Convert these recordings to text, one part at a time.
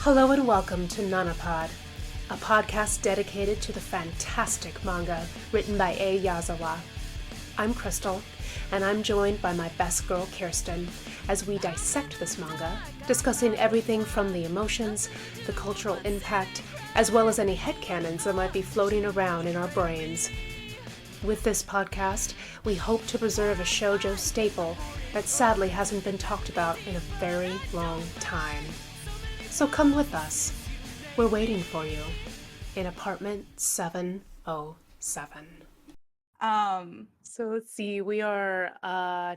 Hello and welcome to Nanapod, a podcast dedicated to the fantastic manga written by A. Yazawa. I'm Crystal, and I'm joined by my best girl Kirsten as we dissect this manga, discussing everything from the emotions, the cultural impact, as well as any headcanons that might be floating around in our brains. With this podcast, we hope to preserve a shoujo staple that sadly hasn't been talked about in a very long time. So come with us. We're waiting for you in apartment 707. Um, So let's see, we are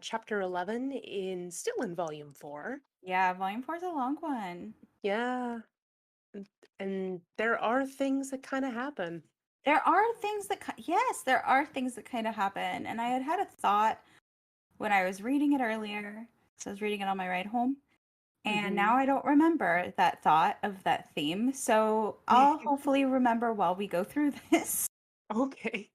chapter 11 still in volume 4. yeah, volume four is a long one. Yeah, and there are things that kind of happen. There are things that, yes, there are things that kind of happen. And I had a thought when I was reading it earlier. So I was reading it on my ride home. And Hmm. now I don't remember that thought of that theme. So I'll hopefully remember while we go through this. Okay.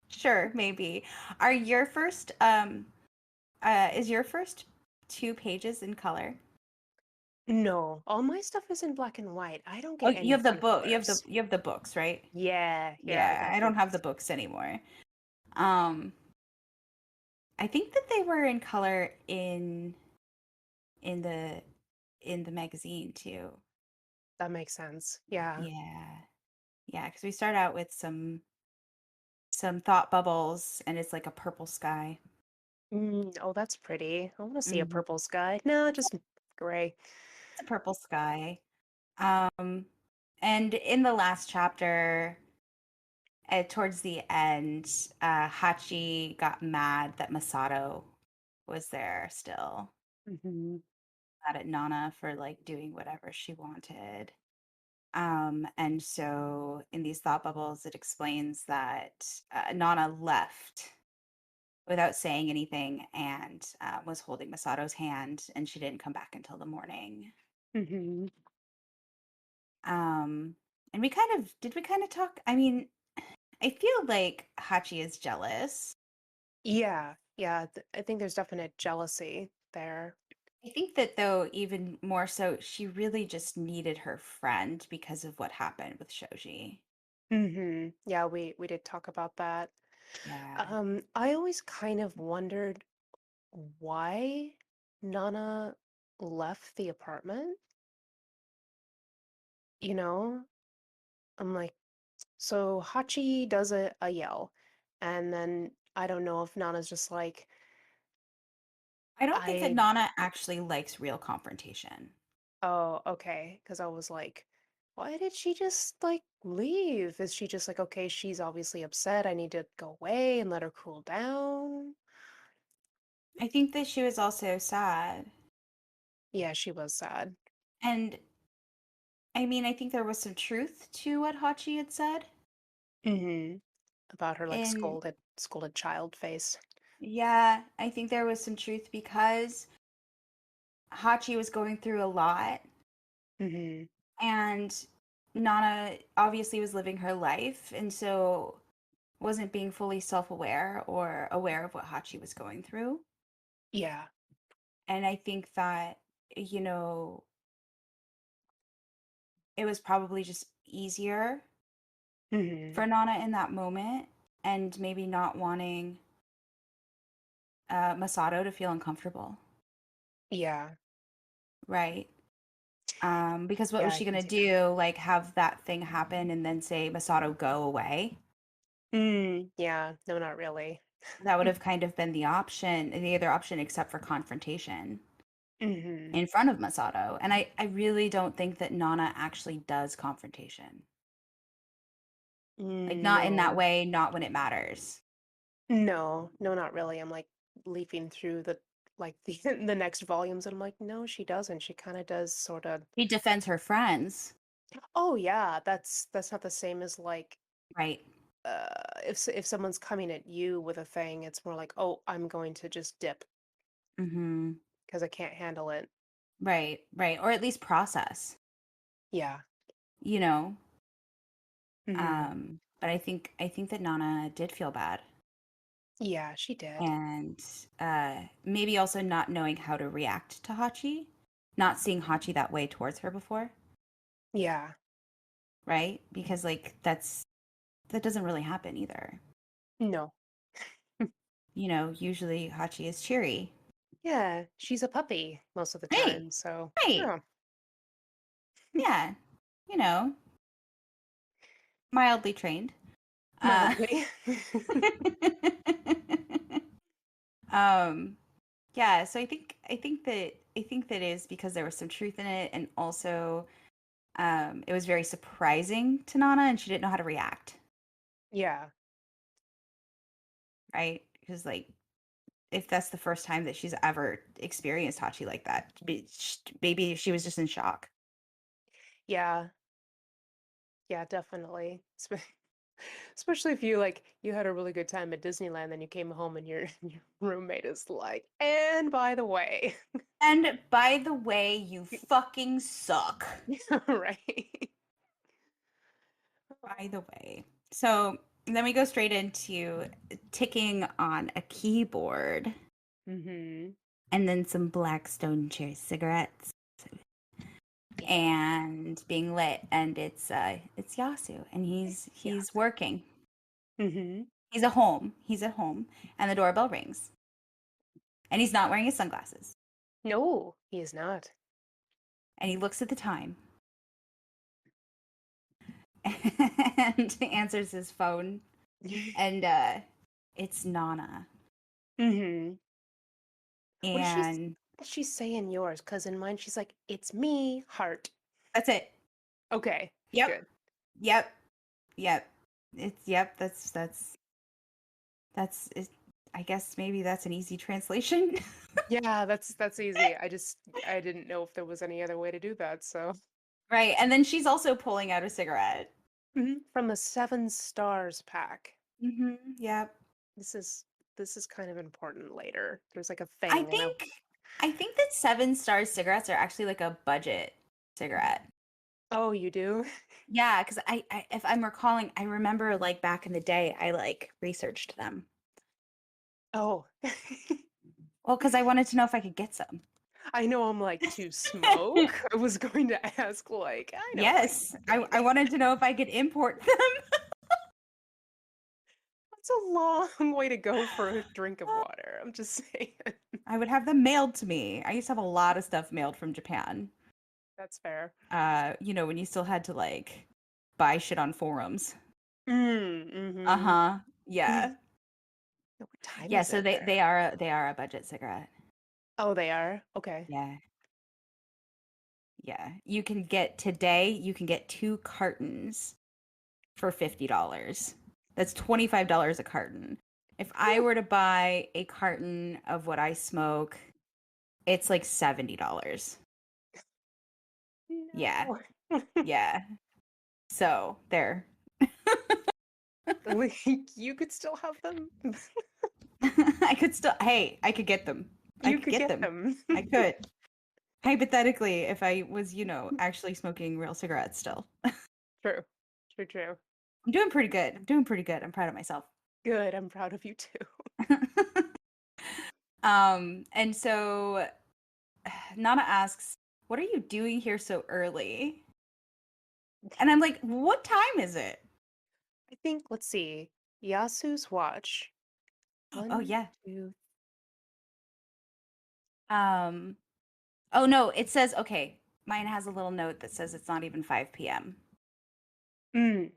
Sure, maybe. Are your first, is your first 2 pages in color? No, all my stuff is in black and white. I don't Oh, get you have the anything book. colors. You have the books, right? Yeah, I Yeah, got I don't have the books. books anymore. Um, I think that they were in color in the in the magazine too. That makes sense. Yeah. Yeah. Yeah, because we start out with some thought bubbles and it's like a purple sky. Oh, that's pretty. I want to see a Hmm. purple sky. No, just gray. It's a purple sky. Um, and in the last chapter, towards the end, Hachi got mad that Masato was there still. Hmm. Mad at Nana for like doing whatever she wanted. And so in these thought bubbles, it explains that Nana left without saying anything and was holding Masato's hand, and she didn't come back until the morning. Hmm. Um, and we kind of talk. I mean, I feel like Hachi is jealous. Yeah. I think there's definite jealousy there. I think that though, even more so, she really just needed her friend because of what happened with Shoji. Yeah, we did talk about that. Yeah. I always kind of wondered why Nana left the apartment. You know, I'm like, so Hachi does a yell, and then I don't know if Nana's just like, I don't think that I, Nana actually likes real confrontation. oh, okay, because I was like, why did she just like leave? Is she just like, okay, she's obviously upset. I need to go away and let her cool down? I think that she was also sad. Yeah, she was sad. And I mean, I think there was some truth to what Hachi had said. Hmm. About her like And scolded child face. yeah, I think there was some truth because Hachi was going through a lot Hmm. and Nana obviously was living her life and so wasn't being fully self-aware or aware of what Hachi was going through. Yeah. And I think that, you know, it was probably just easier Hmm. for Nana in that moment and maybe not wanting Masato to feel uncomfortable, Yeah. right? Because what Yeah, was I she can gonna see that. do? Like have that thing happen and then say Masato go away? Yeah. No, not really. That would have kind of been the other option except for confrontation Hmm. in front of Masato. And I really don't think that Nana actually does confrontation. Like not in that No. way, not when it matters. No, not really. I'm like leafing through the the next volumes and I'm like, no, she doesn't. She kind of does sort of. He defends her friends, Oh yeah, that's not the same as like right? if someone's coming at you with a thing, it's more like, "Oh, I'm going to just dip Mm-hmm. because I can't handle it." Right, right. Or at least process, Yeah. you know. Hmm. But I think that Nana did feel bad. Yeah, she did. And maybe also not knowing how to react to Hachi, not seeing Hachi that way towards her before. Yeah. right? Because like that doesn't really happen either. No. You know, usually Hachi is cheery. Yeah, she's a puppy most of the Right. time, so Right. yeah, Yeah. You know, mildly trained. Uh mildly. um yeah, so I think that is because there was some truth in it, and also it was very surprising to Nana and she didn't know how to react, Yeah. right? Because like if that's the first time that she's ever experienced Hachi like that, maybe she was just in shock. Yeah. Yeah, definitely. Especially if you like you had a really good time at Disneyland, then you came home and your your roommate is like, and by the way, And by the way, you fucking suck. right? By the way. So then we go straight into ticking on a keyboard Mm-hmm. and then some Blackstone cherry cigarettes Yeah. and being lit, and it's Yasu and Yeah. he's working. Mm-hmm. He's at home and the doorbell rings and he's not wearing his sunglasses No, he is not. and he looks at the time and answers his phone and it's Nana. Mm-hmm. What does And what does she say in yours? Because in mine, she's like, "It's me, heart." that's it. Okay, Yep. good. Yep. Yep. It's yep, that's it. I guess maybe that's an easy translation. Yeah, that's easy. I didn't know if there was any other way to do that. So Right. And then she's also pulling out a cigarette. from the Seven Stars pack. Yep. This is this is kind of important later. There's like a I thing, and I think I think that 7 Star cigarettes are actually like a budget cigarette. oh, you do? Yeah, because if I'm recalling, I remember like back in the day, I like researched them. Oh, Well, because I wanted to know if I could get some. I know I'm like to smoke. I was going to ask like I know if I Yes, can I vape. wanted to know if I could import them. That's a long way to go for a drink of water. I'm just saying. I would have them mailed to me. I used to have a lot of stuff mailed from Japan. That's fair. When you still had to like buy shit on forums. Mm-hmm. Uh-huh. Yeah. What time Yeah, is so it they there? are they are a budget cigarette. Oh, they are? Okay. Yeah. Yeah. You can get 2 cartons for $50. That's $25 a carton. If I Whew. were to buy a carton of what I smoke, it's like $70. Yeah. No. Yeah. So, there. Like, you could still have them. I could get them. I You could could get get them. them. I could. Hypothetically, if I was, actually smoking real cigarettes still. True. True, true. I'm doing pretty good. I'm doing pretty good. I'm proud of myself. Good. I'm proud of you too. And so Nana asks, "What are you doing here so early?" And I'm like, "What time is it?" I think, let's see. Yasu's watch. Oh One, yeah. two. Um, oh no, it says okay. Mine has a little note that says it's not even 5 p.m. Mm.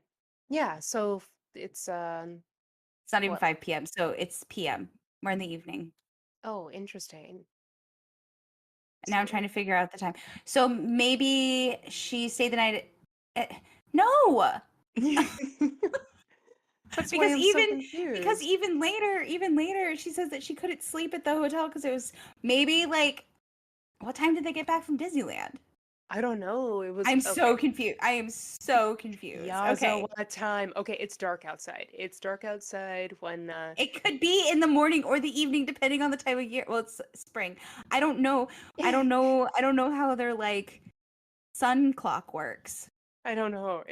Yeah, so it's It's not even what? 5 p.m. So it's p.m. We're in the evening. Oh, interesting. Now I'm So trying to figure out the time. So maybe she stayed the night no. that's why because I'm so even because confused. even later she says that she couldn't sleep at the hotel because it was maybe like what time did they get back from Disneyland? I don't know. It was I'm okay. so confused. I am so confused. Yaza, Okay. what time? Okay, it's dark outside. It's dark outside when It could be in the morning or the evening depending on the time of year. Well, it's spring. I don't know. I don't know how their like sun clock works. I don't know.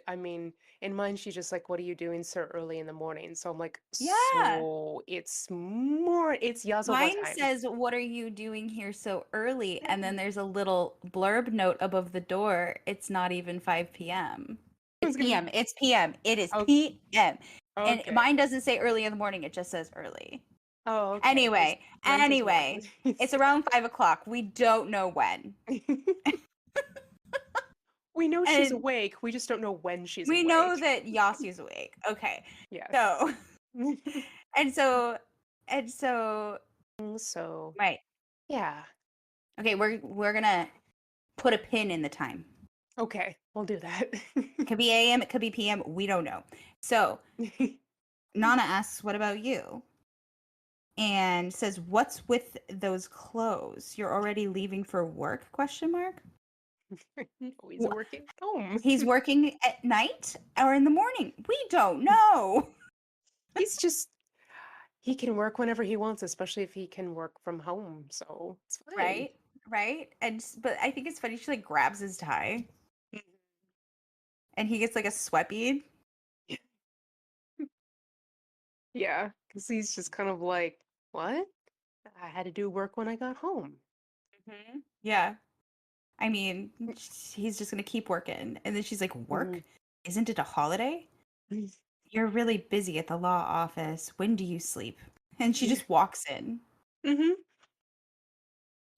I mean, in mine, she's just like, "What are you doing so early in the morning?" So I'm like, Yeah. "So it's Yazawa Mine time." says, "What are you doing here so early?" And then there's a little blurb note above the door. It's not even 5 p.m. It's It's gonna be, p.m. It's p.m. It is oh, p.m. And okay. mine doesn't say early in the morning. It just says early. Oh, okay. Because Anyway, mine says one. anyway, it's around 5 o'clock. We don't know when. We know she's And awake. We just don't know when she's we know awake. that Yassi's awake. Okay. Yes. So, and so, and so, So, right. yeah. Okay, we're gonna put a pin in the time. Okay, we'll do that. It could be AM, it could be PM. We don't know. So Nana asks, "What about you?" And says, "What's with those clothes? You're already leaving for work?" Question mark. No, he's working at home. He's working at night or in the morning. We don't know. He's just he can work whenever he wants, especially if he can work from home, so it's fine. Right? Right? But I think it's funny. She like grabs his tie and he gets like a sweat bead. Yeah, because he's just kind of like, what? I had to do work when I got home. Yeah. I mean, he's just gonna keep working. And then she's like, "Work? Isn't it a holiday? You're really busy at the law office. When do you sleep?" And she Yeah. just walks in Mm-hmm.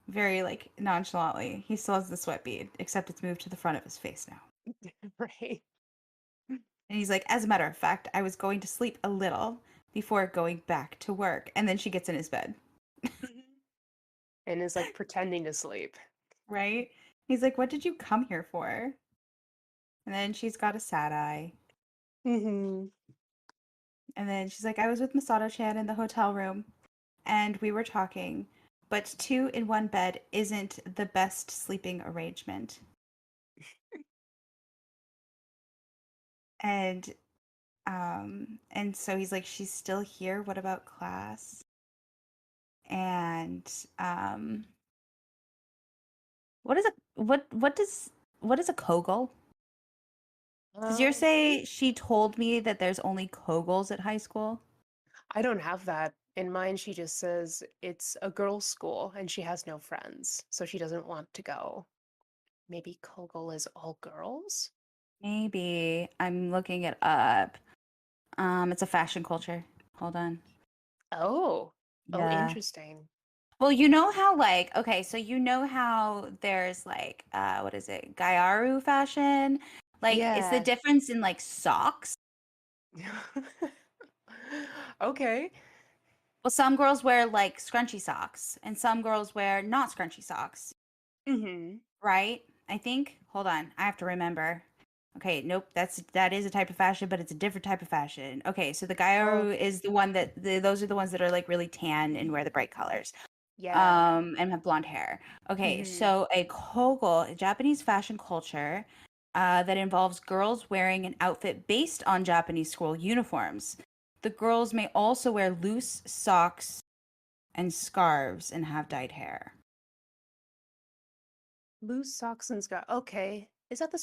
very like nonchalantly. He still has the sweat bead, except it's moved to the front of his face now. Right. And he's like, "As a matter of fact, I was going to sleep a little before going back to work." And then she gets in his bed. Mhm. And is like pretending to sleep. Right? He's like, "What did you come here for?" And then she's got a sad eye. Mm-hmm. And then she's like, "I was with Masato-chan in the hotel room and we were talking, but two in one bed isn't the best sleeping arrangement." And and so he's like, "She's still here. What about class?" And what is a what is a kogel? Does yours Um, say she told me that there's only kogels at high school? I don't have that. In mine, she just says it's a girls' school and she has no friends, so she doesn't want to go. Maybe Kogel is all girls? Maybe. I'm looking it up. It's a fashion culture. Hold on. Oh. Oh, Yeah. interesting. Well, you know how like okay, so you know how there's like what is it? Gyaru fashion? Like it's the Yeah. difference in like socks. Okay. Well, some girls wear like scrunchy socks and some girls wear not scrunchy socks, Mm-hmm. right? I think. Hold on. I have to remember. Okay, nope, that is a type of fashion, but it's a different type of fashion. Okay, so the Oh, Gyaru is the one those are the ones that are like really tan and wear the bright colors. yeah. And have blonde hair. Okay, Mm-hmm. so a kogel, Japanese fashion culture that involves girls wearing an outfit based on Japanese school uniforms. The girls may also wear loose socks and scarves and have dyed hair. Loose socks and scarf. Okay. Is that the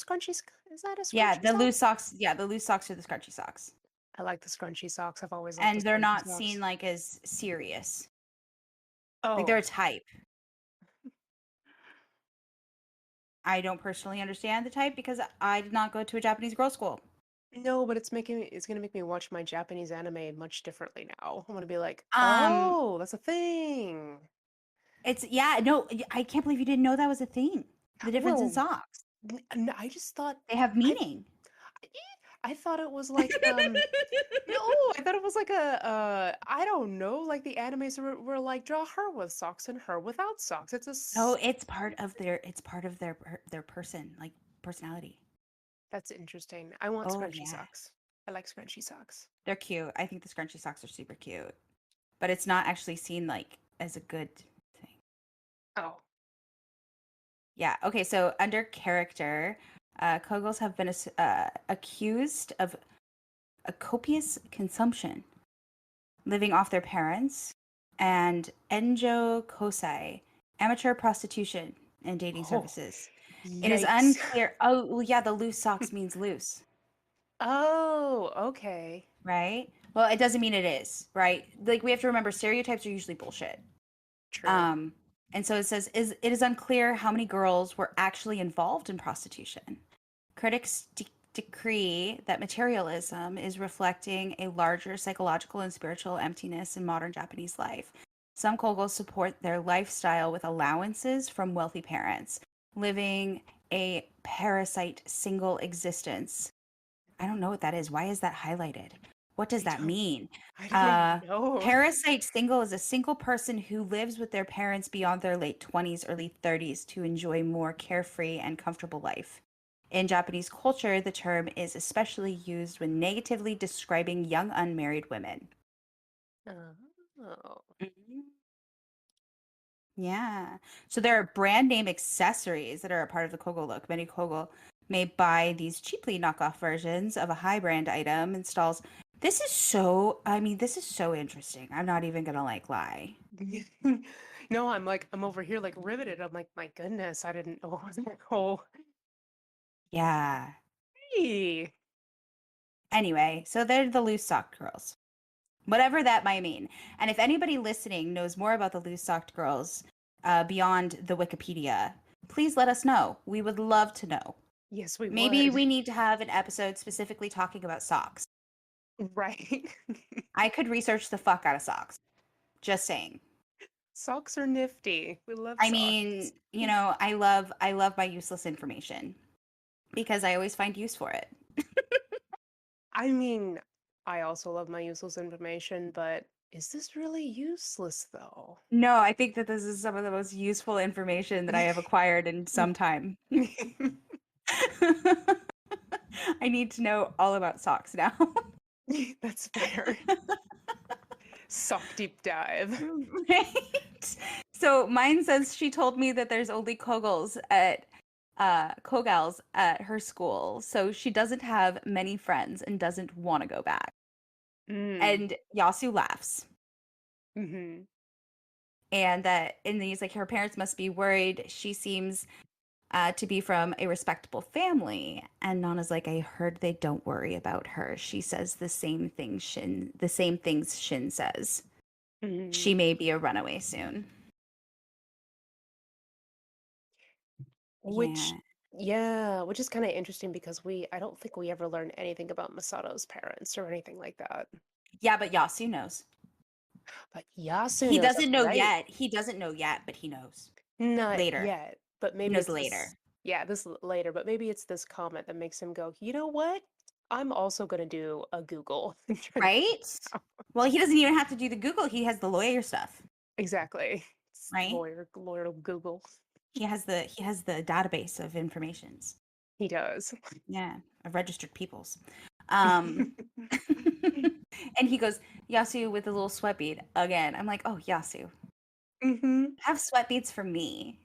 is that a Yeah, scrunchy the sock? loose socks. Yeah, the loose socks are the scrunchy socks, I like the scrunchy socks. I've always liked the and they're scrunchy not seen socks. like as serious. Like they're Oh, a type. I don't personally understand the type because I did not go to a Japanese girls' school. no, but it's gonna make me watch my Japanese anime much differently now. I'm gonna be like, Um, oh, that's a thing. It's yeah, no, I can't believe you didn't know that was a thing. The difference in Well, socks. I just thought They have I meaning. I thought it was like no, I thought it was like I don't know, like the animes were like draw her with socks and her without socks. No, it's part of their person, like personality. That's interesting. I want Oh scrunchy yeah. socks. I like scrunchy socks. They're cute. I think the scrunchy socks are super cute. But it's not actually seen like as a good thing. Oh. Yeah. Okay. So under character, Kogels have been accused of a copious consumption, living off their parents, and enjo kosai, amateur prostitution and dating Oh. services. It is Yikes. unclear. Oh, well, yeah, the loose socks means loose, Oh, okay. right? Well, it doesn't mean it is, right? Like we have to remember stereotypes are usually bullshit. True. Um, and so it says is it is unclear how many girls were actually involved in prostitution. Critics decree that materialism is reflecting a larger psychological and spiritual emptiness in modern Japanese life. Some Kogos support their lifestyle with allowances from wealthy parents, living a parasite single existence. I don't know what that is. Why is that highlighted? What does I that don't mean? I don't even Uh, know. Parasite single is a single person who lives with their parents beyond their late 20s, early 30s to enjoy more carefree and comfortable life. In Japanese culture, the term is especially used when negatively describing young unmarried women. Oh. Mhm. Yeah. So there are brand name accessories that are a part of the Kogo look. Many Kogo may buy these cheaply knockoff versions of a high brand item installs. This is so interesting. I'm not even gonna like lie. No, I'm over here like riveted. I'm like, my goodness, I didn't know it was that whole. Yeah. Hey. Anyway, so they're the loose socked girls. Whatever that might mean. And if anybody listening knows more about the loose socked girls beyond the Wikipedia, please let us know. We would love to know. Yes, we Maybe would. we need to have an episode specifically talking about socks. Right. I could research the fuck out of socks. Just saying. Socks are nifty. We love I socks. mean, I love my useless information because I always find use for it. I mean, I also love my useless information, but is this really useless though? No, I think that this is some of the most useful information that I have acquired in some time. I need to know all about socks now. That's fair. Sock deep dive. Right? So mine says she told me that there's only Kogals at her school, so she doesn't have many friends and doesn't want to go back. Mm. And Yasu laughs. Hmm. And he's like, her parents must be worried. She seems to be from a respectable family. And Nana's like, I heard they don't worry about her. She says the same things Shin says. She Hmm. may be a runaway soon. Which, Yeah. yeah, which is kind of interesting because I don't think we ever learned anything about Masato's parents or anything like that. Yeah, but Yasu knows. But Yasu He knows, that's doesn't know right. yet. He doesn't know yet, but he knows Not later. yet, but He maybe knows it's this, later. yeah, later, but maybe it's this comment that makes him go, you know what? I'm also gonna do a Google and try to figure Right? it out. Well, he doesn't even have to do the Google. He has the lawyer stuff, Exactly. It's right? lawyer Google. He has the database of informations. He does. Yeah, of registered peoples. Um and he goes, Yasu with a little sweat bead again. I'm like, oh Yasu, Hmm. have sweat beads for me.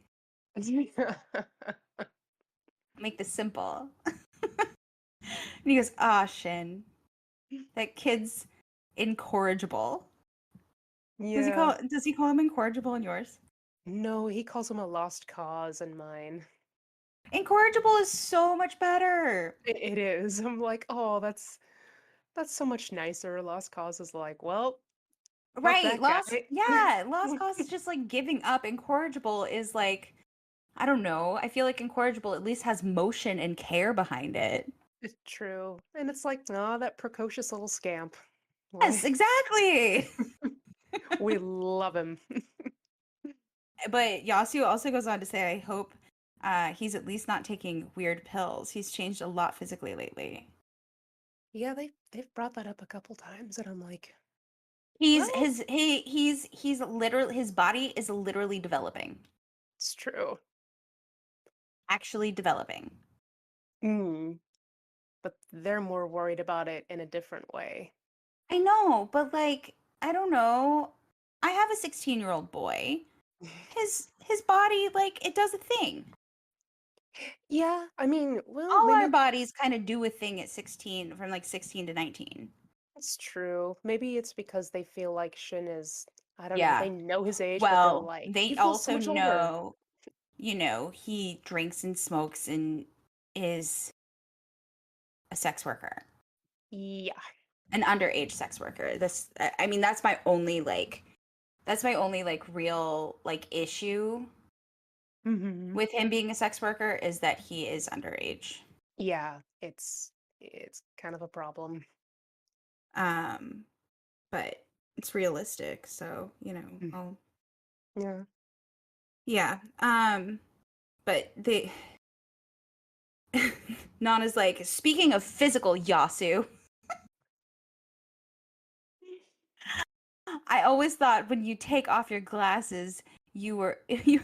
Make this simple. And he goes, ah, Shin, that kid's incorrigible. Yeah. Does he call him incorrigible in yours? No, he calls him a lost cause in mine. Incorrigible is so much better. It is. I'm like, oh, that's so much nicer. Lost cause is like, well, fuck Right. that guy. Lost cause is just like giving up. Incorrigible is like, I don't know. I feel like incorrigible at least has motion and care behind it. It's true. And it's like, oh, that precocious little scamp. Yes, Like, exactly. we love him. But Yasu also goes on to say, I hope he's at least not taking weird pills. He's changed a lot physically lately. Yeah, they've brought that up a couple times, and I'm like, He's well, his he's literally his body is literally developing. it's true. Actually developing. Mm, but they're more worried about it in a different way. I know, but like, I don't know. I have a 16-year-old boy. His body, like, it does a thing. Yeah, I mean, well, All our maybe bodies kind of do a thing at 16, from like 16 to 19. it's true. Maybe it's because they feel like Shin is, I don't know, they Yeah. know his age, but they're Well, like, they he feels so also much older. know. he drinks and smokes and is a sex worker, Yeah. an underage sex worker. I mean, that's my only like real like issue Hmm. with him being a sex worker is that he is underage. Yeah, it's kind of a problem. Um, but it's realistic, so Mm. I'll Yeah. yeah. But they Nana's like, speaking of physical, Yasu, I always thought when you take off your glasses, you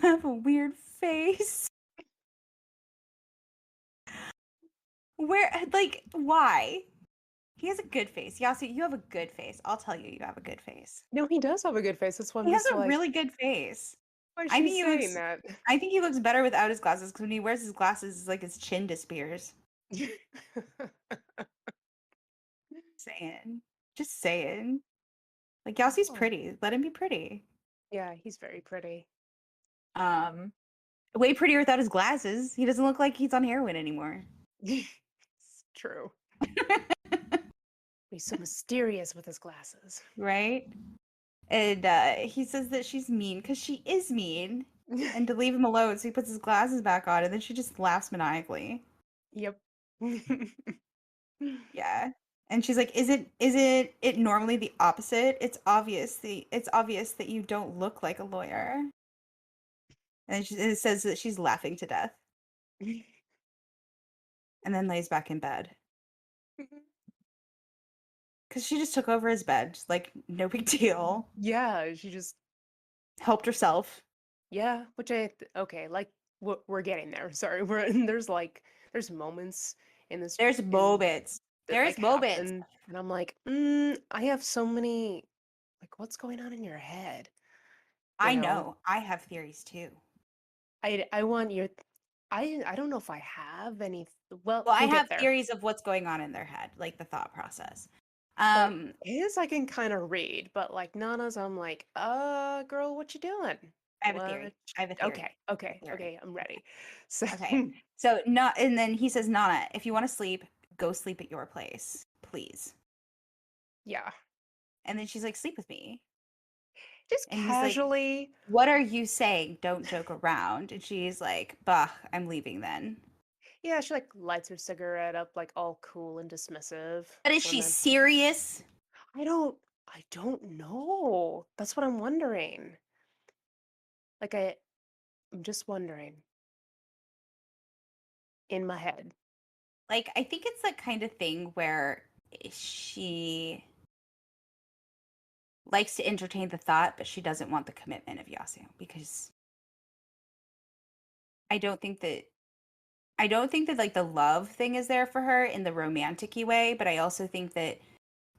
have a weird face. Where like why? He has a good face. Yasu, you have a good face. I'll tell you, you have a good face. No, he does have a good face. That's why I'm He has just a like, really good face. why is I she think he saying looks that? I think he looks better without his glasses because when he wears his glasses, it's like his chin disappears. Saying. Just saying. Like Yasu's Oh, pretty. Let him be pretty. yeah, he's very pretty. Um Way prettier without his glasses. He doesn't look like he's on heroin anymore. It's true. He's so mysterious with his glasses. Right? And he says that she's mean because she is mean and to leave him alone. So he puts his glasses back on and then she just laughs maniacally. Yep. Yeah. And she's like, "Isn't it normally the opposite? It's obvious that you don't look like a lawyer." And it says that she's laughing to death and then lays back in bed because she just took over his bed, like no big deal. Yeah, she just Helped herself. yeah, which okay, like we're getting there. Sorry, we're there's moments in this There's in moments. that There's like moments. happen, and I'm like, I have so many like what's going on in your head, you I know? know. I have theories too. I want your I don't know if I have any. Well, Well, I we'll get have there. theories of what's going on in their head, like the thought process. But Um, his I can kind of read, but like Nana's, I'm like, girl, what you doing? I have a What? theory. I have a theory. Okay, I have okay, a theory. okay, I'm ready. So, Okay. So not and then he says, Nana, if you want to sleep, go sleep at your place, please. yeah, And then she's like, sleep with me. just And he's like, casually, what are you saying? Don't joke around. And she's like, bah, I'm leaving then. yeah, she like lights her cigarette up, like all cool and dismissive, But is and she then serious? I don't know. That's what I'm wondering. Like I'm just wondering in my head. Like, I think it's that kind of thing where she likes to entertain the thought, but she doesn't want the commitment of Yasu because I don't think that I don't think that like the love thing is there for her in the romantic-y way, but I also think that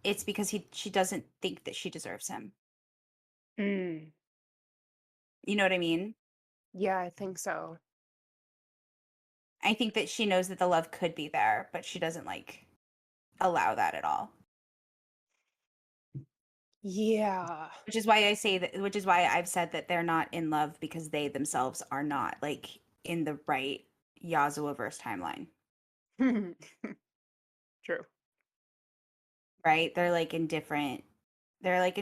it's because she doesn't think that she deserves him. Mm, You know what I mean? yeah, I think so. I think that she knows that the love could be there, but she doesn't like allow that at all. Yeah. Which is why I've said that they're not in love because they themselves are not like in the right Yasuo-verse timeline, True. right? They're like in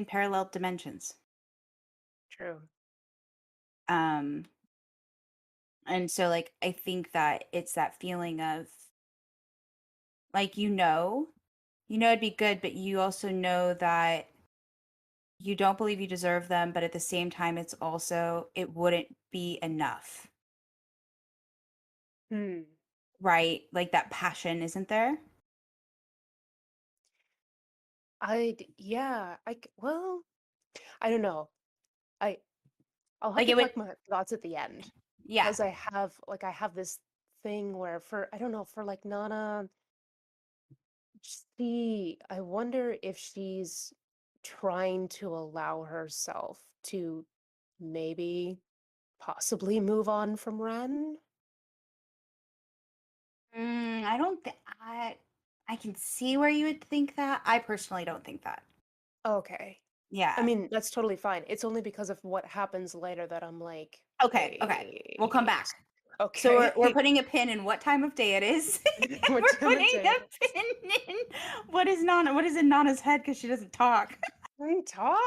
parallel dimensions. True. Um and so like I think that it's that feeling of like it'd be good, but you also know that you don't believe you deserve them, but at the same time it wouldn't be enough, Hmm. right? Like that passion isn't there. Yeah, well, I don't know. I I'll have Like to it would collect my thoughts at the end yeah. because I have this thing where for I don't know, for like Nana, I wonder if she's trying to allow herself to maybe possibly move on from Ren. I don't think I can see where you would think that. I personally don't think that. Okay. I Yeah. mean, that's totally fine. It's only because of what happens later that I'm like, Okay. We'll come Wait. back. So we're Okay. putting a pin in what time of day it is. What We're time of putting day it a is? pin in what is in Nana's head because she doesn't talk. I talk.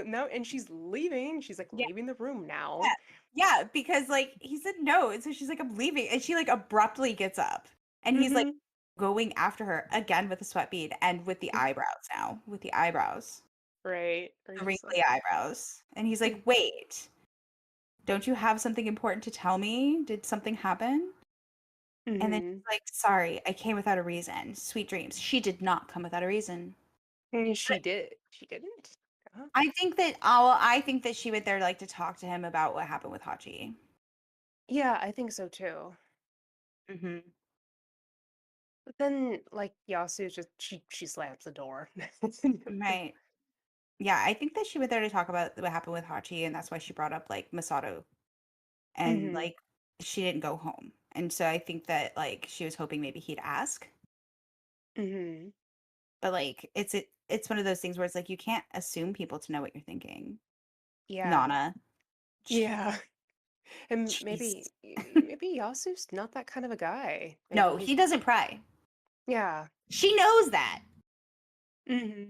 No. And she's leaving. She's like Yeah. leaving the room now. Yeah. Yeah, because like he said no, and so she's like, I'm leaving. And she like abruptly gets up. And he's like Mm-hmm. going after her again with the sweat bead and with the eyebrows now. With the eyebrows. Right. Or The just wrinkly like, eyebrows. And he's like, wait, don't you have something important to tell me? Did something happen? And then mm-hmm. she's like, sorry, I came without a reason. Sweet dreams. She did not come without a reason. And she did. She didn't. Huh? I think that she went there like to talk to him about what happened with Hachi. Yeah, I think so too. Hmm. But then, like Yasu, just she slams the door. Right. Yeah, I think that she went there to talk about what happened with Hachi, and that's why she brought up like Masato, and Hmm. like she didn't go home. And so I think that like she was hoping maybe he'd ask. Hmm. But like it's one of those things where it's like you can't assume people to know what you're thinking. Yeah. Nana. Yeah. And Jeez. maybe Yasu's not that kind of a guy. Maybe No, he's he doesn't pry. yeah. She knows that. Hmm.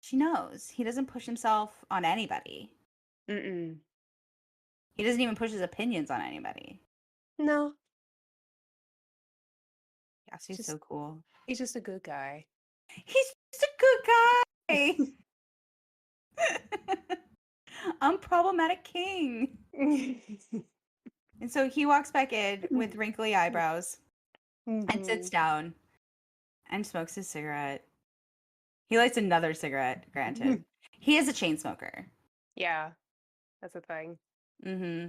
She knows. He doesn't push himself on anybody. Mm-mm. He doesn't even push his opinions on anybody. No, Yasu's just so cool. he's just a good guy. He's just a good guy. Unproblematic king. And so he walks back in with wrinkly eyebrows and sits Hmm. down and smokes his cigarette. He lights another cigarette, granted. He is a chain smoker. Yeah, that's a thing. Hmm.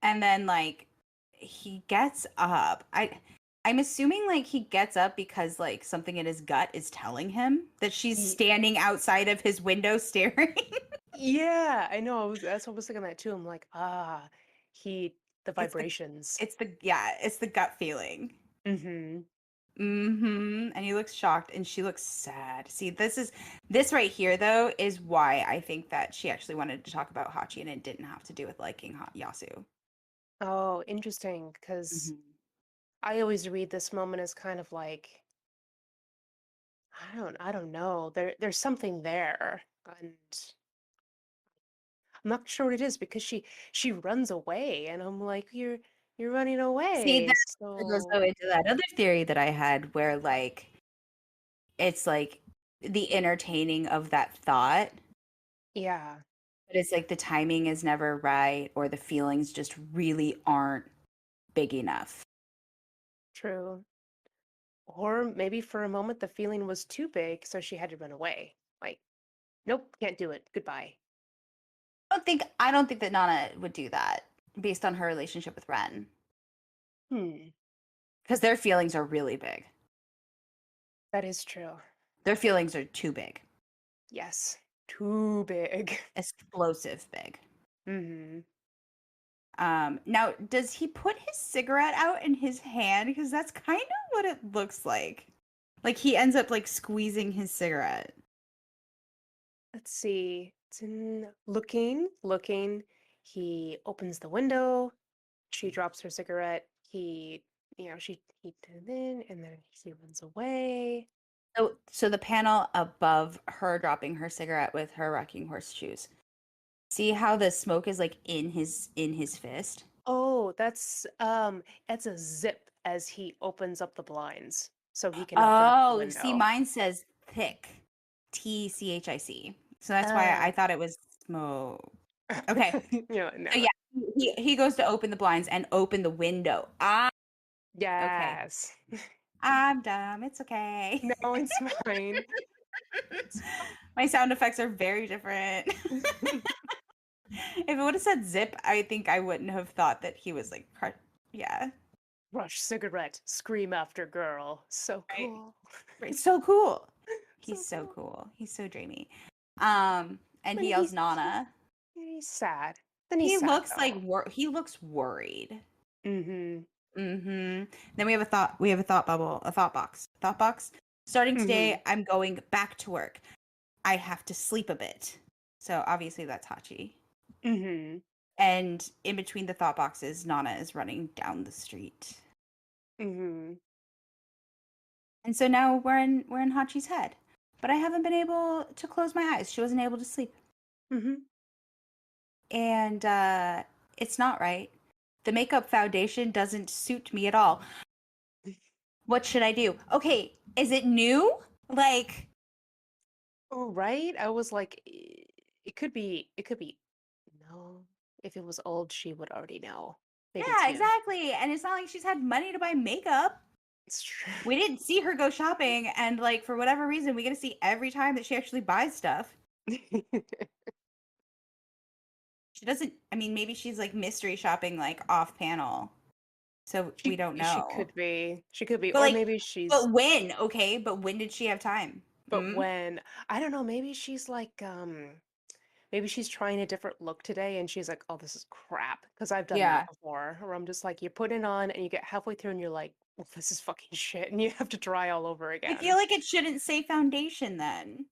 And then like he gets up. I'm assuming like he gets up because like something in his gut is telling him that she's Ye- standing outside of his window staring. Yeah, I know. That's what I was thinking that too. I'm like, he the It's the vibrations. it's the gut feeling. Hmm. Mhm. And he looks shocked and she looks sad. See, this right here though is why I think that she actually wanted to talk about Hachi and it didn't have to do with liking Yasu. Oh, interesting. Because Mhm. I always read this moment as kind of like, I don't know. There's something there, and I'm not sure what it is because she runs away, and I'm like, you're running See, away, that goes so though into that other theory that I had where like it's like the entertaining of that thought, yeah, but it's like the timing is never right or the feelings just really aren't big enough. true. Or maybe for a moment the feeling was too big, so she had to run away. Like, nope, can't do it. Goodbye. I don't think that Nana would do that based on her relationship with Ren Hmm, because their feelings are really big. that is true. Their feelings are too big. Yes, too big. Explosive big. Hmm. Now, does he put his cigarette out in his hand? Because that's kind of what it looks like. Like he ends up like squeezing his cigarette. Let's see. It's in looking. He opens the window. She drops her cigarette. He turns in, and then she runs away. So the panel above her dropping her cigarette with her rocking horse shoes. See how the smoke is like in his fist? Oh, that's a zip as he opens up the blinds so he can open up the Oh, see, window. mine says thick. TCHIC. So that's why I Oh. thought it was smoke. Okay. So No. yeah, he goes to open the blinds and open the window. Ah, okay. Yes. I'm dumb. It's okay. No, it's fine. It's My sound effects are very different. fine. If it would have said zip, I think I wouldn't have thought that he was like, yeah, Rush cigarette, scream after girl. So right. cool. Right. So cool. He's So so cool. cool. He's so dreamy. And But he yells Nana. he's sad. Then he's He sad looks like though. he looks worried. Mm-hmm. Mm-hmm. Then we have a thought bubble, a thought box. Thought box. Starting Mm-hmm. today, I'm going back to work. I have to sleep a bit. So obviously that's Hachi. Mm-hmm. And in between the thought boxes, Nana is running down the street. Mm-hmm. And so now we're in Hachi's head. But I haven't been able to close my eyes. She wasn't able to sleep. Mm-hmm. And it's not right. The makeup foundation doesn't suit me at all. What should I do? Okay, is it new? Like, Oh, right? I was like, it could be, no. If it was old, she would already know. Maybe it's yeah, new. exactly. And it's not like she's had money to buy makeup. It's true. We didn't see her go shopping, and like for whatever reason, we get to see every time that she actually buys stuff. She doesn't, I mean, maybe she's like mystery shopping like off panel. So we don't She know. could be. She could be. But Or like, maybe she's, but when? Okay, but when did she have time? but Hmm? when, I don't know, maybe she's like, maybe she's trying a different look today and she's like, oh, this is crap. Because I've done that Yeah. before, where I'm just like, you put it on and you get halfway through and you're like, well, this is fucking shit. And you have to try all over I feel again. like it shouldn't say foundation then.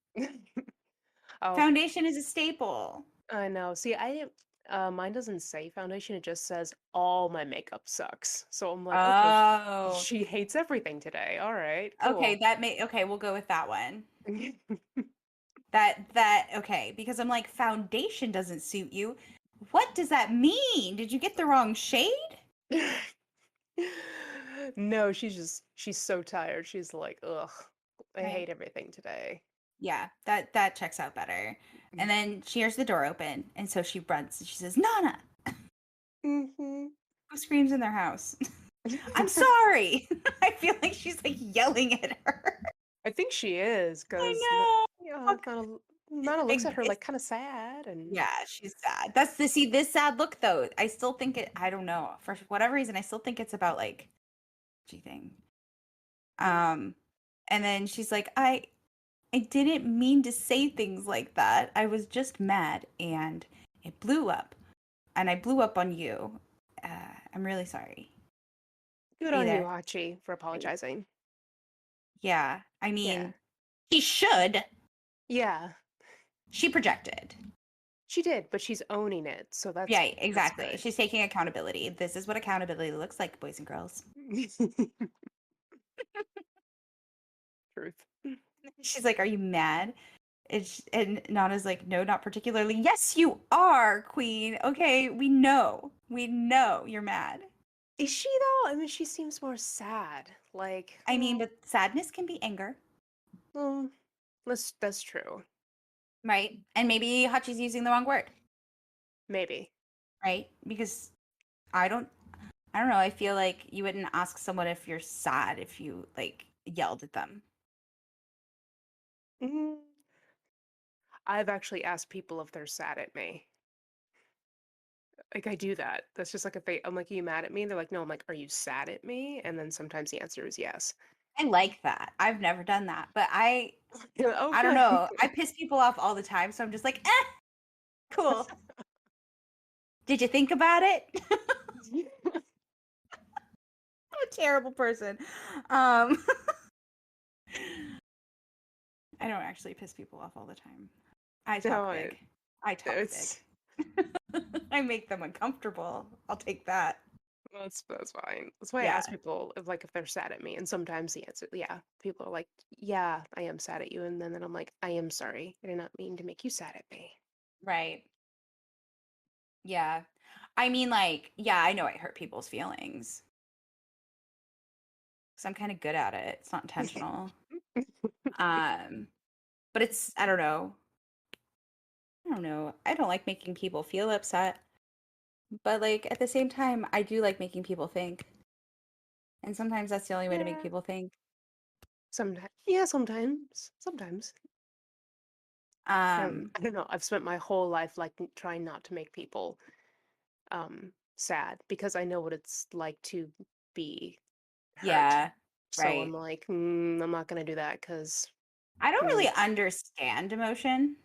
Oh, Foundation is a staple. I know. See, I didn't, mine doesn't say foundation. It just says all my makeup sucks. So I'm like, okay, Oh. she hates everything today. All right, Okay, cool. okay, we'll go with that one. That okay, because I'm like foundation doesn't suit you. What does that mean? Did you get the wrong shade? No, she's so tired. She's like, ugh, I Okay. hate everything today. Yeah, that checks out better. And then she hears the door open, and so she runs and she says, "Nana!" Mm-hmm. Who screams in their house? I'm sorry. I feel like she's like yelling at her. I think she is, I because know. yeah, Fuck. Nana looks at her It's like kind of sad and yeah, she's sad. That's the see this sad look though. I still think it. I don't know for whatever reason. I still think it's about like thing. Um, and then she's like, I didn't mean to say things like that. I was just mad and it blew up. And I blew up on you. I'm really sorry. good Are you on you, there? Hachi, for apologizing. Yeah. I Yeah. mean, she should. Yeah. She projected. She did, but she's owning it, so Yeah, that's exactly. good. She's taking accountability. This is what accountability looks like, boys and girls. Truth. She's like, "Are you mad?" And Nana's like, "No, not particularly." Yes, you are, Queen. Okay, we know. We know you're mad. Is she though? I mean, she seems more sad. Like, I mean, but sadness can be anger, well, that's true. right? And maybe Hachi's using the wrong word, Maybe. right? Because I don't I don't know, I feel like you wouldn't ask someone if you're sad if you like yelled at them. Mm, I've actually asked people if they're sad at me. Like I do that. That's just like if they, I'm like, are you mad at me? They're like, no. I'm like, are you sad at me? And then sometimes the answer is yes. I like that. I've never done that, but Oh, I don't good. know. I piss people off all the time, so I'm just like, cool. Did you think about it? I'm a terrible person. Um, I don't actually piss people off all the time. I No, talk big. I talk it's big. I make them uncomfortable. I'll take that. that's fine. That's why I Yeah, ask people if they're sad at me, and sometimes the answer, yeah, people are like, yeah, I am sad at you, and then I'm like, I am sorry. I did not mean to make you sad at me. right. Yeah. I mean, like, yeah, I know I hurt people's feelings because I'm kind of good at it. It's not intentional. Um, but it's, I don't know. I don't know. I don't like making people feel upset, but like at the same time, I do like making people think. And sometimes that's the only way to make Yeah, people think. sometimes. Yeah, sometimes. Um, I don't know. I've spent my whole life like trying not to make people sad because I know what it's like to be hurt. yeah, So I'm right. like, I'm not gonna do that because I don't really it's understand emotion.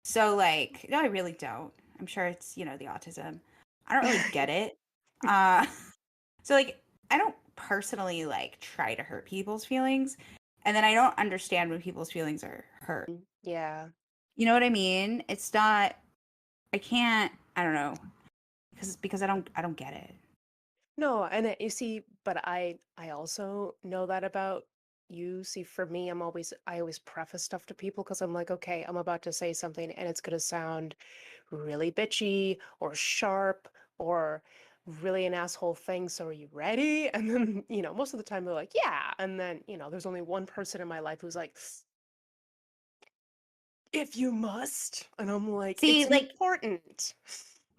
So like, no, I really don't. I'm sure it's, the autism. I don't really get it. Uh so like I don't personally like try to hurt people's feelings. And then I don't understand when people's feelings are hurt. yeah. You know what I mean? It's not I can't. I don't know because I don't get it. No, and you see, but I also know that about you. See, for me, I always preface stuff to people because I'm like, okay, I'm about to say something and it's gonna sound really bitchy or sharp or really an asshole thing. So are you ready? And then, most of the time they're like, yeah. And then, there's only one person in my life who's like, if you must. And I'm like, See, it's like important.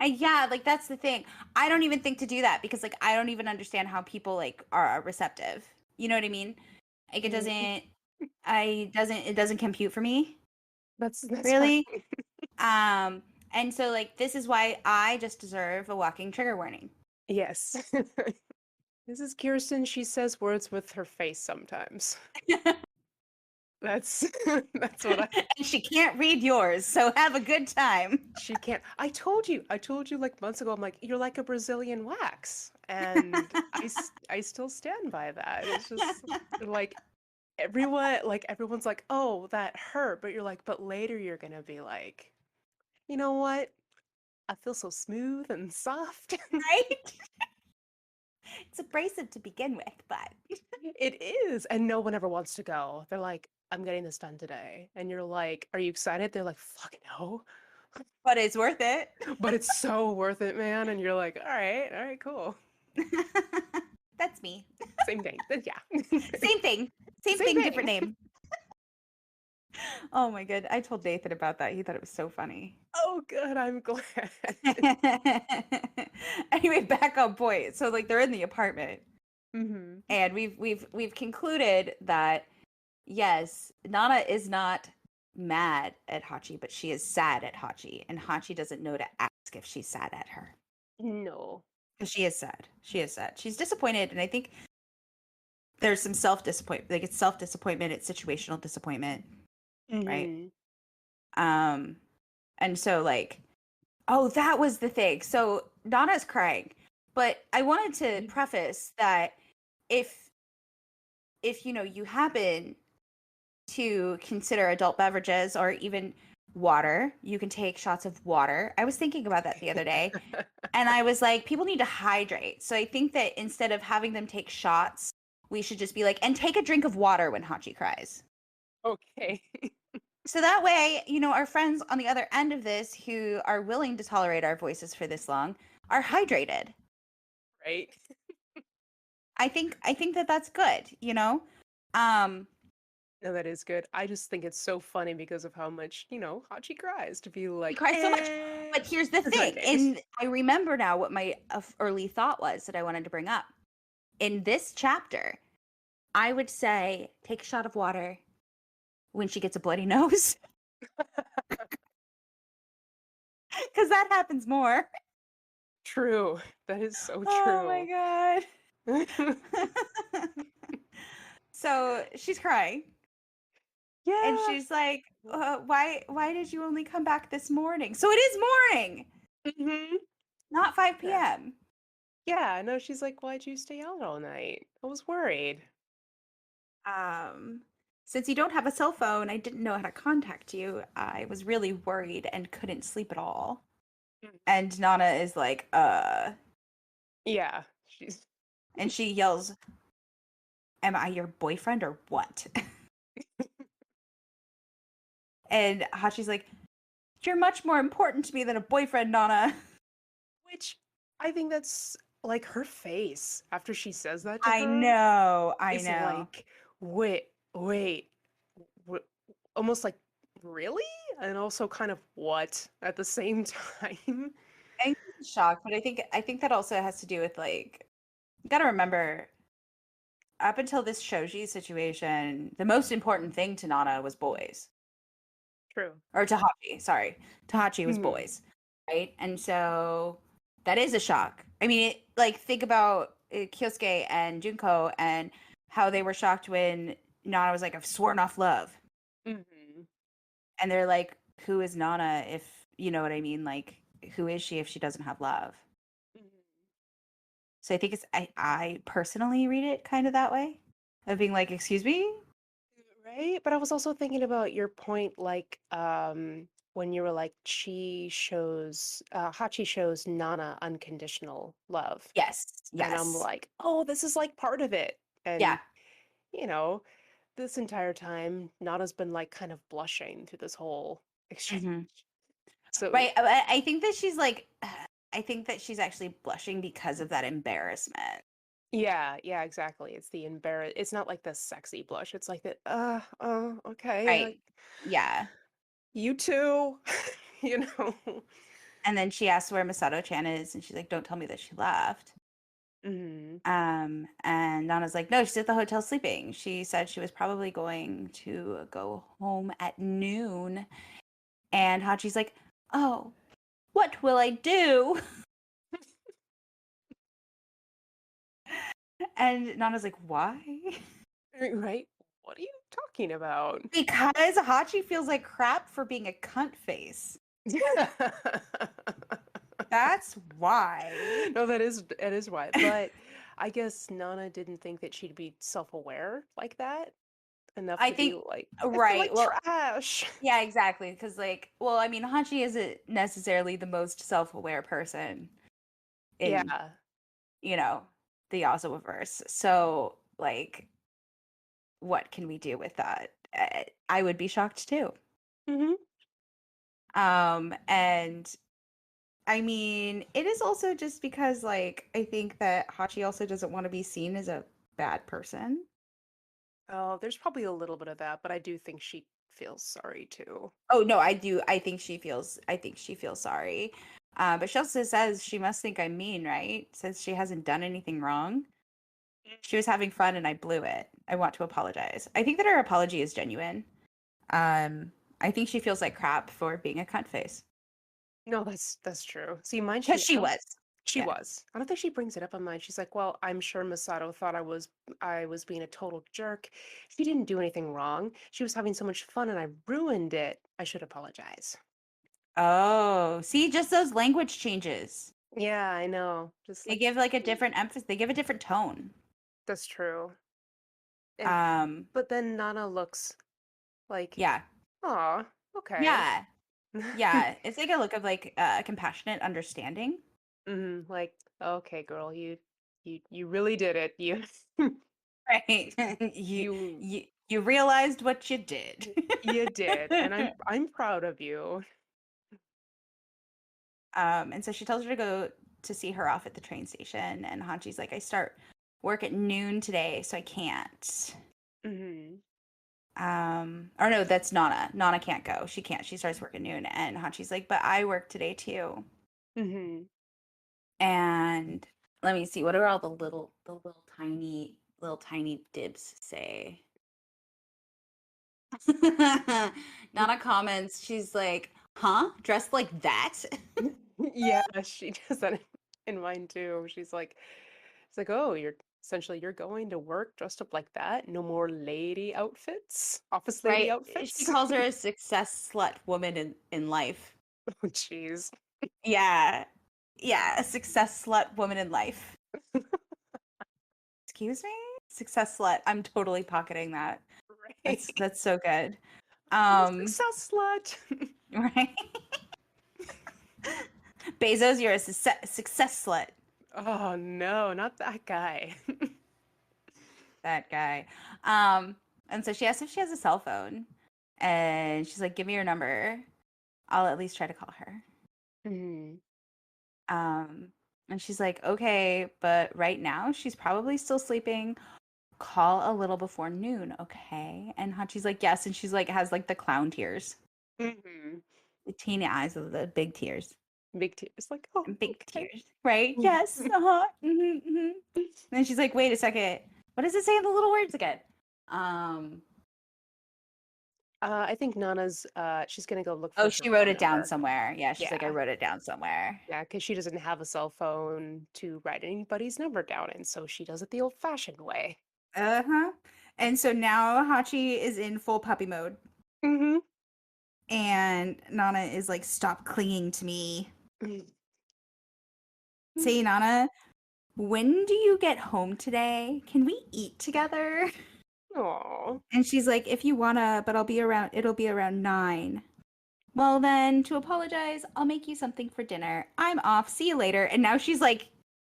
yeah, like that's the thing. I don't even think to do that because like I don't even understand how people like are receptive. You know what I mean? Like Mm, it doesn't compute for me, that's fine. really. Um and so like this is why I just deserve a walking trigger warning. Yes. This is Kirsten. She says words with her face sometimes. That's that's what I And she can't read yours, so have a good time. she can't. I told you like months ago. I'm like, you're like a Brazilian wax, and I still stand by that. It's just like everyone's like, oh, that hurt, but you're like, but later you're gonna be like, you know what? I feel so smooth and soft. Right? It's abrasive to begin with, but It is, and no one ever wants to go. They're like, I'm getting this done today, and you're like, are you excited? They're like, fuck no. it's worth it. But it's so worth it, man. And you're like, all right, cool. That's me. Same thing. Yeah. Same thing. Same Same thing, different thing. name. Oh my good. I told Nathan about that. He thought it was so funny. Oh, good. I'm glad. Anyway, back on point. So like they're in the apartment Hmm. and we've concluded that yes, Nana is not mad at Hachi, but she is sad at Hachi, and Hachi doesn't know to ask if she's sad at her. No. Because she is sad. She is sad. She's disappointed, and I think there's some self-disappointment. Like it's self-disappointment, it's situational disappointment, right? Hmm. Um, and so like, oh, that was the thing. So Nana's crying, but I wanted to preface that if you happen to consider adult beverages or even water, you can take shots of water. I was thinking about that the other day, and I was like, people need to hydrate. So I think that instead of having them take shots, we should just be like, and take a drink of water when Hachi cries. Okay. So that way, our friends on the other end of this who are willing to tolerate our voices for this long are hydrated. Right. I think that that's good. Um No, that is good. I just think it's so funny because of how much, Hachi cries to be he like, cries so much. But here's the thing, hydrate. and I remember now what my early thought was that I wanted to bring up. In this chapter, I would say take a shot of water when she gets a bloody nose because that happens more. True. That is so Oh true. my god. So she's crying and Yeah. she's like, why did you only come back this morning? So it is morning, Hmm. not 5 Yeah. p.m. Yeah. No, she's like, why'd you stay out all night? I was worried. Um, since you don't have a cell phone, I didn't know how to contact you. I was really worried and couldn't sleep at all. Mm. And Nana is like, Yeah. She's and she yells, am I your boyfriend or what? And Hachi's like, you're much more important to me than a boyfriend, Nana. which I think that's like her face after she says that to I her know, I is know. like, wait, w- almost like, really? And also kind of what at the same time? I'm shocked, but I think that also has to do with like you got to remember up until this Shoji situation, the most important thing to Nana was boys. True. Or Tahachi, sorry. Tahachi was Hmm. boys, right? And so that is a shock. I mean, like think about Kyosuke and Junko and how they were shocked when Nana was like, I've sworn off love. Hmm. And they're like, who is Nana if you know what I mean? Like, who is she if she doesn't have love? So I think I personally read it kind of that way of being like, excuse me? Right? But I was also thinking about your point, when you were like, Hachi shows Nana unconditional love. Yes, And I'm yes. like, oh, this is like part of it. Yeah. And, you know, this entire time, Nana's been like kind of blushing through this whole exchange. Hmm. So, Right. I think that she's like, I think that she's actually blushing because of that embarrassment. yeah, yeah, exactly. It's the it's not like the sexy blush. It's like the, okay, Right. like, Yeah. you too, you know. And then she asks where Masato-chan is, and she's like, "Don't tell me that she left." Hmm. And Nana's like, "No, she's at the hotel sleeping. She said she was probably going to go home at noon." And Hachi's like, "Oh, what will I do?" And Nana's like, "Why?" Right? What are you talking about? Because Hachi feels like crap for being a cunt face. That's why. No, that is why. But I guess Nana didn't think that she'd be self-aware like that enough I to be think like, I feel right. like Well, trash. yeah, exactly. Because like, well, I mean, Hachi isn't necessarily the most self-aware person in, Yeah. you know, the Ozawaverse. So, like, what can we do with that? I would be shocked too. Hmm. And I mean, it is also just because, like, I think that Hachi also doesn't want to be seen as a bad person. Oh, there's probably a little bit of that, but I do think she feels sorry too. Oh no, I do. I think she feels sorry. But she also says she must think I'm mean, right? Says she hasn't done anything wrong. She was having fun and I blew it. I want to apologize. I think that her apology is genuine. I think she feels like crap for being a cunt face. No, that's true. See, mine, Because she I don't, was. she Yeah. was. I don't think she brings it up on mine. She's like, well, I'm sure Masato thought I was being a total jerk. She didn't do anything wrong. She was having so much fun and I ruined it. I should apologize. Oh, see, just those language changes. Yeah, I know. Just They like, give like a different emphasis. They give a different tone. that's true. And Um, but then Nana looks like, yeah. oh, okay. Yeah. Yeah. It's like a look of like compassionate understanding. Like, okay, girl, you really did it. You Right. you you you realized what you did. you did, and I'm proud of you. And so she tells her to go to see her off at the train station, and Hachi's like, I start work at noon today, so I can't. Hmm. Or no, that's Nana. Nana can't go. She can't. She starts work at noon, and Hachi's like, but I work today too. Hmm. And let me see, what are all little tiny dibs say? Nana comments, she's like, huh? Dressed like that? Yeah, she does that in mine too. It's like, oh, you're going to work dressed up like that. No more lady outfits, office lady Right? She outfits. calls her a success slut woman in life. Oh, jeez. Yeah. Yeah, a success slut woman in life. Excuse me? Success slut. I'm totally pocketing that. Right. That's so good. I'm a Um, success slut. right? Bezos, you're a success slut. Oh no, not that guy. That guy. Um, and so she asks if she has a cell phone, and she's like, "Give me your number. I'll at least try to call her." Hmm. Um, and she's like, "Okay, but right now she's probably still sleeping. Call a little before noon, okay?" And Hachi's like, "Yes," and she's like, has like the clown tears, Hmm. the teeny eyes with the big tears, Big tears, like, oh, and big okay. tears, right? Yes, uh-huh. And then she's like, "Wait a second. What does it say in the little words again?" Um, I think Nana's she's gonna go look Oh, for her she wrote phone it down number. somewhere. Yeah, she's like, I Yeah. wrote it down somewhere. Yeah, because she doesn't have a cell phone to write anybody's number down in, so she does it the old-fashioned way. Uh-huh. And so now Hachi is in full puppy mode, Mm-hmm. and Nana is like, stop clinging to me. Say, Nana, when do you get home today? Can we eat together? Aw. And she's like, if you wanna, but it'll be around 9. Well, then to apologize, I'll make you something for dinner. I'm off. See you later. And now she's like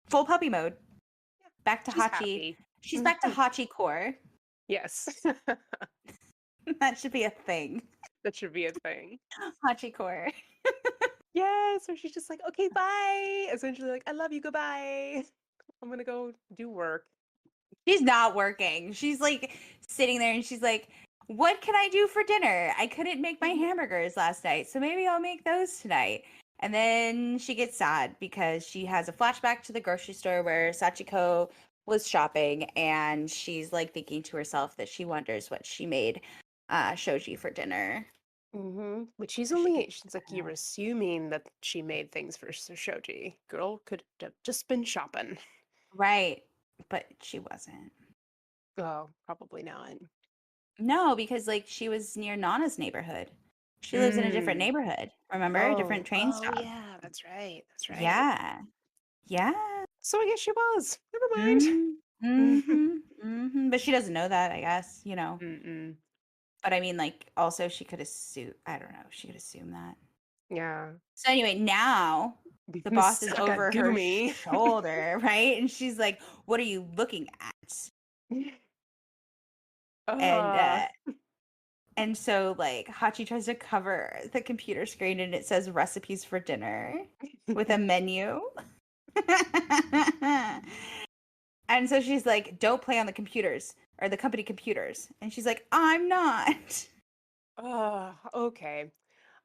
full puppy mode. Yeah. Back to She's Hachi. happy. She's back to Hachi core. Yes. That should be a thing. That should be a thing. Hachi core. Yeah, so she's just like, okay, bye. Essentially, like, I love you, goodbye. I'm gonna go do work. She's not working. She's like sitting there and she's like, what can I do for dinner? I couldn't make my hamburgers last night, so maybe I'll make those tonight. And then she gets sad because she has a flashback to the grocery store where Sachiko was shopping, and she's like thinking to herself that she wonders what she made Shoji for dinner. But So she can she's like, you're assuming that she made things for Shoji. Girl could have just been shopping. right, but she wasn't. Oh, probably not. No, because like she was near Nana's neighborhood. She lives in a different Mm. neighborhood. Remember? A different Oh, train oh stop. yeah, that's right. That's right. Yeah. Yeah. So I guess she was. Never mind. Mhm. Mhm. Mhm. But she doesn't know that, I guess, Mm-mm. But I mean, like, also she could assume, I don't know, she could assume that. Yeah. So anyway, now the boss is over her Sakagumi. shoulder, right? And she's like, "What are you looking at?" And Uh, and so like Hachi tries to cover the computer screen and it says recipes for dinner with a menu. And so she's like, "Don't play on the computers or the company computers." And she's like, "I'm not." okay.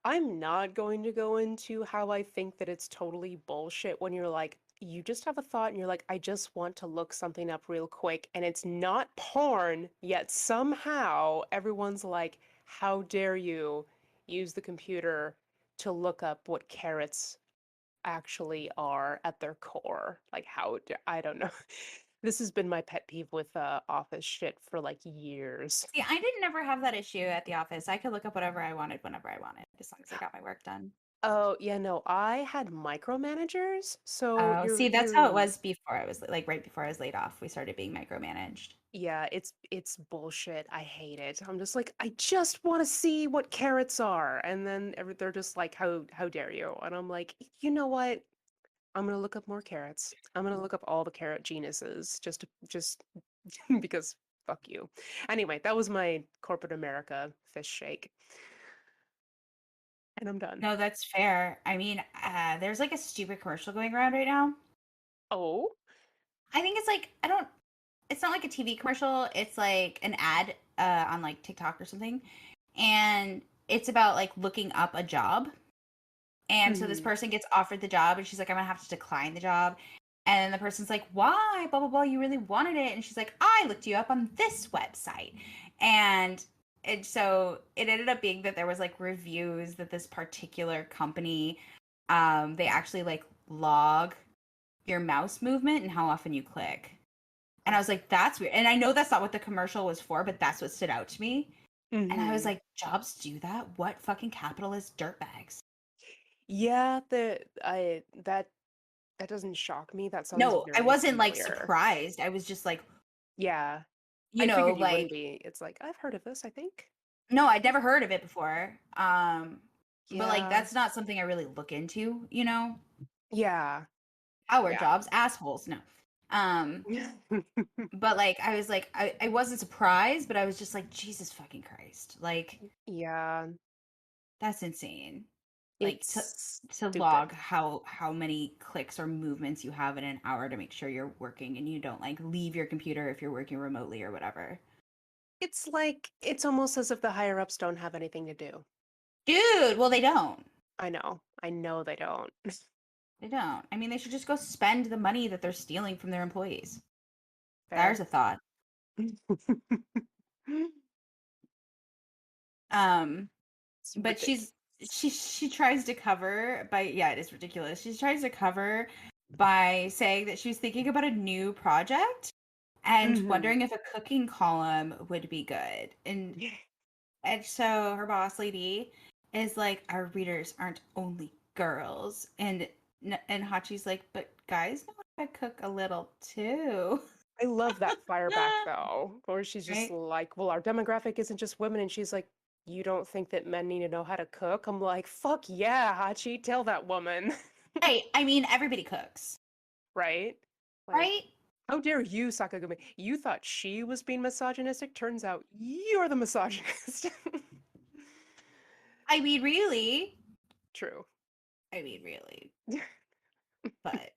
I'm not going to go into how I think that it's totally bullshit when you're like, you just have a thought and you're like, I just want to look something up real quick, and it's not porn, yet somehow everyone's like, how dare you use the computer to look up what carrots actually are at their core? Like, I don't know. This has been my pet peeve with office shit for like years. See, I didn't ever have that issue at the office. I could look up whatever I wanted whenever I wanted, as long as I got my work done. Oh, yeah, no, I had micromanagers. So Oh, see, that's how it was before I was like right before I was laid off. We started being micromanaged. yeah, it's bullshit. I hate it. I'm just like, I just want to see what carrots are. And then they're just like, how dare you? And I'm like, you know what? I'm gonna look up more carrots. I'm gonna look up all the carrot genuses just because fuck you. Anyway, that was my corporate America fish shake. And I'm done. No, that's fair. I mean, there's like a stupid commercial going around right now. Oh? I think it's like it's not like a TV commercial. It's like an ad on like TikTok or something, and it's about like looking up a job. And so this Hmm. person gets offered the job, and she's like, "I'm gonna have to decline the job." And then the person's like, "Why? Blah blah blah. You really wanted it?" And she's like, "I looked you up on this website." And so it ended up being that there was like reviews that this particular company, they actually like log your mouse movement and how often you click. And I was like, that's weird. And I know that's not what the commercial was for, but that's what stood out to me. And I was Mm-hmm. like, jobs do that? What fucking capitalist dirtbags? Yeah, that doesn't shock me. That sounds No, I very wasn't like familiar. surprised. I was just like, Yeah. I figured you wouldn't like, be. It's like, I've heard of this, I think. no, I'd never heard of it before. But like Yeah. that's not something I really look into. Yeah. How are Yeah. jobs? Assholes. No. Um, but like I was like I wasn't surprised, but I was just like, Jesus fucking Christ. Like Yeah. that's insane. Like It's to log stupid. how many clicks or movements you have in an hour to make sure you're working and you don't like leave your computer if you're working remotely or whatever. It's like, it's almost as if the higher ups don't have anything to do. Dude, well they don't. I know. I know they don't. They don't. I mean, they should just go spend the money that they're stealing from their employees. There's Fair. a thought. Um, It's but ridiculous. she tries to cover by yeah, it is ridiculous. She tries to cover by saying that she's thinking about a new project and Hmm. wondering if a cooking column would be good. And so her boss lady is like, our readers aren't only girls. And Hachi's like, but guys know how to cook a little too. I love that fire back though, where she's just Right? like, well, our demographic isn't just women, and she's like, You don't think that men need to know how to cook? I'm like, fuck yeah, Hachi, tell that woman. Right. I mean, everybody cooks, Right? Like, right? how dare you, Sakagumi? You thought she was being misogynistic? Turns out you're the misogynist. I mean, really. True. I mean, really. But,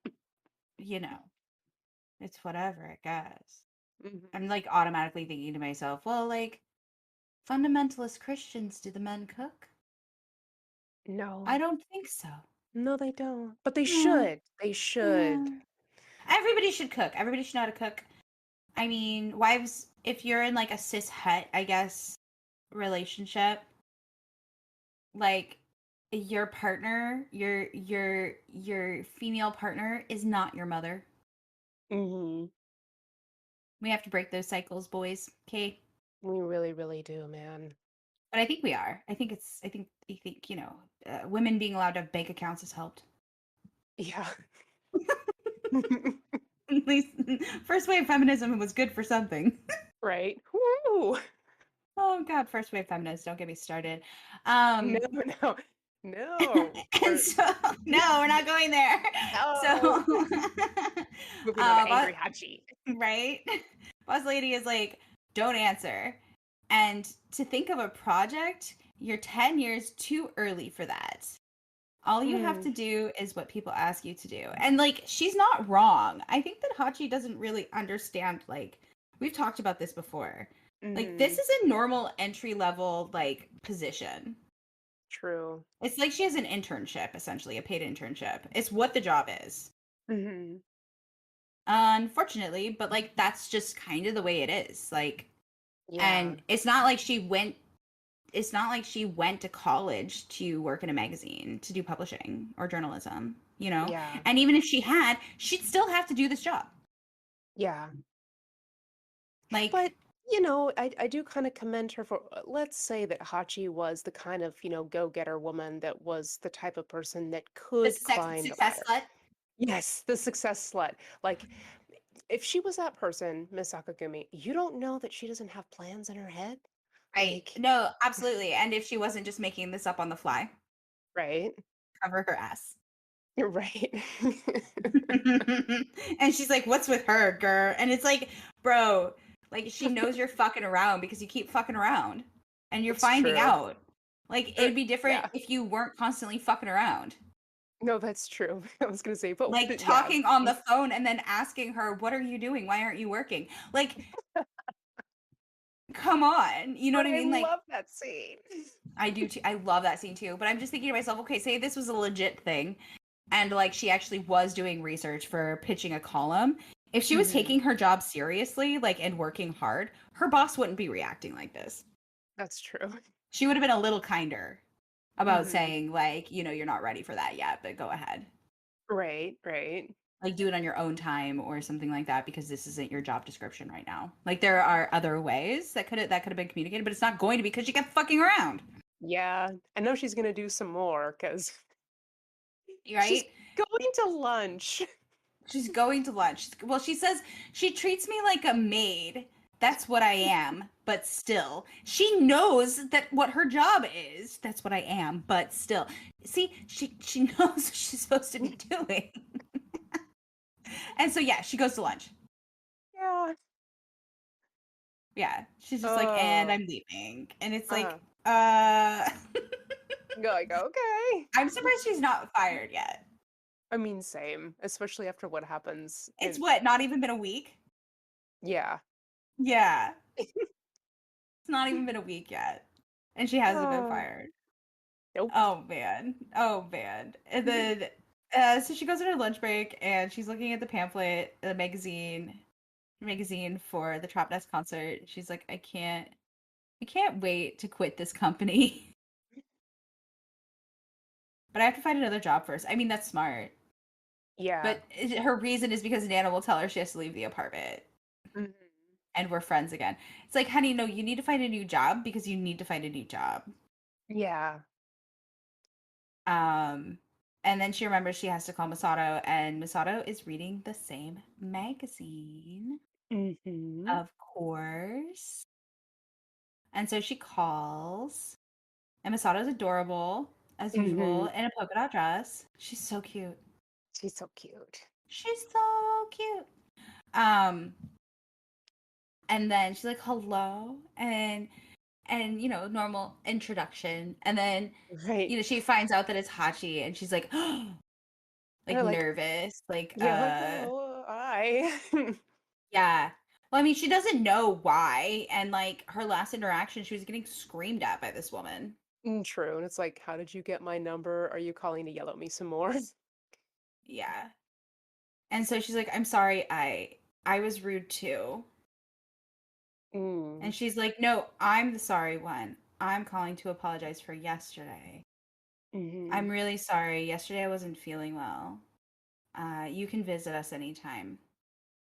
you know, it's whatever, I guess. Mhm. I'm like automatically thinking to myself, well, like, fundamentalist Christians, do the men cook? I No. don't think so. No, they don't. But they No. should. They should. Yeah. Everybody should cook. Everybody should know how to cook. I mean, wives, if you're in like a cis het, I guess, relationship, like your partner, your female partner is not your mother. Hmm. We have to break those cycles, boys. Okay. We really, really do, man. But I think we are. I think, women being allowed to have bank accounts has helped. Yeah. At least first wave feminism was good for something. Right? Woo! Oh God, first wave feminists, don't get me started. No, Um, no, no. and so no, we're not going there. No. So, Moving on to but Angry Hachi. right, boss lady is like, don't answer. And to think of a project, you're 10 years too early for that. All you have Mm, to do is what people ask you to do. And like, she's not wrong. I think that Hachi doesn't really understand, like, we've talked about this before. Like, this mm, is a normal entry level, like, position. true. It's like she has an internship, essentially, a paid internship. It's what the job is. Hmm. Unfortunately, but like, that's just kind of the way it is. Like, Yeah, and it's not like she went to college to work in a magazine to do publishing or journalism, you know? yeah, And even if she had, she'd still have to do this job. yeah. Like But, I do kind of commend her for, let's say that Hachi was the kind of, go-getter woman that was the type of person that the could climb the success ladder. slut. Yes, the success slut. Like, if she was that person, Miss Sakagumi, you don't know that she doesn't have plans in her head. Right. Like, No, absolutely. And if she wasn't just making this up on the fly, right? cover her ass. You're right. And she's like, "What's with her, girl?" And it's like, bro, like she knows you're fucking around because you keep fucking around and you're It's finding true. out. Like it'd be different Yeah. if you weren't constantly fucking around. No, that's true. I was gonna say, Like but yeah, talking on the phone and then asking her, "What are you doing? Why aren't you working?" Like, come on. You know but what I I mean? Like love that scene. I do too. I love that scene too. But I'm just thinking to myself, okay, say this was a legit thing and like she actually was doing research for pitching a column. If she was Hmm. taking her job seriously, like and working hard, her boss wouldn't be reacting like this. That's true. She would have been a little kinder about Hmm. saying, like, you're not ready for that yet, but go ahead. Right, right. Like do it on your own time or something like that because this isn't your job description right now. Like there are other ways that could have been communicated, but it's not going to be because you kept fucking around. Yeah, I know she's gonna do some more because she's Right? going to lunch. She's going to lunch. Well, she says she treats me like a maid. That's what I am, but still. She knows that what her job is. That's what I am, but still. See, she knows what she's supposed to be doing. And so yeah, she goes to lunch. Yeah. Yeah. She's just like, "And Oh. I'm leaving." And it's Uh-huh. like, uh Like, okay. I'm surprised she's not fired yet. I mean, same, especially after what happens It's in, what, not even been a week? yeah. Yeah. It's not even been a week yet. And she hasn't been Oh, fired. nope. Oh man. Oh man. And then so she goes on her lunch break and she's looking at the pamphlet, the magazine for the Trap Nest concert. She's like, I can't wait to quit this company. But I have to find another job first. I mean, that's smart. Yeah. But her reason is because Nana will tell her she has to leave the apartment Mhm. and we're friends again. It's like, honey, no, you need to find a new job because you need to find a new job. Yeah. Um, and then she remembers she has to call Masato, and Masato is reading the same magazine. Mhm. Of course. And so she calls, and Misato's adorable, as usual, Mm-hmm. in a polka dot dress. She's so cute. She's so cute. She's so cute. Um, and then she's like, hello, and normal introduction. And then, Right. she finds out that it's Hachi, and she's like, like They're like, nervous, like, yeah, like, oh, I. yeah. Well, I mean, she doesn't know why, and like her last interaction, she was getting screamed at by this woman. True. And it's like, how did you get my number? Are you calling to yell at me some more? Yeah. And so she's like, I'm sorry, I was rude too. Mm. And she's like, no, I'm the sorry one. I'm calling to apologize for yesterday. Mm-hmm. I'm really sorry. Yesterday I wasn't feeling well. You can visit us anytime.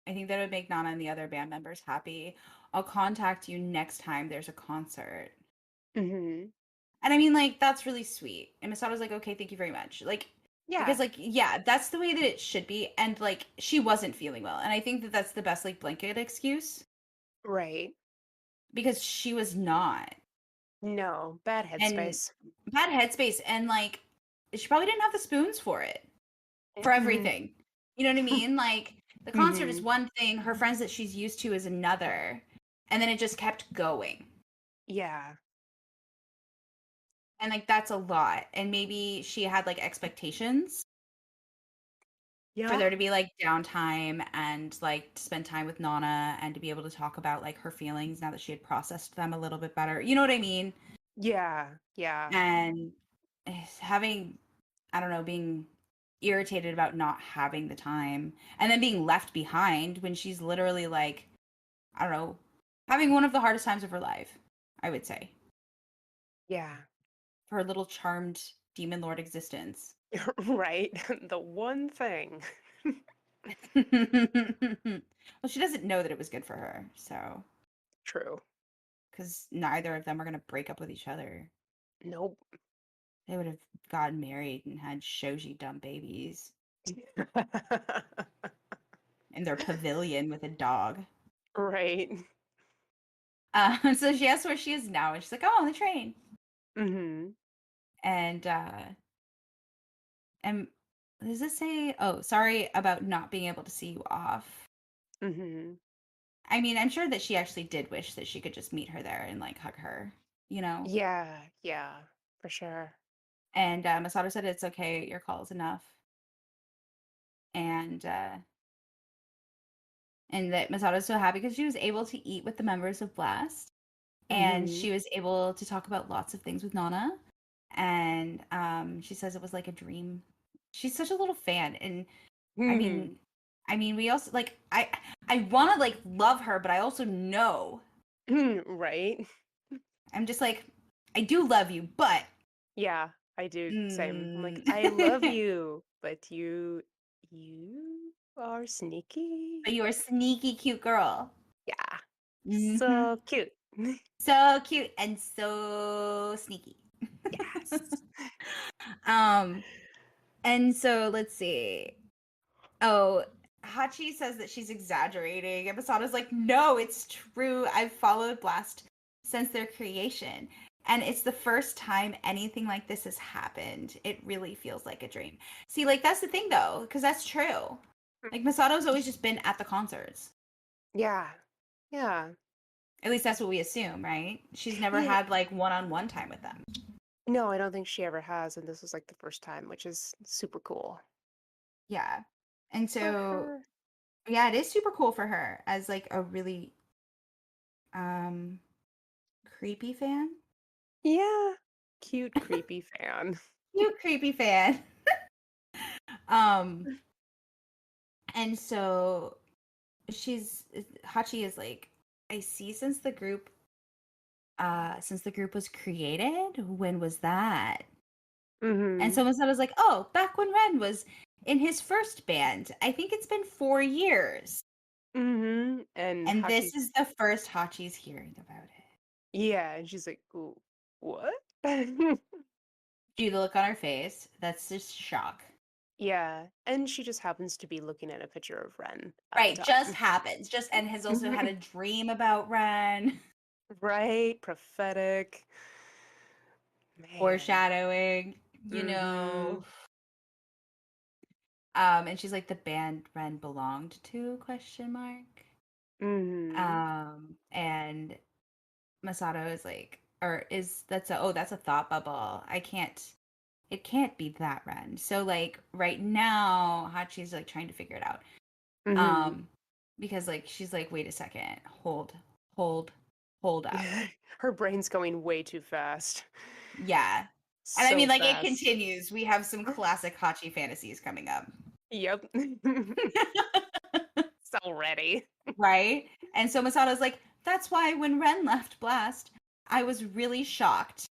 I think that would make Nana and the other band members happy. I'll contact you next time there's a concert. Mm-hmm. And I mean, like, that's really sweet. And Misato's like, okay, thank you very much. Like, Yeah. because, like, yeah, that's the way that it should be. And, like, she wasn't feeling well. And I think that that's the best, like, blanket excuse Right. because she was not. No, bad And headspace. bad headspace. And, like, she probably didn't have the spoons for it, for Mm-hmm. everything. You know what I mean? Like, the concert is Mm-hmm. one thing, her friends that she's used to is another. And then it just kept going. Yeah. And, like, that's a lot. And maybe she had, like, expectations for Yeah. there to be like downtime and like to spend time with Nana and to be able to talk about like her feelings now that she had processed them a little bit better. You know what I mean? Yeah. Yeah. And having, I don't know, being irritated about not having the time and then being left behind when she's literally like, I don't know, having one of the hardest times of her life, I would say, Yeah. for her little charmed demon lord existence. Right. The one thing. Well, she doesn't know that it was good for her, so. True. Because neither of them are going to break up with each other. Nope. They would have gotten married and had shoji dumb babies in their pavilion with a dog. Right. So she asks where she is now, and she's like, "Oh, on the train." Mm-hmm. And and does it say? Oh, sorry about not being able to see you off. Mm-hmm. I mean, I'm sure that she actually did wish that she could just meet her there and like hug her, you know. Yeah. Yeah. For sure. And Masato said it's okay. Your call is enough. And that Masato's so happy because she was able to eat with the members of Blast, and Mm-hmm. she was able to talk about lots of things with Nana. And she says it was like a dream. She's such a little fan, and I Mm-hmm. mean, we also like I want to like love her, but I also know Right. I'm just like I do love you, but Yeah, I do same. I'm like, mm, I love you, but you are sneaky. but you're a sneaky cute girl. Yeah. Hmm. So cute. So cute and so sneaky. Yes. um And so let's see. Oh, Hachi says that she's exaggerating. And Masato's like, no, it's true. I've followed Blast since their creation. And it's the first time anything like this has happened. It really feels like a dream. See, like, that's the thing, though, because that's true. Like, Masato's always just been at the concerts. Yeah. Yeah. At least that's what we assume, right? She's never Yeah. had, like, one on one time with them. No, I don't think she ever has, and this was like the first time, which is super cool Yeah. And for so, her. yeah, it is super cool for her as, like, a really um creepy fan. Yeah. Cute, creepy fan. Cute creepy fan. um and so she's Hachi is like, I see since the group was created, when was that? And Mm-hmm. so Masato's like, oh, back when Ren was in his first band. I think it's been 4 years. Mm-hmm. And And this Hachi's is the first Hachi's hearing about it. yeah, and she's like, "Ooh, what?" Do the look on her face. That's just shock. Yeah, and she just happens to be looking at a picture of Ren at the Right, just time. happens. Just and has also had a dream about Ren. Right? Prophetic. Man. Foreshadowing, you Mm-hmm. know. And she's like, the band Ren belonged to, question mark. Mm-hmm. And Masato is like, or is that's a, oh, that's a thought bubble. It can't be that Ren. So like right now, Hachi's like trying to figure it out. Mm-hmm. Because like she's like, wait a second, hold, hold up. Her brain's going way too fast. Yeah. And I So mean, like, it fast. continues. We have some classic Hachi fantasies coming up. Yep. So ready. Right? And so Masato's like, that's why when Ren left Blast, I was really shocked.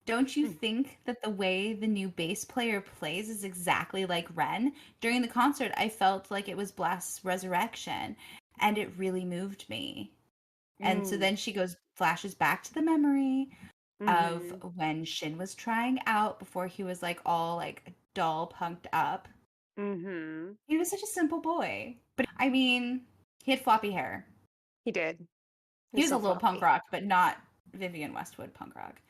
Don't you think that the way the new bass player plays is exactly like Ren? During the concert, I felt like it was Blast's resurrection, and it really moved me. And so Mm. then she goes, flashes back to the memory of Mm-hmm. when Shin was trying out before he was like all like doll punked up. Mm-hmm. He was such a simple boy. But I mean, he had floppy hair. He did. He He's was a so little punk floppy. rock, but not Vivian Westwood punk rock.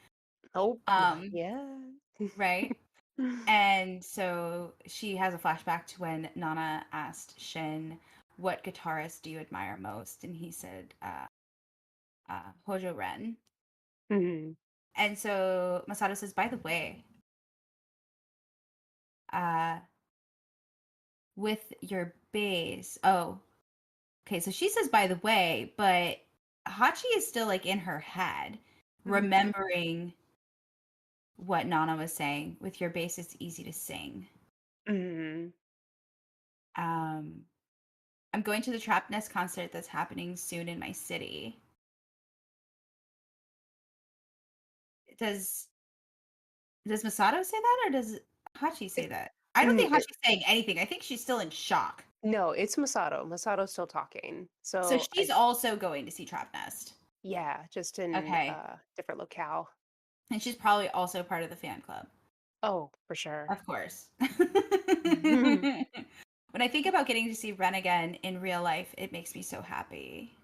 Oh, Um, yeah. right? And so she has a flashback to when Nana asked Shin, what guitarist do you admire most? And he said, Hojo Ren. Mm-hmm. And so Masato says, by the way, uh, with your bass. Oh, okay. So she says, by the way, but Hachi is still like in her head, remembering what Nana was saying. With your bass, it's easy to sing. Mm-hmm. Um, I'm going to the Trap Nest concert that's happening soon in my city. Does Masato say that or does Hachi say It, that? I don't think Hachi's saying anything. I think she's still in shock. no, it's Masato. Masato's still talking. So So she's also going to see Trap Nest. yeah, just in Okay. different locale. And she's probably also part of the fan club. Oh, for sure. Of course. Mm-hmm. When I think about getting to see Ren again in real life, it makes me so happy.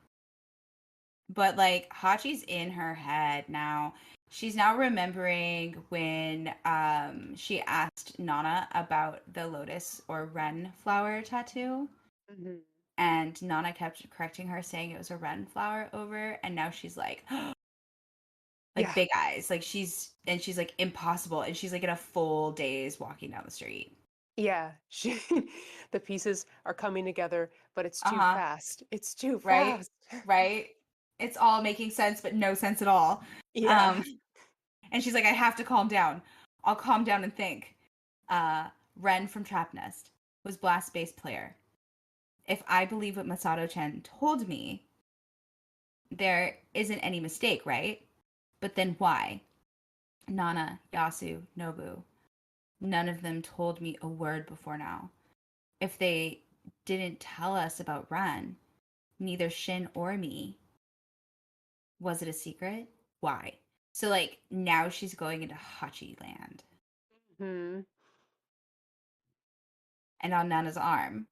But like Hachi's in her head now. She's now remembering when she asked Nana about the lotus or Ren flower tattoo. And Nana kept correcting her, saying it was a Ren flower over, and now she's like Yeah, big eyes. Like she's like impossible. And she's like in a full daze walking down the street. yeah. The pieces are coming together, but it's too Uh-huh. fast. It's too Right? fast. Right? It's all making sense, but no sense at all. Yeah. Um, and she's like, I have to calm down. I'll calm down and think. Uh, Ren from Trap Nest was Blast bass player. If I believe what Masato Chen told me, there isn't any mistake, right? But then why? Nana, Yasu, Nobu, none of them told me a word before now. If they didn't tell us about Ren, neither Shin or me, was it a secret? Why? So like now she's going into Hachi land. Hmm. And on Nana's arm,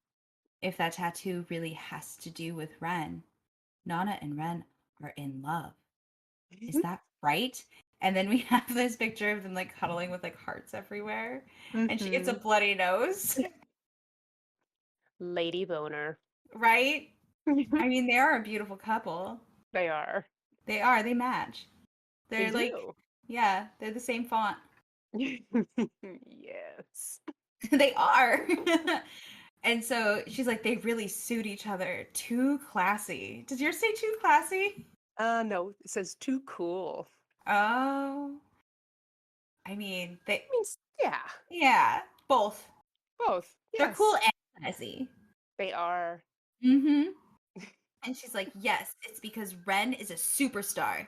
if that tattoo really has to do with Ren, Nana and Ren are in love. Is that right? And then we have this picture of them like cuddling with like hearts everywhere. And she gets a Hmm. bloody nose, Lady boner. right? I mean, they are a beautiful couple. They are. They are, they match. They They're like, do. yeah, they're the same font. Yes. They are. And so she's like, they really suit each other. Too classy. Does yours say too classy? No, it says too cool. Oh, I mean, they, Means yeah, yeah, both. both. They're cool Yes. and classy. They are. Mm-hmm. And she's like, yes, it's because Ren is a superstar.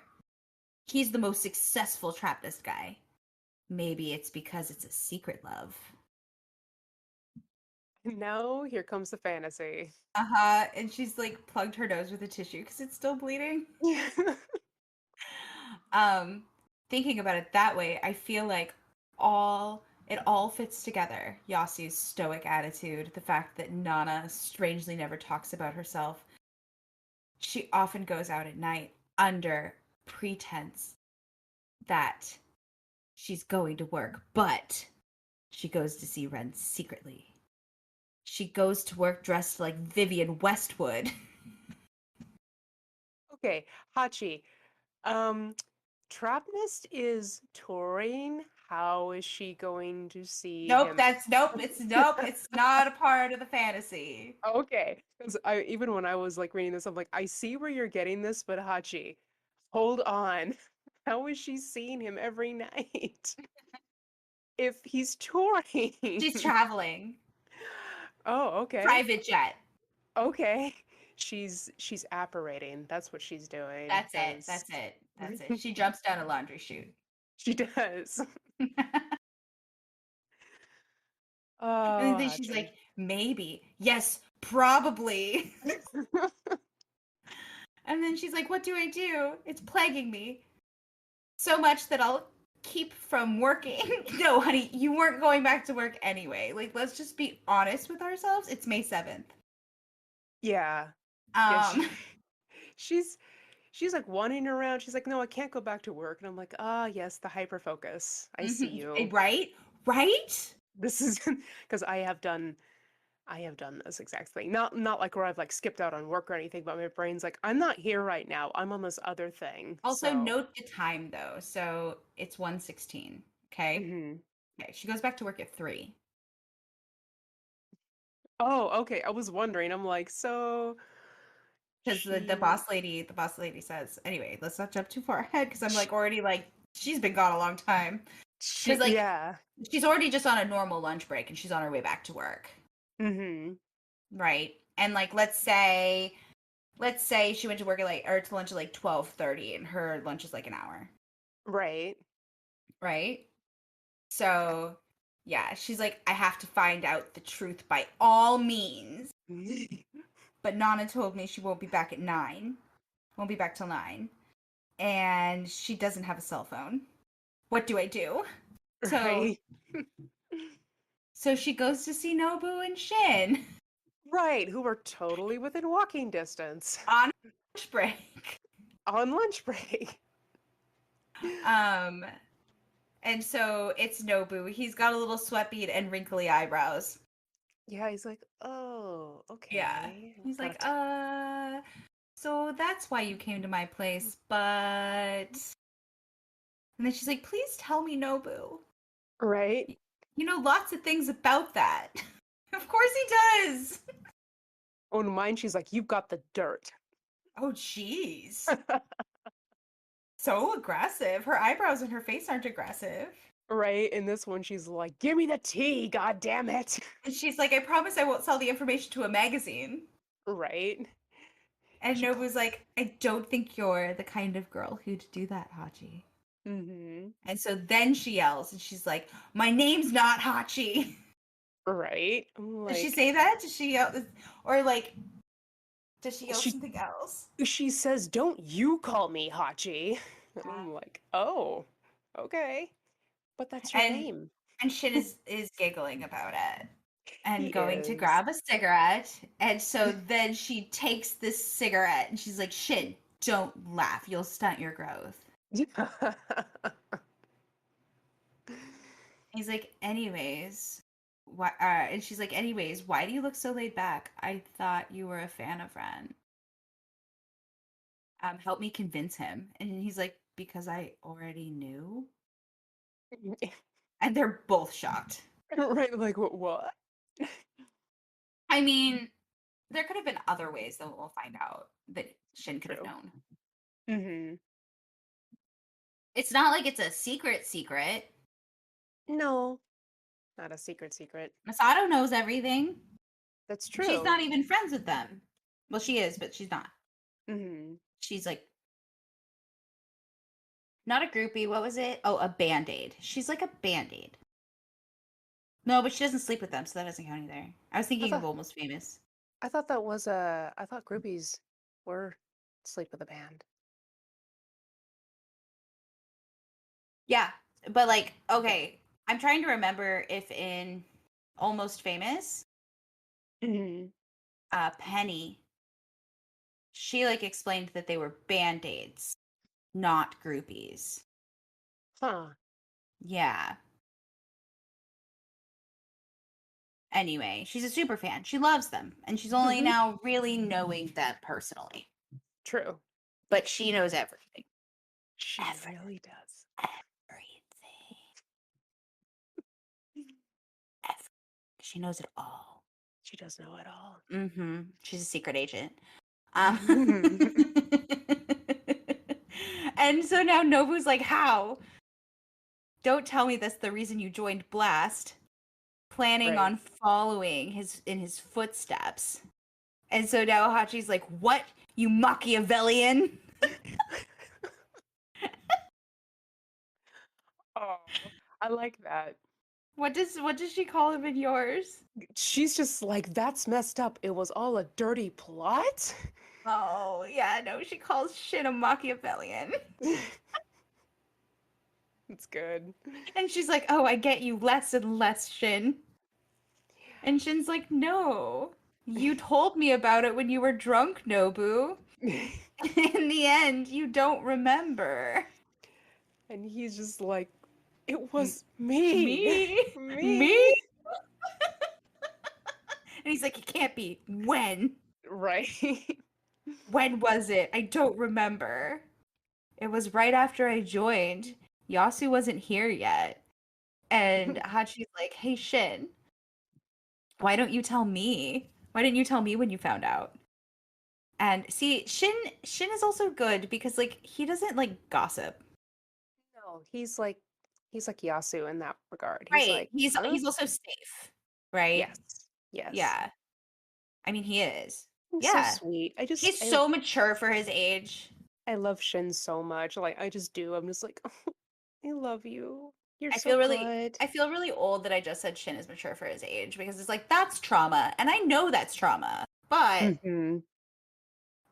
He's the most successful Trappist guy. Maybe it's because it's a secret love. Now here comes the fantasy. Uh-huh. And she's like plugged her nose with a tissue because it's still bleeding. Um, Thinking about it that way, I feel like all fits together. Yasu's stoic attitude, the fact that Nana strangely never talks about herself. She often goes out at night under pretense that she's going to work, but she goes to see Ren secretly. She goes to work dressed like Vivian Westwood. Okay, Hachi. Um, Trapnist is touring. How is she going to see Nope, him? it's not a part of the fantasy. Okay, because I even when I was like reading this, I'm like, I see where you're getting this, but Hachi, hold on. How is she seeing him every night if he's touring? She's traveling. Oh, okay. Private jet. Okay. She's apparating. That's what she's doing, That's it. because That's it. That's it. She jumps down a laundry chute. she does. And Oh, then she's Hachi. like, maybe. Yes, probably. And then she's like, what do I do? It's plaguing me so much that I'll keep from working. No, honey, you weren't going back to work anyway. Like, let's just be honest with ourselves. It's May 7th. Yeah. Yeah, Um, she's she's like wandering around. She's like, "No, I can't go back to work." And I'm like, "Ah, yes, the hyper focus. I see you." right? Right? This is because I have done this exact thing. Not like where I've like skipped out on work or anything, but my brain's like, I'm not here right now. I'm on this other thing. Also, So, note the time though. So it's 1:16. Okay. mhm. Okay. She goes back to work at 3. Oh, okay. I was wondering. I'm like, so Because the she boss lady says, anyway, let's not jump too far ahead because I'm like already like she's been gone a long time. Because like yeah. she's already just on a normal lunch break and she's on her way back to work. Mhm. Right. And like let's say she went to work at like or to lunch at like 12:30 and her lunch is like an hour. Right. Right? So yeah, she's like, I have to find out the truth by all means. But Nana told me she won't be back at 9. Won't be back till 9. And she doesn't have a cell phone. What do I do? So Right. so she goes to see Nobu and Shin Right, who are totally within walking distance on lunch break. on lunch break. Um and so it's Nobu. He's got a little sweat bead and wrinkly eyebrows. Yeah, he's like, "Oh, Yeah. okay. He's Got like, it." so that's why you came to my place, but and then she's like, please tell me, Nobu. Right? You know lots of things about that. Of course he does. Oh, in mine, she's like, "You've got the dirt." Oh, jeez. So aggressive. Her eyebrows and her face aren't aggressive. Right? In this one, she's like, "Give me the tea, god damn it." And she's like, I promise I won't sell the information to a magazine. Right? And She called. Nobu's like, I don't think you're the kind of girl who'd do that, Hachi. Mm-hmm. And so then she yells and she's like, my name's not Hachi. Right? I'm Does she like, say that? Does she yell? Or like, does she well, yell something else? she says, "Don't you call me Hachi." And Yeah. I'm like, "Oh, okay. But that's your And name." Shin is giggling about it He and going to is. grab a cigarette. And so then she takes this cigarette and she's like, Shin, don't laugh. You'll stunt your growth. He's like, anyways, why? And she's like, anyways, why do you look so laid back? I thought you were a fan of Ren. Help me convince him. And he's like, because I already knew. And they're both shocked. Right? Like, what? I mean, there could have been other ways that we'll find out that Shin could have True. known. Mm-hmm. It's not like it's a secret. No, not a secret secret. Masato knows everything. That's She's true. not even friends with them. Well, she is, but she's not. Mm-hmm. She's like not a groupie. What was it? Oh, a band-aid. She's like a band-aid. No, but she doesn't sleep with them, so that doesn't count either. I was I thinking of thought Almost Famous. I thought that was a. I thought groupies were sleep with a band. Yeah, but like, okay, I'm trying to remember if in Almost Famous, Mm-hmm. Penny, she like explained that they were band-aids. not groupies. Huh. Yeah. Anyway, she's a super fan. She loves them. And she's only Hmm. now really knowing them personally. True. But she knows everything. She really does. Everything. Everything. She knows it all. She does know it all. She's a secret agent. Um, and so now Nobu's like, how? Don't tell me that's the reason you joined Blast, planning Right. on following in his footsteps. And so now Hachi's like, what? You Machiavellian? Oh, I like that. What does she call him in yours? She's just like, that's messed up. It was all a dirty plot? Oh, yeah, no, she calls Shin a Machiavellian. It's good. And she's like, oh, I get you less and less, Shin. And Shin's like, no, you told me about it when you were drunk, Nobu. In the end, you don't remember. And he's just like, it was me. Me? Me? Me? And he's like, it can't be. When? Right. When was it? I don't remember. It was right after I joined. Yasu wasn't here yet. And Hachi's like, hey, Shin, why don't you tell me? Why didn't you tell me when you found out? And see, Shin is also good because like he doesn't like gossip. No, he's like Yasu in that regard. He's Right. like, huh? He's also safe. Right? Yes. Yes. Yeah. I mean, he is. He's so Yeah. sweet. He's so mature for his age. I love Shin so much. Like I just do. I'm just like, oh, I love you. You're I so feel really good. I feel really old that I just said Shin is mature for his age because it's like that's trauma and I know that's trauma. But Hmm.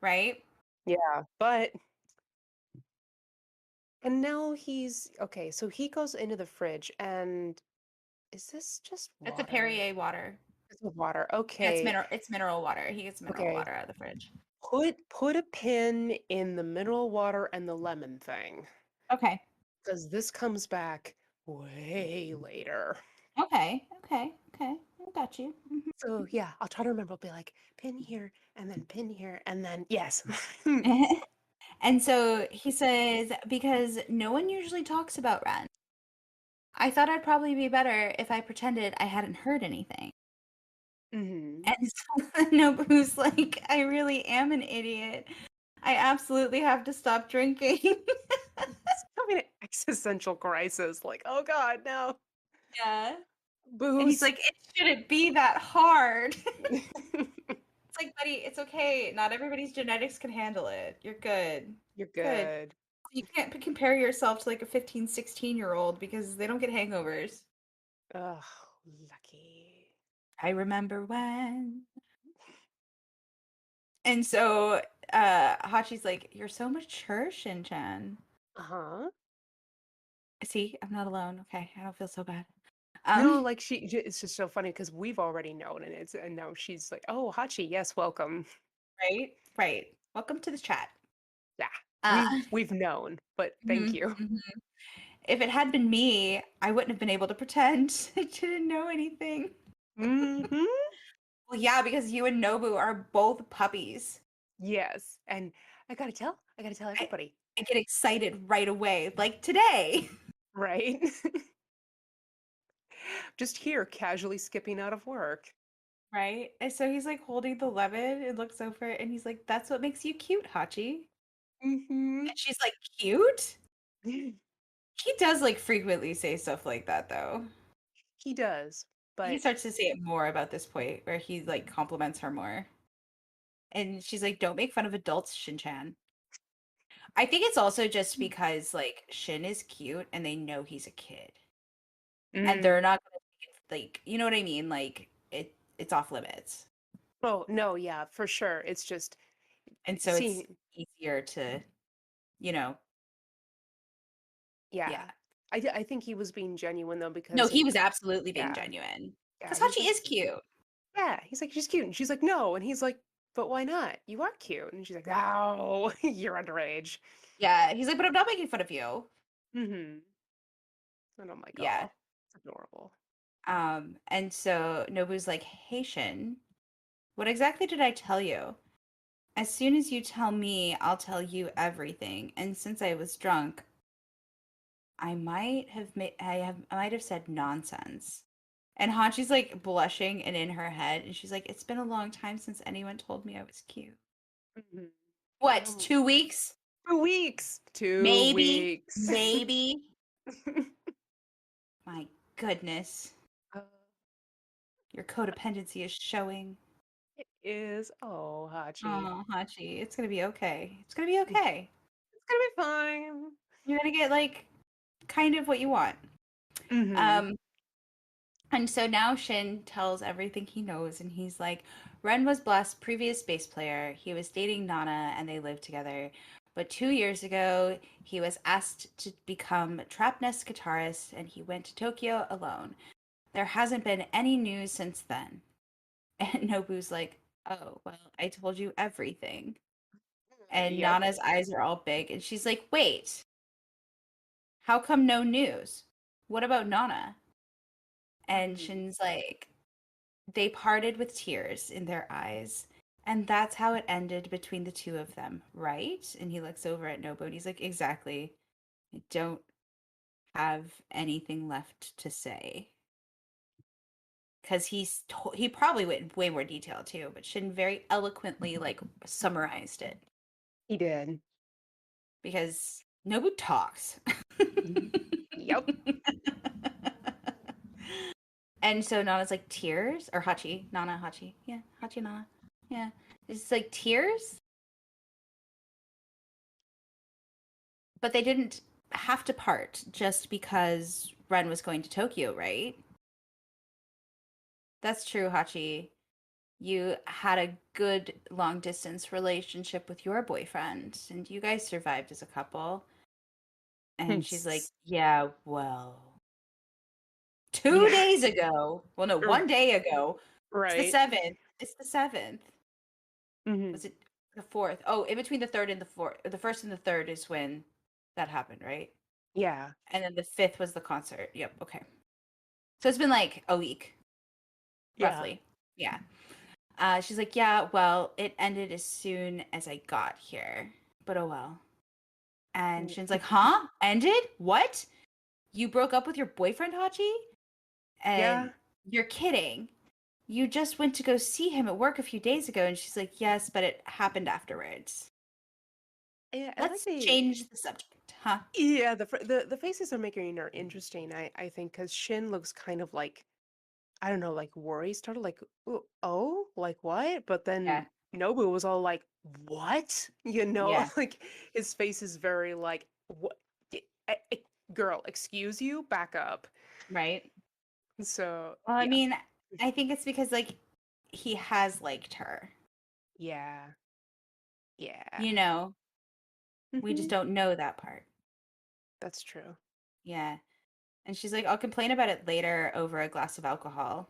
right? Yeah, but and now he's okay, so he goes into the fridge and is this just That's a water? Perrier water. It's water. Yeah, Okay. it's mineral water. He gets mineral Okay. water out of the fridge. Put a pin in the mineral water and the lemon thing Okay. because this comes back way later. Okay. Okay. Okay. I got you. So yeah, I'll try to remember. I'll be like pin here and then pin here and then yes. And so he says, because no one usually talks about Ren. I thought I'd probably be better if I pretended I hadn't heard anything. Hmm. And so Nobu's like, I really am an idiot. I absolutely have to stop drinking. It's having an existential crisis. Like, oh God, no. Yeah. And he's Booze. like, it shouldn't be that hard. It's like, buddy, it's okay. Not everybody's genetics can handle it. You're good. You're Good. good. You can't compare yourself to like a 15, 16-year-old because they don't get hangovers. Oh, lucky. I remember when. And so Hachi's like, you're so mature, Shin-chan. Uh-huh. See, I'm not alone. Okay, I don't feel so bad. No, like it's just so funny because we've already known and now she's like, oh, Hachi, yes, welcome. Right? Right. Welcome to the chat. Yeah. Uh, We've known, but thank mhm, you. mhm. If it had been me, I wouldn't have been able to pretend I didn't know anything. Hmm. Well, yeah, because you and Nobu are both puppies. Yes. And I gotta tell I, everybody, I get excited right away, like today. right? Just here, casually skipping out of work. Right? And so he's like holding the lemon and looks over and he's like, that's what makes you cute, Hachi. Hmm. And she's like, cute? He does like frequently say stuff like that though. He does, He but starts to say it more about this point where he like compliments her more. And she's like, don't make fun of adults, Shin-chan. I think it's also just because like Shin is cute and they know he's a kid. And mm, they're not gonna take it, like, you know what I mean? Like it's off limits. oh no, yeah, for sure. It's just And so it's seeing, easier to, you know, yeah. yeah. I think he was being genuine though No, because he was absolutely being yeah, genuine. yeah. Because He's Hachi like, is cute. yeah. He's like, she's cute, and she's like, no, and he's like, but why not? You are cute. And she's like, "No, you're underage." Yeah, he's like, but I'm not making fun of you. Mm-hmm. And I'm like, Yeah. "Oh, it's adorable." And so Nobu's like, hey Shin, what exactly did I tell you? As soon as you tell me, I'll tell you everything. And since I was drunk, I might have said nonsense. And Hachi's like blushing and in her head, and she's like, it's been a long time since anyone told me I was cute. Mm-hmm. And What, I'm like, 2 weeks? 2 weeks. Two Maybe, weeks. maybe. My goodness. Uh, Your codependency is showing. it is. Oh, Hachi. Oh, Hachi, it's gonna be okay. It's gonna be It's okay. gonna be fine. You're gonna get like kind of what you want. Mm-hmm. Um, and so now Shin tells everything he knows, and he's like, Ren was Bless's previous bass player. He was dating Nana, and they lived together. But 2 years ago, he was asked to become Trap Nest guitarist, and he went to Tokyo alone. There hasn't been any news since then. And Nobu's like, oh, well, I told you everything. And Yep. Nana's eyes are all big, and she's like, wait, how come no news? What about Nana? And Mhm. Shin's like, they parted with tears in their eyes. And that's how it ended between the two of them, right? And he looks over at Nobu and he's like, exactly. I don't have anything left to say. Because he probably went way more detail too, but Shin very eloquently like summarized it He did. because Nobu talks. Mhm. Yep. And so Nana's like tears or Hachi, Nana Hachi, yeah, Hachi Nana, yeah. It's like tears, but they didn't have to part just because Ren was going to Tokyo, right? That's true, Hachi. You had a good long distance relationship with your boyfriend, and you guys survived as a couple. And she's like, It's- yeah, well, two Yeah. days ago. Well, no, r- 1 day ago. It's the Right. 7th. It's the 7th. Hmm. Was it the 4th? Oh, in between the 3rd and the 4th. The 1st and the 3rd is when that happened, right? Yeah. And then the 5th was the concert. Yep, okay. So it's been like a week, Yeah. roughly. Yeah. She's like, yeah, well, it ended as soon as I got here. But oh well. And Mm. Shin's like, huh? Ended? What? You broke up with your boyfriend, Hachi? And Yeah. you're kidding. You just went to go see him at work a few days ago. And she's like, yes, but it happened afterwards. Yeah. I like Let's the. change the subject, huh? Yeah. The faces they're making are interesting. I think because Shin looks kind of like, I don't know, like worry started like, oh, like what? But Yeah, then Nobu was all like, what? You know, yeah, like his face is very like, what? Girl, excuse you, back up. right. So Well, I yeah, mean, I think it's because like he has liked her. yeah, yeah. You know, we just Hmm. don't know that part. That's true. Yeah. And she's like, I'll complain about it later over a glass of alcohol.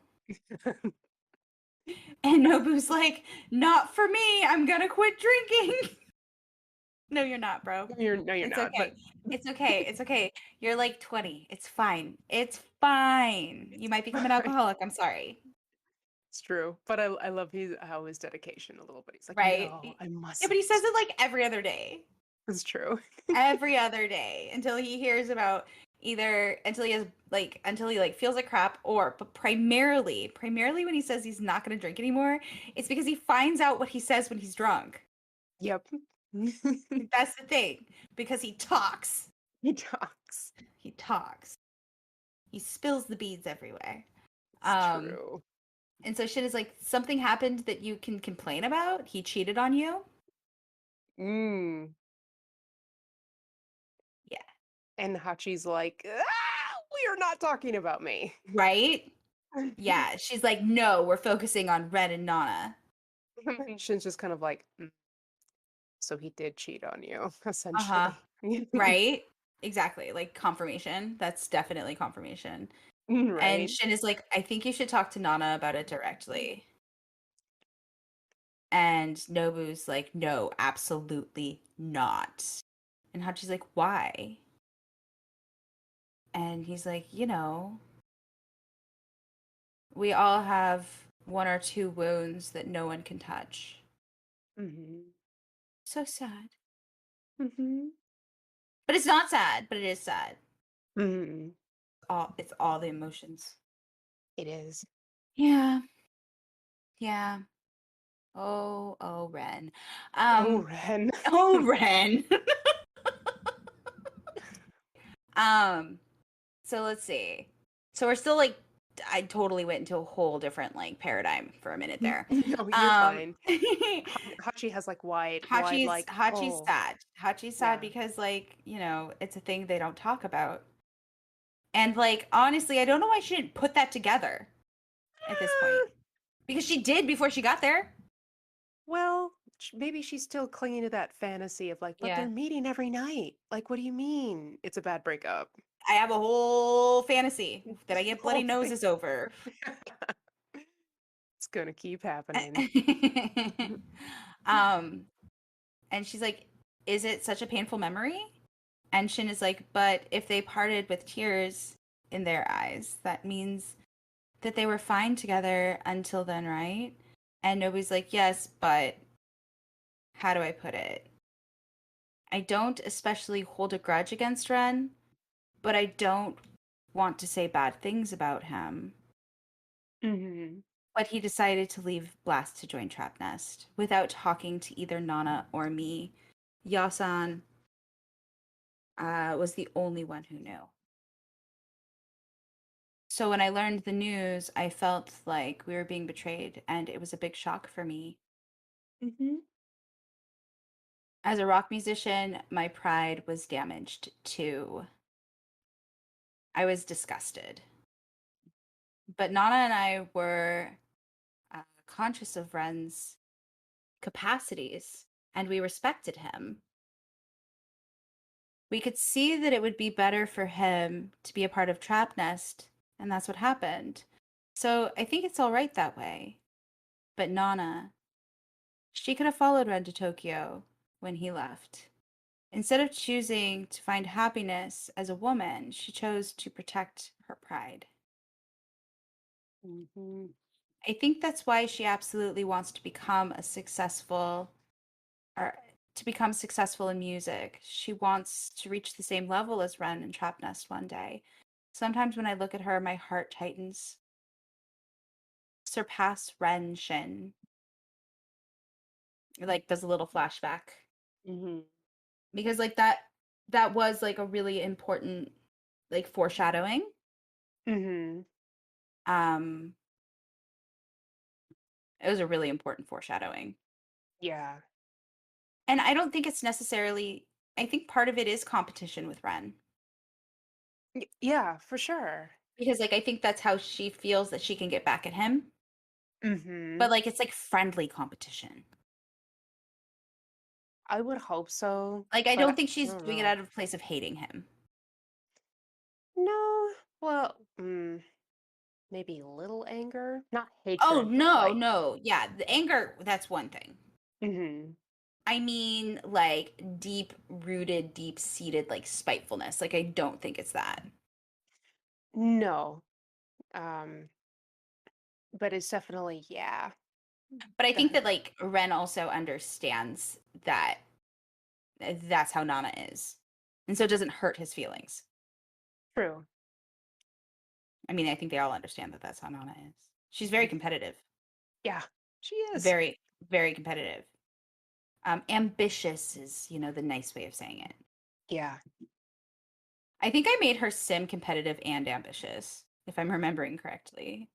And Nobu's like, not for me. I'm gonna quit drinking. No, you're not, bro. No, you're It's not. But okay. It's okay. It's okay. You're like 20. It's fine. It's fine. You it's might become an fine. alcoholic. I'm sorry. It's true. But I love how his dedication a little bit. He's like, Right? no, I Yeah, but he says mustn't. it like every other day. It's true. Every other day until he hears about either until he like feels like crap or but primarily when he says he's not going to drink anymore, it's because he finds out what he says when he's drunk. Yep. That's the thing because he talks. He talks. He talks. He spills the beads everywhere. It's Um true. and so shit is like something happened that you can complain about. He cheated on you. Mm. Yeah. And Hachi's like, we are not talking about me. Right? Yeah, she's like, "No, we're focusing on Red and Nana." And Shin's just kind of like, "Mm, so he did cheat on you, Uh-huh. essentially." Right? Exactly. Like confirmation. That's definitely confirmation. And Right? Shin is like, I think you should talk to Nana about it directly. And Nobu's like, no, absolutely not. And Hachi's like, why? And he's like, we all have one or two wounds that no one can touch. Mm-hmm. So sad. Mm-hmm. But it's not sad, but it is sad. Mm-hmm. It's all the emotions. It is. Yeah. Yeah. Oh, Ren. Oh, Um, Ren. oh, Ren. Um, so let's see. So we're still like, I totally went into a whole different like paradigm for a minute there. No, you're Um, fine. Hachi has like wide, like, Hachi's oh, sad. Hachi's sad yeah. because like, it's a thing they don't talk about. And like, honestly, I don't know why she didn't put that together at this point. Because she did before she got there. Well, maybe she's still clinging to that fantasy of like, but they're Yeah. meeting every night. Like, what do you mean? It's a bad breakup. I have a whole fantasy that I get bloody Whole thing. noses over. It's gonna keep happening. um, and she's like, "Is it such a painful memory?" And Shin is like, "But if they parted with tears in their eyes, that means that they were fine together until then, right?" And Nobu's like, "Yes, but how do I put it? I don't especially hold a grudge against Ren, but I don't want to say bad things about him." Hmm. But he decided to leave Blast to join Trap Nest without talking to either Nana or me. Yasan was the only one who knew. So when I learned the news, I felt like we were being betrayed, and it was a big shock for me. Hmm. As a rock musician, my pride was damaged too. I was disgusted. But Nana and I were conscious of Ren's capacities, and we respected him. We could see that it would be better for him to be a part of Trap Nest, and that's what happened. So I think it's all right that way. But Nana, she could have followed Ren to Tokyo when he left. Instead of choosing to find happiness as a woman, she chose to protect her pride. Hmm. I think that's why she absolutely wants to become a successful or to become successful in music. She wants to reach the same level as Ren in Trap Nest one day. Sometimes when I look at her, my heart tightens. Surpass Ren Shin. Like does a little flashback. Hmm. Because like that was like a really important like foreshadowing. Hmm. Um it was a really important foreshadowing. Yeah. And I don't think it's necessarily I think part of it is competition with Ren. Yeah, for sure. Because like I think that's how she feels that she can get back at him. But Hmm. like it's like friendly competition. I would hope so, Like I but don't think I she's don't doing it know. out of a place of hating him. No, well, maybe a little anger, not Oh hatred, but no, like, no. Yeah, the anger, that's one thing. hmm, I mean like deep rooted, deep seated like spitefulness. Like I don't think it's that. no. Um, but it's definitely, yeah, But I think the that like Ren also understands that that's how Nana is. And so it doesn't hurt his feelings. true. I mean, I think they all understand that that's how Nana is. She's very competitive. Yeah, she is. Very, very competitive. Ambitious is, the nice way of saying it. Yeah. I think I made her sim competitive and ambitious, if I'm remembering correctly.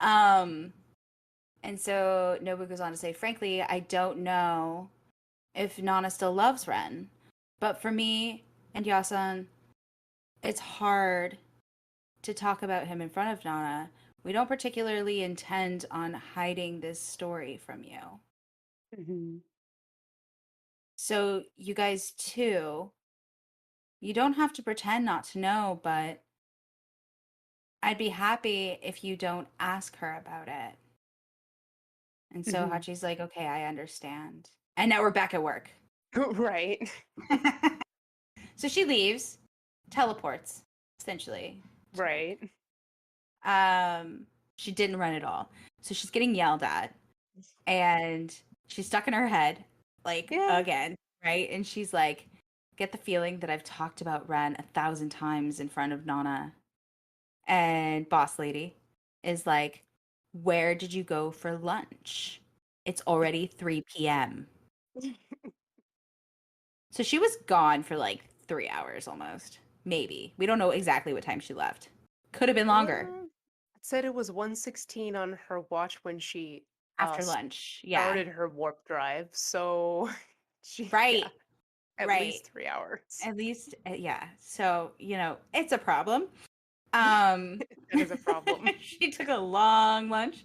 um, and so Nobu goes on to say, frankly, I don't know if Nana still loves Ren, but for me and Yasun, it's hard to talk about him in front of Nana. We don't particularly intend on hiding this story from you. Mhm. So you guys too, you don't have to pretend not to know, but I'd be happy if you don't ask her about it. And so Mhm. Hachi's like, okay, I understand. And now we're back at work. Right. So she leaves, teleports, essentially, to work. Right. Um, she didn't run at all. So she's getting yelled at and she's stuck in her head, like Yeah. again, right? And she's like, get the feeling that I've talked about Ren 1,000 times in front of Nana. And boss lady is like, where did you go for lunch? It's already 3 p.m. So she was gone for like 3 hours almost. Maybe. We don't know exactly what time she left. Could have been longer It said it was 1:16 on her watch when she after lunch. Yeah. started her warp drive. So yeah, Right. at Right. least 3 hours. At least, yeah. So, it's a problem. Um, That is a problem. she took a long lunch.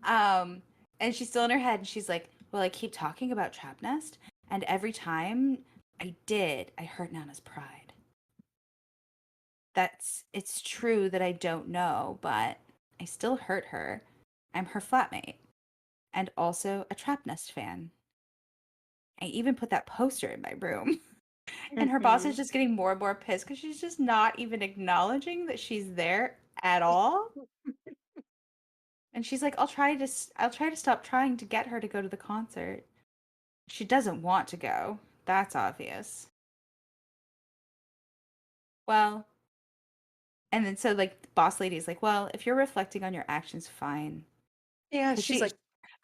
Um, and she's still in her head and she's like, well, I keep talking about Trap Nest, and every time I hurt Nana's pride. It's true that I don't know, but I still hurt her. I'm her flatmate and also a Trap Nest fan. I even put that poster in my room. And her boss is Mhm. just getting more and more pissed because she's just not even acknowledging that she's there at all. And she's like, I'll try to stop trying to get her to go to the concert. She doesn't want to go. That's obvious. Well, and then so like the boss lady is like, well, if you're reflecting on your actions, fine. Yeah, Cause she's like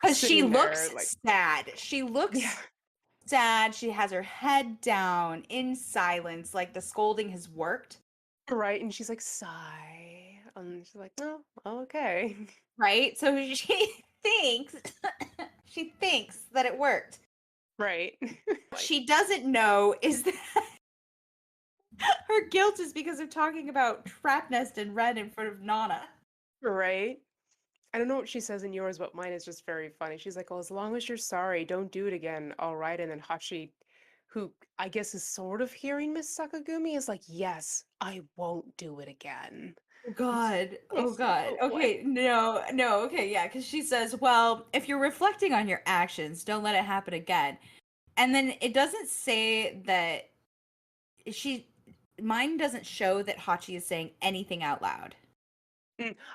she sitting there looks like, sad. She yeah, looks sad. She has her head down in silence, like the scolding has worked. right. And she's like, sigh. And she's like, no, okay. Right? So she thinks she thinks that it worked. Right. What Like, she doesn't know is that her guilt is because of talking about Trap Nest and Red in front of Nana. right. I don't know what she says in yours, but mine is just very funny. She's like, well, as long as you're sorry, don't do it again. All right. And then Hachi, who I guess is sort of hearing Miss Sakagumi, is like, yes, I won't do it again. Oh God. Oh It's God. like, Okay. No, no. Okay. Yeah. Because she says, well, if you're reflecting on your actions, don't let it happen again. And then it doesn't say that she, mine doesn't show that Hachi is saying anything out loud.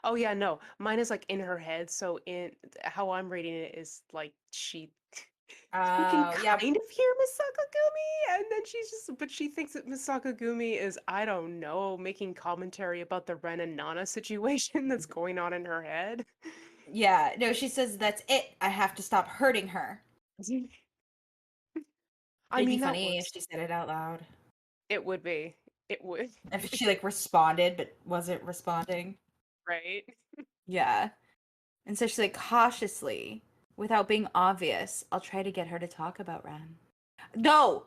oh yeah, no, mine is like in her head. So in how I'm reading it is like you can Oh, yeah. kind of hear Miss Sakagumi, and then she's just, but she thinks that Miss Sakagumi is, I don't know, making commentary about the Ren and Nana situation that's going on in her head. Yeah. No, she says, that's it. I have to stop hurting her. I It'd be mean, that funny if works. she said it out loud. It would be. It would. If she like responded but wasn't responding. Right? Yeah. And so she's like, cautiously, without being obvious, I'll try to get her to talk about Ren. No,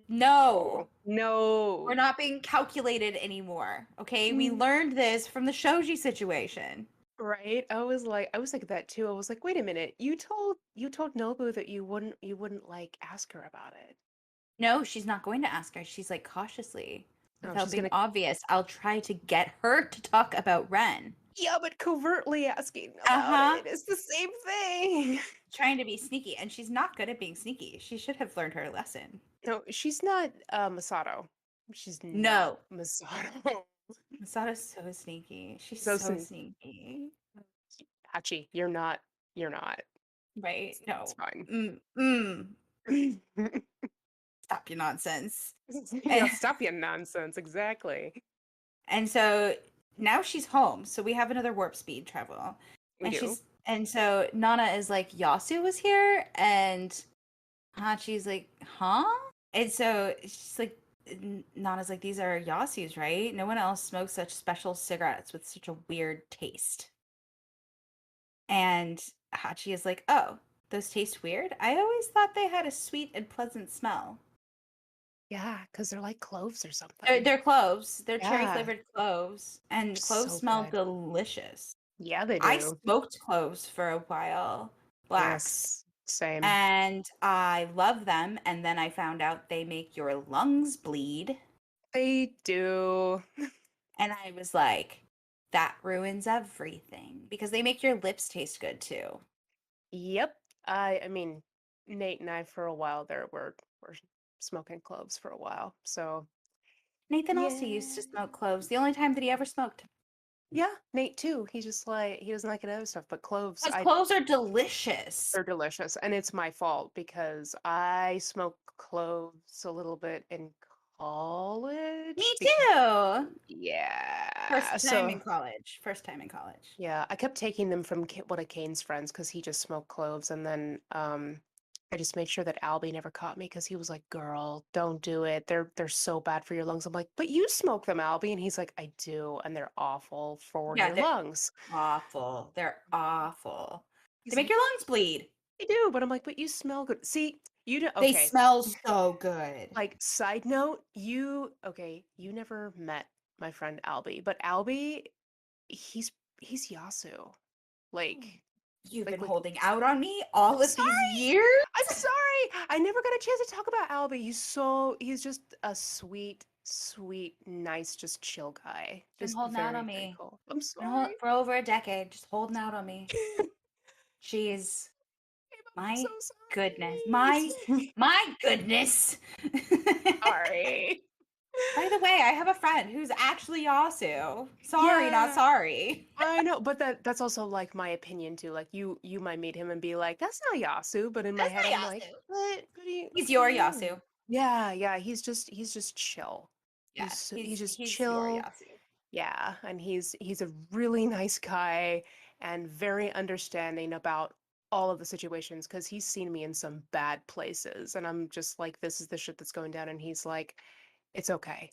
no, Oh, no. we're not being calculated anymore. Okay, we Mm, learned this from the Shoji situation. right? I was like that too. I was like, wait a minute. You told Nobu that you wouldn't like ask her about it. No, she's not going to ask her. She's like, cautiously, No, without she's being gonna, obvious, I'll try to get her to talk about Ren. yeah, but covertly asking Uh about huh. it is the same thing. Trying to be sneaky, and she's not good at being sneaky. She should have learned her lesson. No, she's not Masato. She's not No, Masato. Masato's so sneaky. She's So so sneaky. Hachi, you're not. Right? It's No. fine. Mm. Stop your nonsense. Yeah, stop your nonsense. Exactly. And so now she's home. So we have another warp speed travel. We do. And so Nana is like, Yasu was here, and Hachi's like, huh? And so she's like, Nana's like, these are Yasu's, right? No one else smokes such special cigarettes with such a weird taste. And Hachi is like, oh, those taste weird? I always thought they had a sweet and pleasant smell. Yeah, because they're like cloves or They're, something. they're cloves. They're cherry Yeah, flavored cloves, they're and cloves so smell good. delicious. Yeah, they I do. smoked cloves for a while, blacks, Yes, same. and I love them. And then I found out they make your lungs bleed, They do. and I was like, that ruins everything because they make your lips taste good too. Yep. I mean, Nate and I for a while there were smoking cloves for a while. So Nathan also used yeah. to smoke cloves. The only time that he ever smoked. Yeah, Nate too. He's just like he doesn't like any other stuff, but cloves, Because I cloves are delicious. they're delicious. And it's my fault because I smoked cloves a little bit in Me college because too. yeah. First time So in college. First time in college. yeah, I kept taking them from one of Kane's friends because he just smoked cloves, and then I just made sure that Albie never caught me because he was like, "Girl, don't do it. They're so bad for your lungs." I'm like, "But you smoke them, Albie," and he's like, "I do, and they're awful for Yeah, your they're lungs." awful. They're awful. They He's make like, your "But lungs bleed. I do," but I'm like, "But you smell good." See, you do They okay. smell so good. Like side note, you okay? You never met my friend Albie, but Albie, he's he's Yasu. Like, You've been like holding out on me I'm all of these sorry. years. I'm sorry. I never got a chance to talk about Albie. He's just a sweet, sweet, nice, just chill guy. Been Just holding out on very, very me. cool. I'm Been sorry. for over a decade, just holding out on me. Jeez. I'm so My goodness. sorry. My goodness. Sorry. By the way, I have a friend who's actually Yasu. Sorry, not Yeah, sorry. I know, but that's also like my opinion too. Like you might meet him and be like, "That's not Yasu," but in my That's head, not I'm like, Yasu. What He's do you your mean?" Yasu. Yeah, yeah. He's just chill. Yeah, He's just he's your chill. Yasu. Yeah, and he's a really nice guy and very understanding about all of the situations because he's seen me in some bad places, and I'm just like, "This is the shit that's going down," and he's like, "It's okay.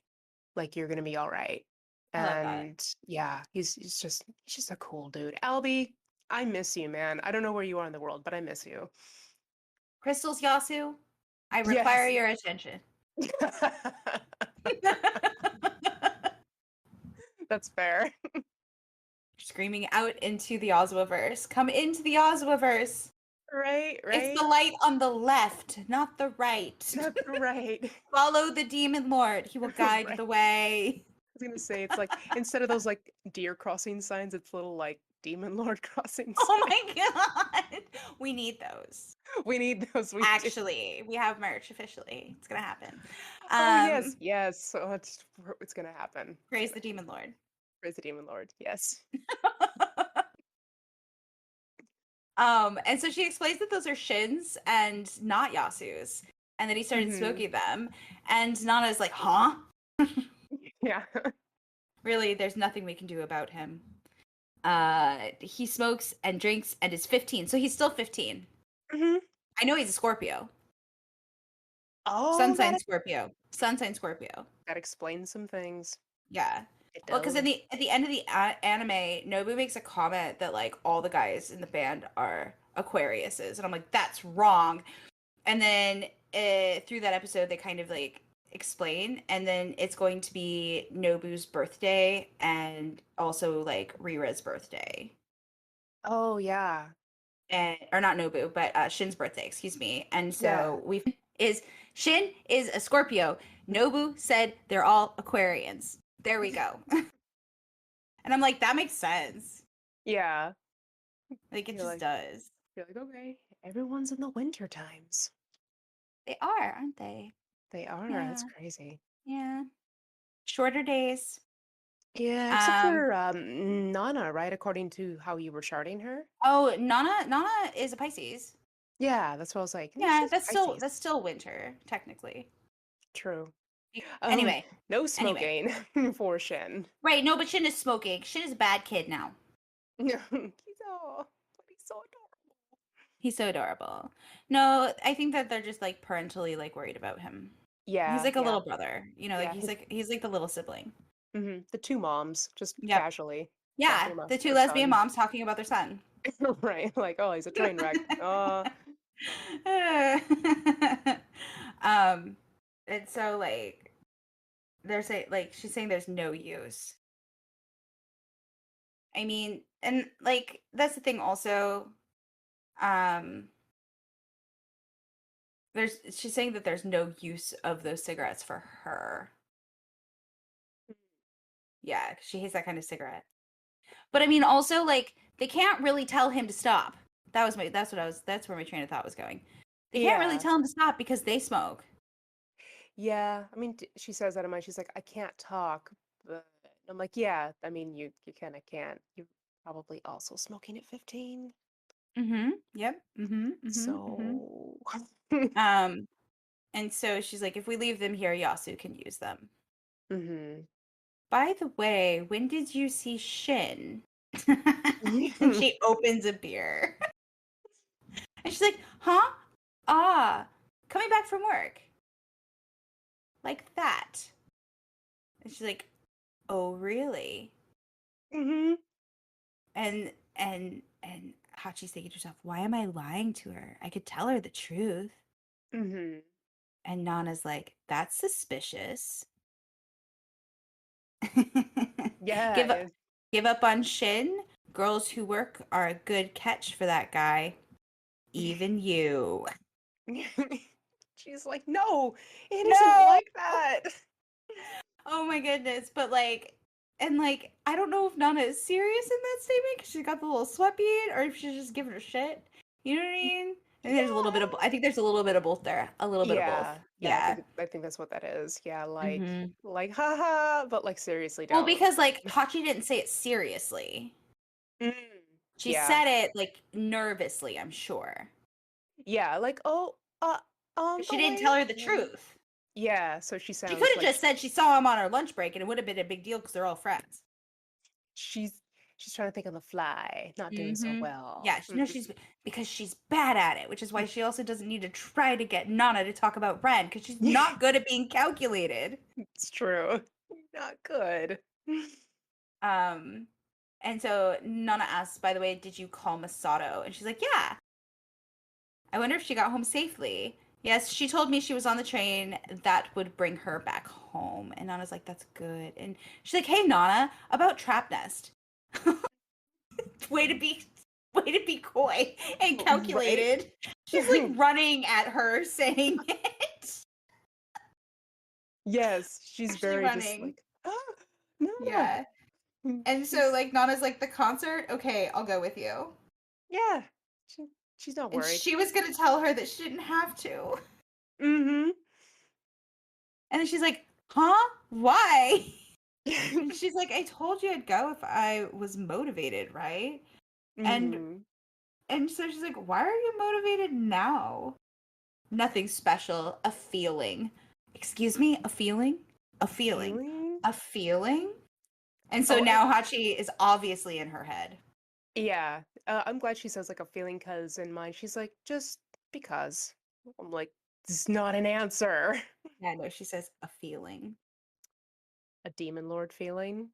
Like you're gonna be all right." I love that. And yeah, he's just a cool dude. Albie, I miss you, man. I don't know where you are in the world, but I miss you. Crystal's Yasu, I require Yes. your attention. That's fair. Screaming out into the Ozwaverse. Come into the Ozwaverse. Right, It's the right. light on the left, not the right. That's right. Follow the demon lord. He will guide Right. the way. Was gonna say it's like instead of those like deer crossing signs, it's little like demon lord crossing Oh signs. my god. We need those. We need those. We do. Actually, we have merch officially. It's gonna happen. Oh yes, Um, yes. So it's gonna happen. It's praise gonna the demon lord. praise the demon lord. Yes. And so she explains that those are Shin's and not Yasu's, and that he started Hmm. smoking them. And Nana's like, huh? Yeah. Really, there's nothing we can do about him. He smokes and drinks and is 15, so he's still 15. Hmm. I know he's a Scorpio. Oh, Sun sign Scorpio. Sun sign Scorpio. that explains some things. Yeah. It Well, because in does. the at the end of the anime, Nobu makes a comment that like all the guys in the band are Aquariuses, and I'm like, that's wrong. And then through that episode, they kind of like explain, and then it's going to be Nobu's birthday and also like Rira's birthday, Oh yeah. and or not Nobu, but Shin's birthday, excuse me. And Yeah. so we is Shin is a Scorpio. Nobu said they're all Aquarians. There we go. And I'm like, that makes sense. Yeah. Like it You're just like does. you're like, okay, everyone's in the winter times. They are, aren't they? They are. That's Yeah. crazy. Yeah. Shorter days. Yeah, except Um for Nana, right? According to how you were charting her. oh, Nana is a Pisces. Yeah, that's what I was like. No, Yeah, she's Pisces. that's still winter, technically. True. Anyway, No anyway. smoking for Shin. Right, no, but Shin is smoking. Shin is a bad kid now. But he's so adorable. He's so adorable. No, I think that they're just like parentally like worried about him. He's Yeah, like a yeah, little brother, you know, like yeah. he's like the little sibling. The two moms just Yep. casually Yeah, talking about the two their lesbian son. moms talking about their son. Right, like, oh, he's a train wreck. um, and so like they're saying like she's saying there's no use. I mean, and like that's the thing also. Um, there's she's saying that there's no use of those cigarettes for her. Yeah, 'cause she hates that kind of cigarette. But I mean, also like they can't really tell him to stop. That's where my train of thought was going. They can't really Yeah. tell him to stop because they smoke. Yeah. I mean, she says that in mine. She's like, I can't talk, but I'm like, yeah. I mean, you kind of can't. You're probably also smoking at 15. Mm-hmm. Yep. Mm-hmm. Mm-hmm. Mm-hmm. So. Um, and so she's like, if we leave them here, Yasu can use them. Hmm. By the way, when did you see Shin? And she opens a beer. And she's like, huh? Ah, coming back from work. Like that. And she's like, oh, really? Hmm. And Hachi's thinking to herself, why am I lying to her? I could tell her the truth. Hmm. And Nana's like, that's suspicious. Yeah. Give up give up on Shin. Girls who work are a good catch for that guy. Even you. She's like, no, it isn't No. like that. Oh my goodness. But like, and like, I don't know if Nana is serious in that statement because she's got the little sweatbeat, or if she's just giving her shit. You know what I mean? And there's a little bit Yeah. of, I think there's a little bit of both there. A little bit of both. Yeah, Yeah. I think that's what that is. Yeah, Hmm. like haha, but like seriously Well, don't. because like Hachi didn't say it seriously. Mm. She Yeah. said it like nervously, I'm sure. Yeah, like oh, She but didn't tell wait. her the truth. Yeah, so she She could sounds have like just said she saw him on her lunch break and it would have been a big deal because they're all friends. she's she's trying to think on the fly, not doing so Mm-hmm. well. Yeah, no, she's because she's bad at it, which is why she also doesn't need to try to get Nana to talk about Ren because she's not good at being calculated. It's true. Not good. Um, and so Nana asks, by the way, did you call Masato? And she's like, yeah. I wonder if she got home safely. Yes, she told me she was on the train that would bring her back home. And Nana's like, that's good. And she's like, hey, Nana, about Trap Nest. way to be way to be coy and Right? calculated. She's like running at her saying it. Yes, she's Actually very just running. like, ah, no. Yeah. And so She's like Nana's like the concert, okay, I'll go with you. yeah, she, she's not And worried. she was gonna tell her that she didn't have to. Mm-hmm. And then she's like, huh? Why? She's like, I told you I'd go if I was motivated, right? And Mm-hmm. and so she's like, why are you motivated now? Nothing special, a feeling. Excuse me, a feeling? A feeling. Feeling? A feeling? And so Oh, now Hachi is obviously in her head. yeah. I'm glad she says like a feeling because in mine she's like, just because. I'm like, this is not an answer. Yeah, no, she says a feeling. A demon lord feeling?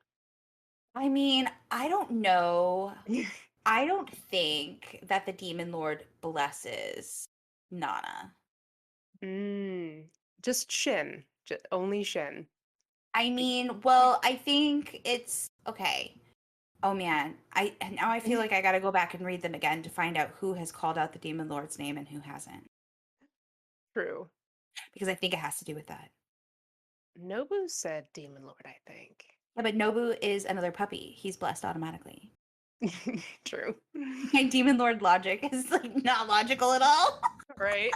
I mean, I don't know. I don't think that the Demon Lord blesses Nana. Mm. Just Shin. Only Shin. I Like, mean, well, I think it's okay. Oh man, I now I feel like I gotta go back and read them again to find out who has called out the Demon Lord's name and who hasn't. true. Because I think it has to do with that. Nobu said demon lord, I think. Yeah, but Nobu is another puppy. He's blessed automatically. True. My Demon Lord logic is like not logical at all. Right?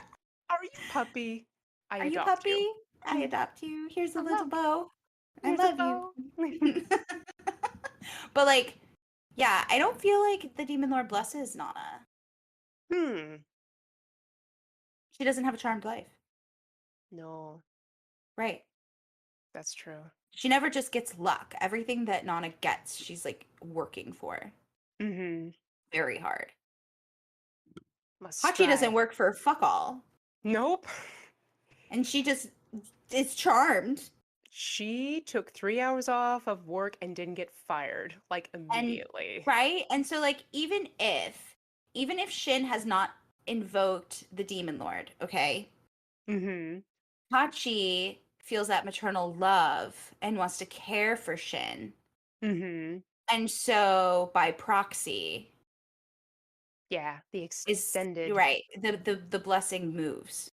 Are you puppy? I Are you adopt you. puppy? I adopt you. Here's a little Hello. bow. I Here's a love you. bow. But like, yeah, I don't feel like the Demon Lord blesses Nana. Hmm. She doesn't have a charmed life. No, Right. that's true. She never just gets luck. Everything that Nana gets, she's like working for Mm-hmm. very hard. Must Hachi doesn't strive. work for fuck all. Nope. And she just is charmed. She took 3 hours off of work and didn't get fired, like And immediately. right? And so like even if Shin has not invoked the Demon Lord, okay? Mm-hmm. Hachi feels that maternal love and wants to care for Shin. Mm-hmm. And so by proxy Yeah, the is extended. right. The blessing moves,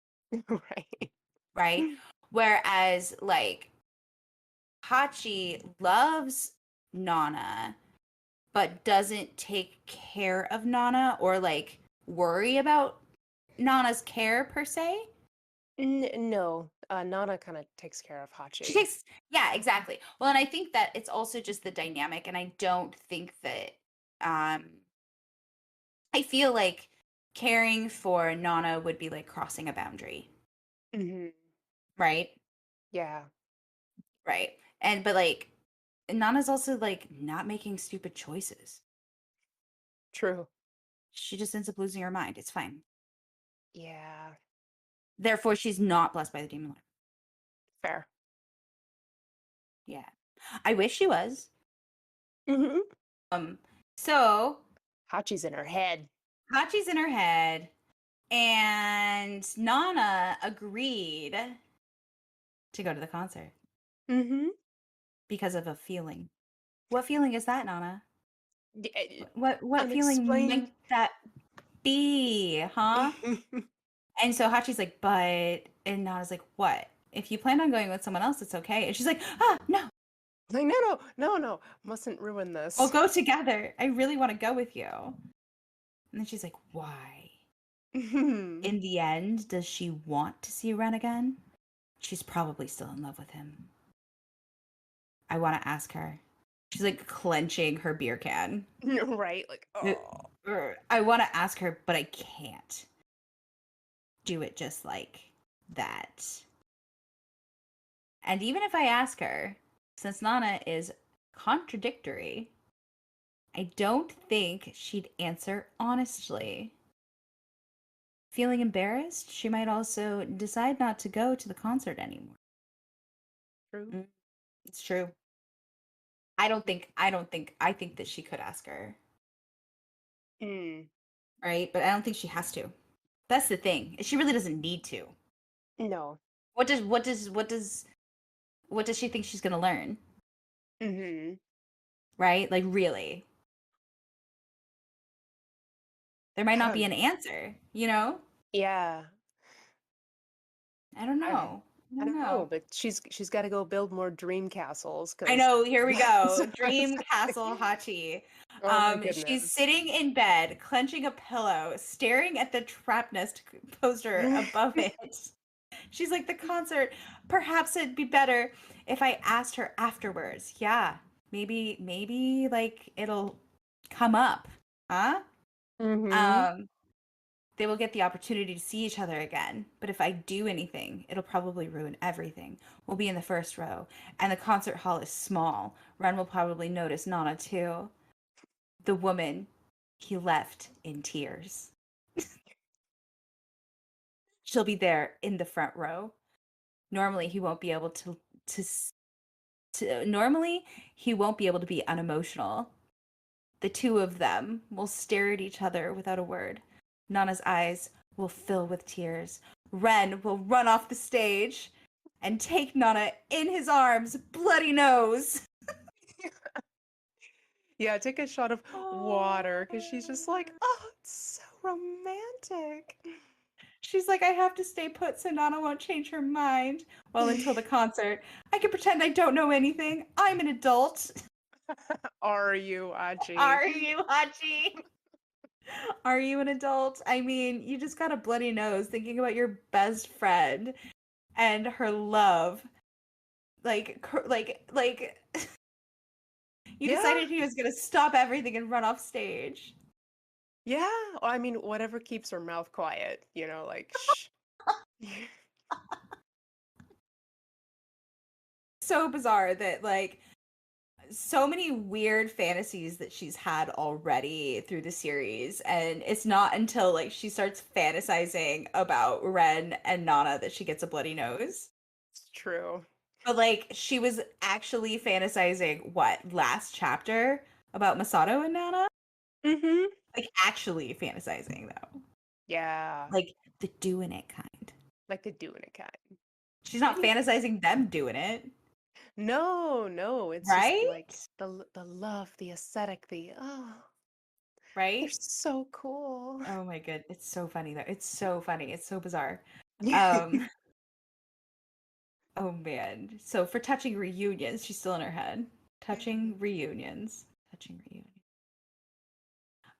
Right. right? Whereas like Hachi loves Nana, but doesn't take care of Nana or like worry about Nana's care per se. No, Nana kind of takes care of She Hachi. takes, yeah, exactly. Well, and I think that it's also just the dynamic, and I don't think that, um, I feel like caring for Nana would be like crossing a boundary, Hmm. right? Yeah, Right. And, but like, Nana's also like not making stupid choices. true. She just ends up losing her mind. It's fine. Yeah, Therefore, she's not blessed by the demon lord. fair. Yeah. I wish she was. Hmm. Um, so Hachi's in her head. Hachi's in her head, and Nana agreed to go to the concert Hmm. because of a feeling. What feeling is that, Nana? What feeling Unexplained. might that be, huh? And so Hachi's like, but, and Nana's like, what? If you plan on going with someone else, it's okay. And she's like, ah, no, Like, no, no, no, no, mustn't ruin we'll this. go together. I really want to go with you. And then she's like, why? Hmm. In the end, does she want to see Ren again? She's probably still in love with him. I want to ask her. She's like clenching her beer can. Right? Like, oh. I want to ask her, but I can't do it just like that. And even if I ask her, since Nana is contradictory, I don't think she'd answer honestly. Feeling embarrassed, she might also decide not to go to the concert anymore. True. Mm, it's true. I think that she could ask her, Mm. right? But I don't think she has to. That's the thing. She really doesn't need to. No. What does she think she's gonna learn? Hmm. Right? Like really. There might I not don't be know. an answer, you know? Yeah. I don't I, know. I I don't don't know, know. but she's got to go build more dream castles I because know, here we go. Dream Castle Hachi. oh my She's goodness. sitting in bed, clenching a pillow, staring at the trap nest poster above it. She's like, the concert, perhaps it'd be better if I asked her afterwards. Yeah, maybe like it'll come up. Huh? Hmm. Um, they will get the opportunity to see each other again. But if I do anything, it'll probably ruin everything. We'll be in the first row, and the concert hall is small. Ren will probably notice Nana too. The woman he left in tears. She'll be there in the front row. Normally, he won't be able to, normally he won't be able to be unemotional. The two of them will stare at each other without a word. Nana's eyes will fill with tears. Ren will run off the stage and take Nana in his arms, bloody nose. Yeah, take a shot of water because she's just like, Oh. oh, it's so romantic. She's like, I have to stay put so Nana won't change her mind. Well, until the concert. I can pretend I don't know anything. I'm an adult. Are you, Aji? Are you, Hachi? Are you an adult? I mean, you just got a bloody nose thinking about your best friend and her love. Like, you Yeah, decided he was gonna stop everything and run off stage. yeah. Well, I mean, whatever keeps her mouth quiet, like, shh. So bizarre that like so many weird fantasies that she's had already through the series, and it's not until like she starts fantasizing about Ren and Nana that she gets a bloody nose. It's true. But like she was actually fantasizing what last chapter about Masato and Nana? Mm-hmm. Like actually fantasizing though. Yeah, Like the doing it kind. like a doing a cat. She's not Maybe. fantasizing them doing it, No, no, it's just like right? the love, the aesthetic, they're Right? so cool. Oh my god, it's so funny though. It's so funny. It's so bizarre. Um, oh man. So for touching reunions, she's still in her head. Touching reunions. Touching reunions.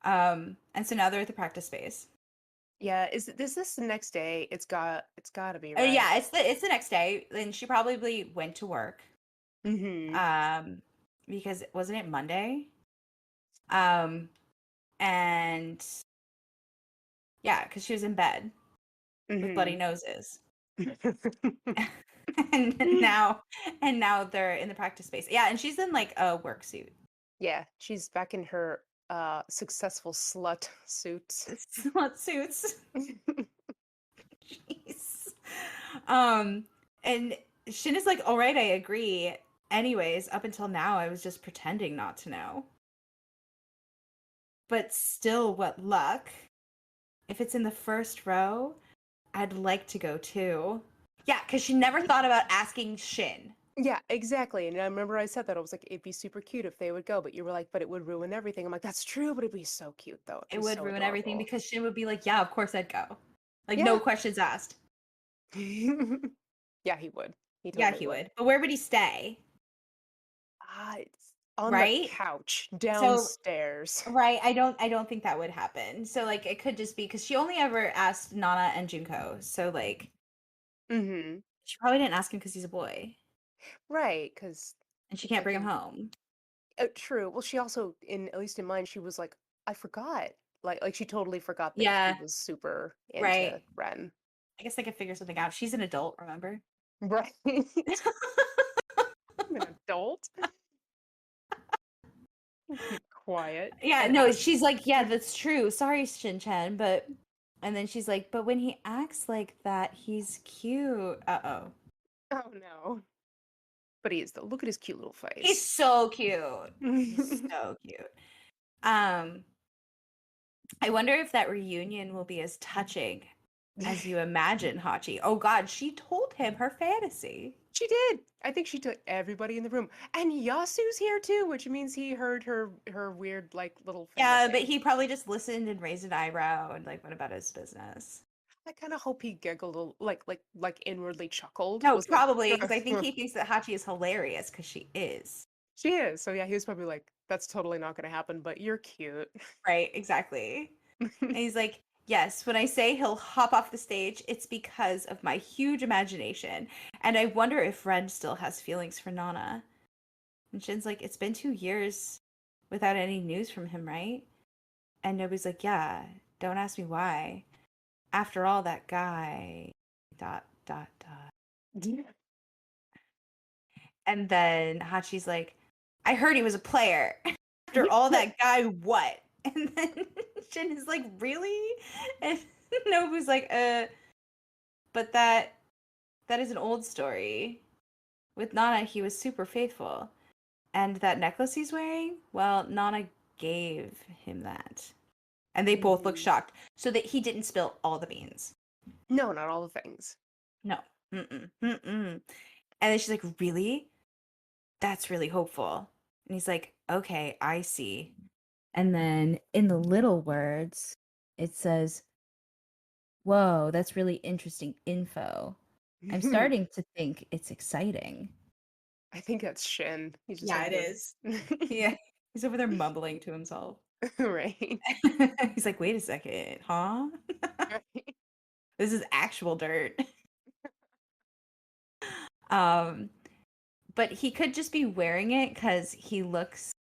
And so now they're at the practice space. Yeah, is this the next day? It's gotta be, right? Yeah, it's the next day, and she probably went to work. Mm-hmm. Um, because wasn't it Monday? Um, and yeah, because she was in bed with bloody Mm-hmm. noses. and now and now they're in the practice space. Yeah, and she's in like a work suit. Yeah, she's back in her successful slut suits. Suits. Jeez. Um, and Shin is like, all right, I agree. Anyways, up until now, I was just pretending not to know. But still, what luck. If it's in the first row, I'd like to go too. Yeah, because she never thought about asking Shin. Yeah, exactly. And I remember I said that. I was like, it'd be super cute if they would go, but you were like, but it would ruin everything. I'm like, that's true, but it'd be so cute though. It'd It be would so ruin everything adorable. because Shin would be like, yeah, of course I'd go. Like, no Yeah. questions asked. Yeah, he would. He Yeah, totally he would. would. But where would he stay? It's on the Right? couch So downstairs. right, I don't think that would happen. So like it could just be because she only ever asked Nana and Junko. So like Mm-hmm. she probably didn't ask him because he's a boy Right, because and she it's can't like bring him in home. true. Well, she also, in at least in mine, she was like, I forgot. Like she totally forgot that he Yeah, was super into right. Ren. I guess I could figure something out. She's an adult, remember? Right. I'm an adult. Keep quiet. Yeah, And no, ask. she's like, yeah, that's true. Sorry, Shin-chan, but and then she's like, but when he acts like that, he's cute. Uh-oh. Oh no. But he is though. Look at his cute little He's face. so cute. He's so cute. Um, I wonder if that reunion will be as touching as you imagine, Hachi. Oh God, she told him her fantasy. She did. I think she took everybody in the room. And Yasu's here too, which means he heard her weird like little Yeah, but fantasy. he probably just listened and raised an eyebrow and like went about his business. I kind of hope he giggled like inwardly chuckled. No, Was like probably because I think he thinks that Hachi is hilarious because she is. she is. So yeah, he was probably like that's totally not going to happen, but you're cute. Right, exactly. And he's like, yes, when I say he'll hop off the stage, it's because of my huge imagination. And I wonder if Ren still has feelings for Nana. And Shin's like, it's been 2 years without any news from him, right? And Nobu's like, yeah, don't ask me why. After all, that guy, dot, dot, dot. And then Hachi's like, I heard he was a player. After all, that guy, what? And then Shin is like, really? And Nobu's like, but that is an old story. With Nana, he was super faithful. And that necklace he's wearing, well, Nana gave him that. And they both look Mhm. shocked. So that he didn't spill all the beans. No, not all the things. No. Mm-mm. Mm-mm. And then she's like, really? That's really hopeful. And he's like, okay, I see. And then in the little words, it says, whoa, that's really interesting info. I'm starting to think it's exciting. I think that's Shin. He's just Yeah, over it there. is. Yeah. He's over there mumbling to himself. Right. He's like, wait a second, huh? Right. This is actual dirt. Um, but he could just be wearing it because he looks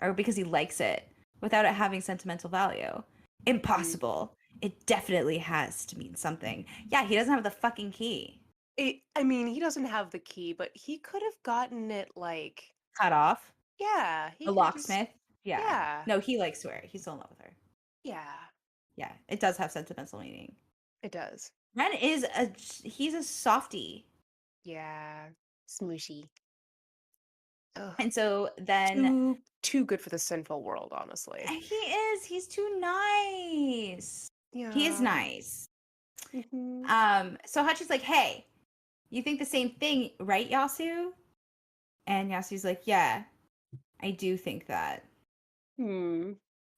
or because he likes it without it having sentimental value. Mhm. Impossible. It definitely has to mean something. Yeah, he doesn't have the fucking key. I mean, he doesn't have the key, but he could have gotten it like, Cut off. yeah, he The could have just, locksmith. Yeah. yeah, No, he likes her. He's still in love with her. yeah, Yeah, it does have sentimental meaning. it does. Ren is he's a softie. Yeah, smooshy. Oh, And so then too good for the sinful world, honestly. he's too nice. He is Yeah. nice. Hmm. So Hachi's like, hey, you think the same thing, right, Yasu? And Yasu's like, yeah, I do think that. Hmm.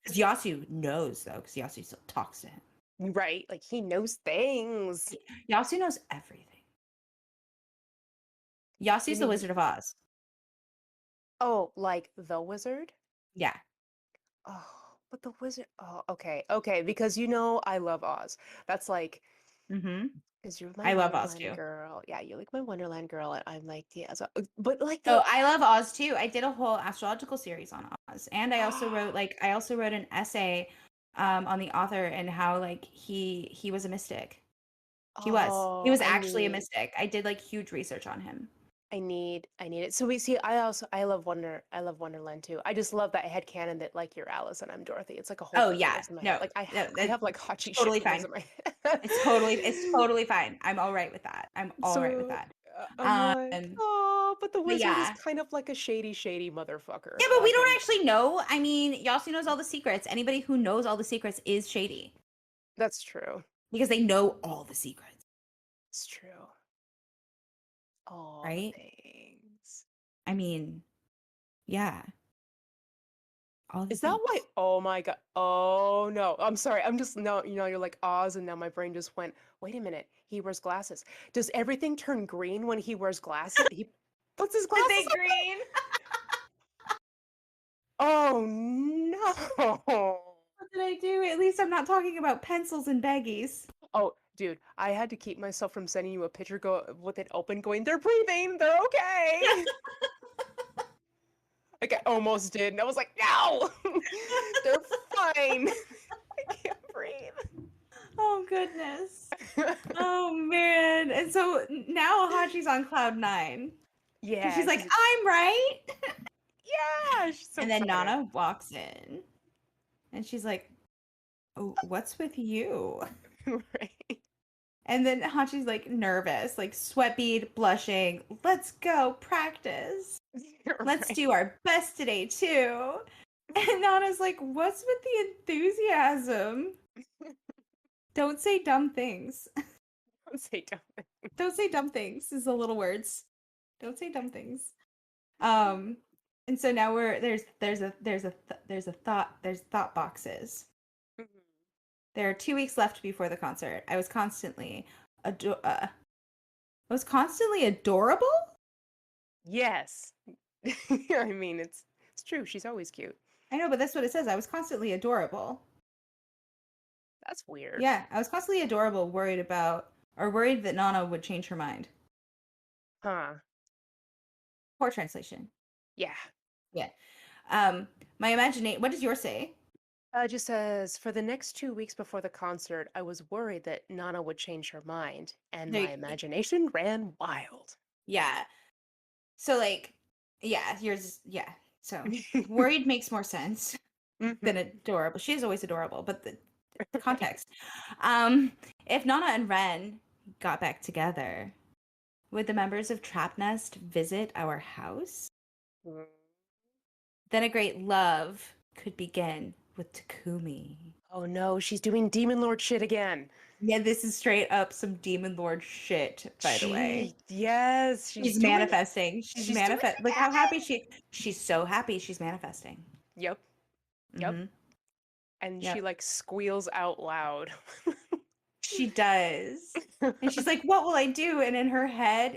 Because Yasu knows, though, because Yasu still talks to him. Right, like he knows things. Yasu knows everything. You Yasu's the mean, Wizard of Oz. oh, like the wizard? Yeah. Oh. But the wizard. Oh, okay, because I love Oz. That's like, Mm-hmm. because you're my I love Oz Wonderland too. girl. Yeah, you're like my Wonderland girl, and I'm like, yeah. So, but like Oh, the. I love Oz too. I did a whole astrological series on Oz, and I also wrote an essay on the author and how like he was a mystic. He Oh, was actually a mystic. I did like huge research on him. I need it. So we see. I love Wonderland too. I just love that headcanon that like you're Alice and I'm Dorothy. It's like a whole Oh thing that yeah, goes in my head. no, Like no, I that's have like Hachi shit totally that goes fine. in my head. It's totally fine. I'm all right with that. I'm all right with So that. I'm Um, like, oh, but the but wizard is yeah. kind of like a shady motherfucker. Yeah, So but I we don't can. actually know. I mean, Yasu knows all the secrets. Anybody who knows all the secrets is shady That's true. because they know all the secrets, It's true. All the right? things. I mean, yeah, all the Is that why? things. Oh my God. Oh no. I'm sorry. I'm just no, you're like Oz, and now my brain just went, wait a minute. He wears glasses. Does everything turn green when he wears glasses? He puts his Are glasses they on? green? Oh no. What did I do? At least I'm not talking about pencils and baggies. Oh, dude, I had to keep myself from sending you a picture with it open going, they're breathing, they're okay. Like I almost did, and I was like, no, they're fine. I can't breathe. Oh goodness. Oh man. And so now Hachi's on cloud nine. Because Yeah, she's like, I'm right. yeah, she's so And then excited. Nana walks in and she's like, oh, what's with you? Right. And then Hachi's like nervous, like sweat bead, blushing. Let's go practice. Let's Right. do our best today too. And Nana's like, what's with the enthusiasm? Don't say dumb things. Don't say don't. Don't say dumb things is the little words. Don't say dumb things. Um, and so now there's thought boxes. There are 2 weeks left before the concert. I was constantly adorable. Yes. I mean, it's true. She's always cute. I know, but that's what it says. I was constantly adorable. That's weird. Yeah, I was constantly adorable, worried that Nana would change her mind. Huh. Poor translation. Yeah. Yeah. My imagination. What does yours say? Just says, for the next 2 weeks before the concert, I was worried that Nana would change her mind, and my There, imagination ran wild. yeah. So like, yeah, yours. Yeah. So worried makes more sense than Mhm. adorable. She is always adorable, but the context. Um, if Nana and Ren got back together, would the members of Trap Nest visit our house? Right. Then a great love could begin with Takumi. Oh no, she's doing Demon Lord shit again. Yeah, this is straight up some Demon Lord shit, by the way. Yes, she's She's doing it. manifesting. She's She's doing it manifest. Look how happy again. she's so happy she's manifesting. Yep, yep. Mhm. And she Yep. like squeals out loud. She does. And she's like, "What will I do?" And in her head,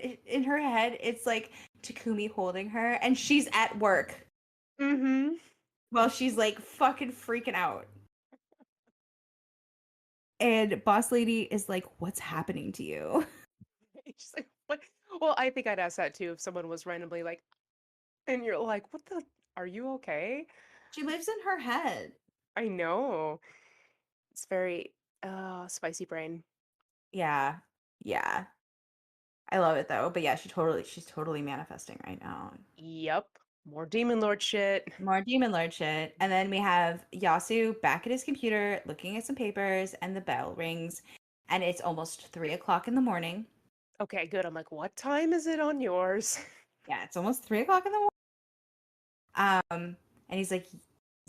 it's like Takumi holding her and she's at work Mm-hmm. while she's like fucking freaking out. And boss lady is like, "What's happening to you?" She's like, what? Well, I think I'd ask that too if someone was randomly like, and you're like, what the? Are you okay? She lives in her head. I know. It's very spicy brain. Yeah. Yeah. I love it though. But yeah, she's totally manifesting right now. Yep. More Demon Lord shit. More demon lord shit. And then we have Yasu back at his computer looking at some papers and the bell rings and it's almost 3 o'clock in the morning. Okay, good. I'm like, what time is it on yours? Yeah, it's almost 3 o'clock in the morning. And he's like,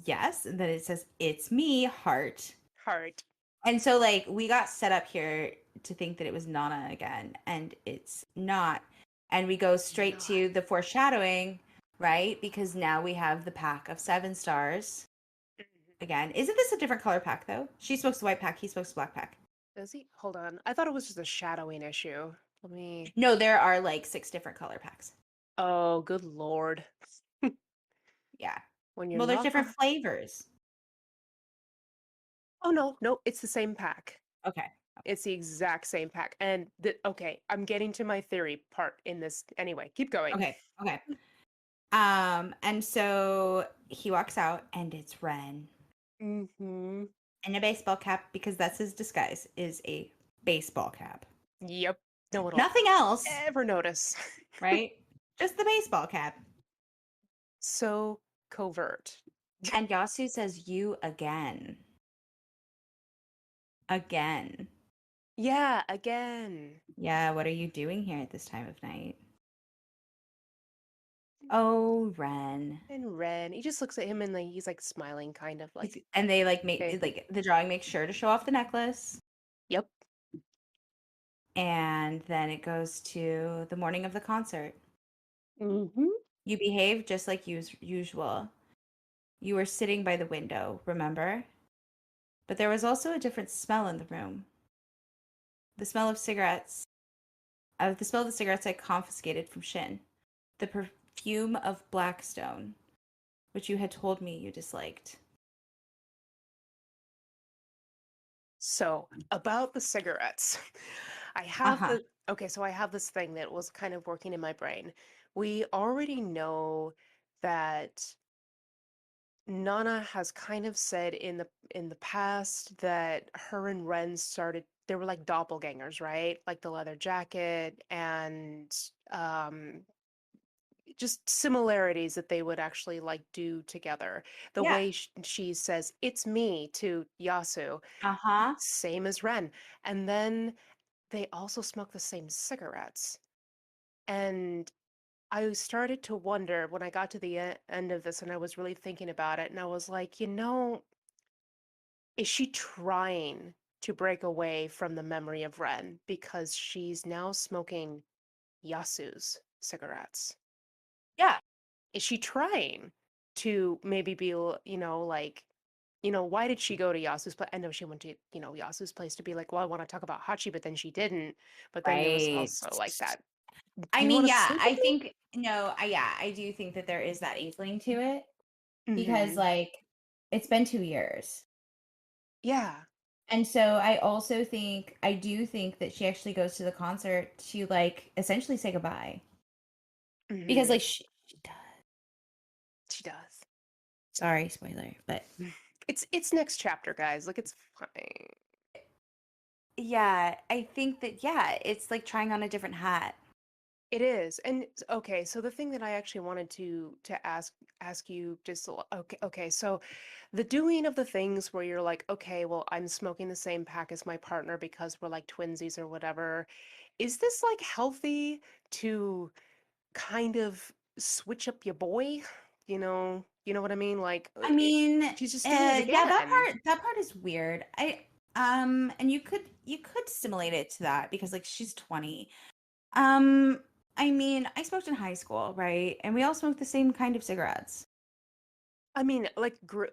yes. And then it says, it's me, heart. Heart. And so like we got set up here to think that it was Nana again, and it's not. And we go straight Not. to the foreshadowing, right? Because now we have the pack of 7 stars again. Isn't this a different color pack though? She smokes the white pack, he smokes the black pack. Does he? Hold on. I thought it was just a shadowing issue. Let me. No, there are like 6 different color packs. Oh, good lord. Yeah. When you're Well, there's not different gonna. flavors. Oh, no, no, it's the same pack. Okay. It's the exact same pack. And okay, I'm getting to my theory part in this. Anyway, keep going. Okay. Okay. And so he walks out and it's Ren Mm-hmm. in a baseball cap because that's his disguise, is a baseball cap. Yep. No one will Nothing else, ever notice. right? Just the baseball cap. So covert. And Yasu says, "You again. Again. Yeah, again. Yeah, what are you doing here at this time of night?" Oh, Ren. And Ren, he just looks at him and like he's like smiling, kind of like, And they like make okay, like the drawing makes sure to show off the necklace. yep. And then it goes to the morning of the concert. Mm-hmm. You behaved just like usual. You were sitting by the window, remember? But there was also a different smell in the room. The smell of cigarettes. The smell of the cigarettes I confiscated from Shin. The perfume of Blackstone, which you had told me you disliked. So about the cigarettes, I have Uh-huh. the okay, so I have this thing that was kind of working in my brain. We already know that Nana has kind of said in the past that her and Ren started they were like doppelgangers, right? Like the leather jacket and just similarities that they would actually like do together. The Yeah. way she says "it's me" to Yasu, Uh-huh. same as Ren. And then they also smoke the same cigarettes. And I started to wonder when I got to the end of this and I was really thinking about it, and I was like, is she trying to break away from the memory of Ren because she's now smoking Yasu's cigarettes? Yeah. Is she trying to maybe be, like, why did she go to Yasu's place? I know she went to, Yasu's place to be like, well, I want to talk about Hachi, but then she didn't. But then there was Right. also like that. Do I you mean, want to yeah, sleep with I me? think no, I do think that there is that inkling to it because Mm-hmm. like it's been 2 years. Yeah. And so I do think that she actually goes to the concert to like essentially say goodbye. Because Mm-hmm. like she does. She does. Sorry, spoiler, but It's next chapter, guys. Like it's fine. yeah, I think that yeah, it's like trying on a different hat. It is. And okay, so the thing that I actually wanted to ask you just okay, so the doing of the things where you're like, okay, well, I'm smoking the same pack as my partner because we're like twinsies or whatever. Is this like healthy to kind of switch up your boy? You know what I mean? Like I mean, she's just doing it yeah, again. that part is weird. And you could simulate it to that because like she's 20. Um, I mean, I smoked in high school, right? And we all smoked the same kind of cigarettes. I mean, like group,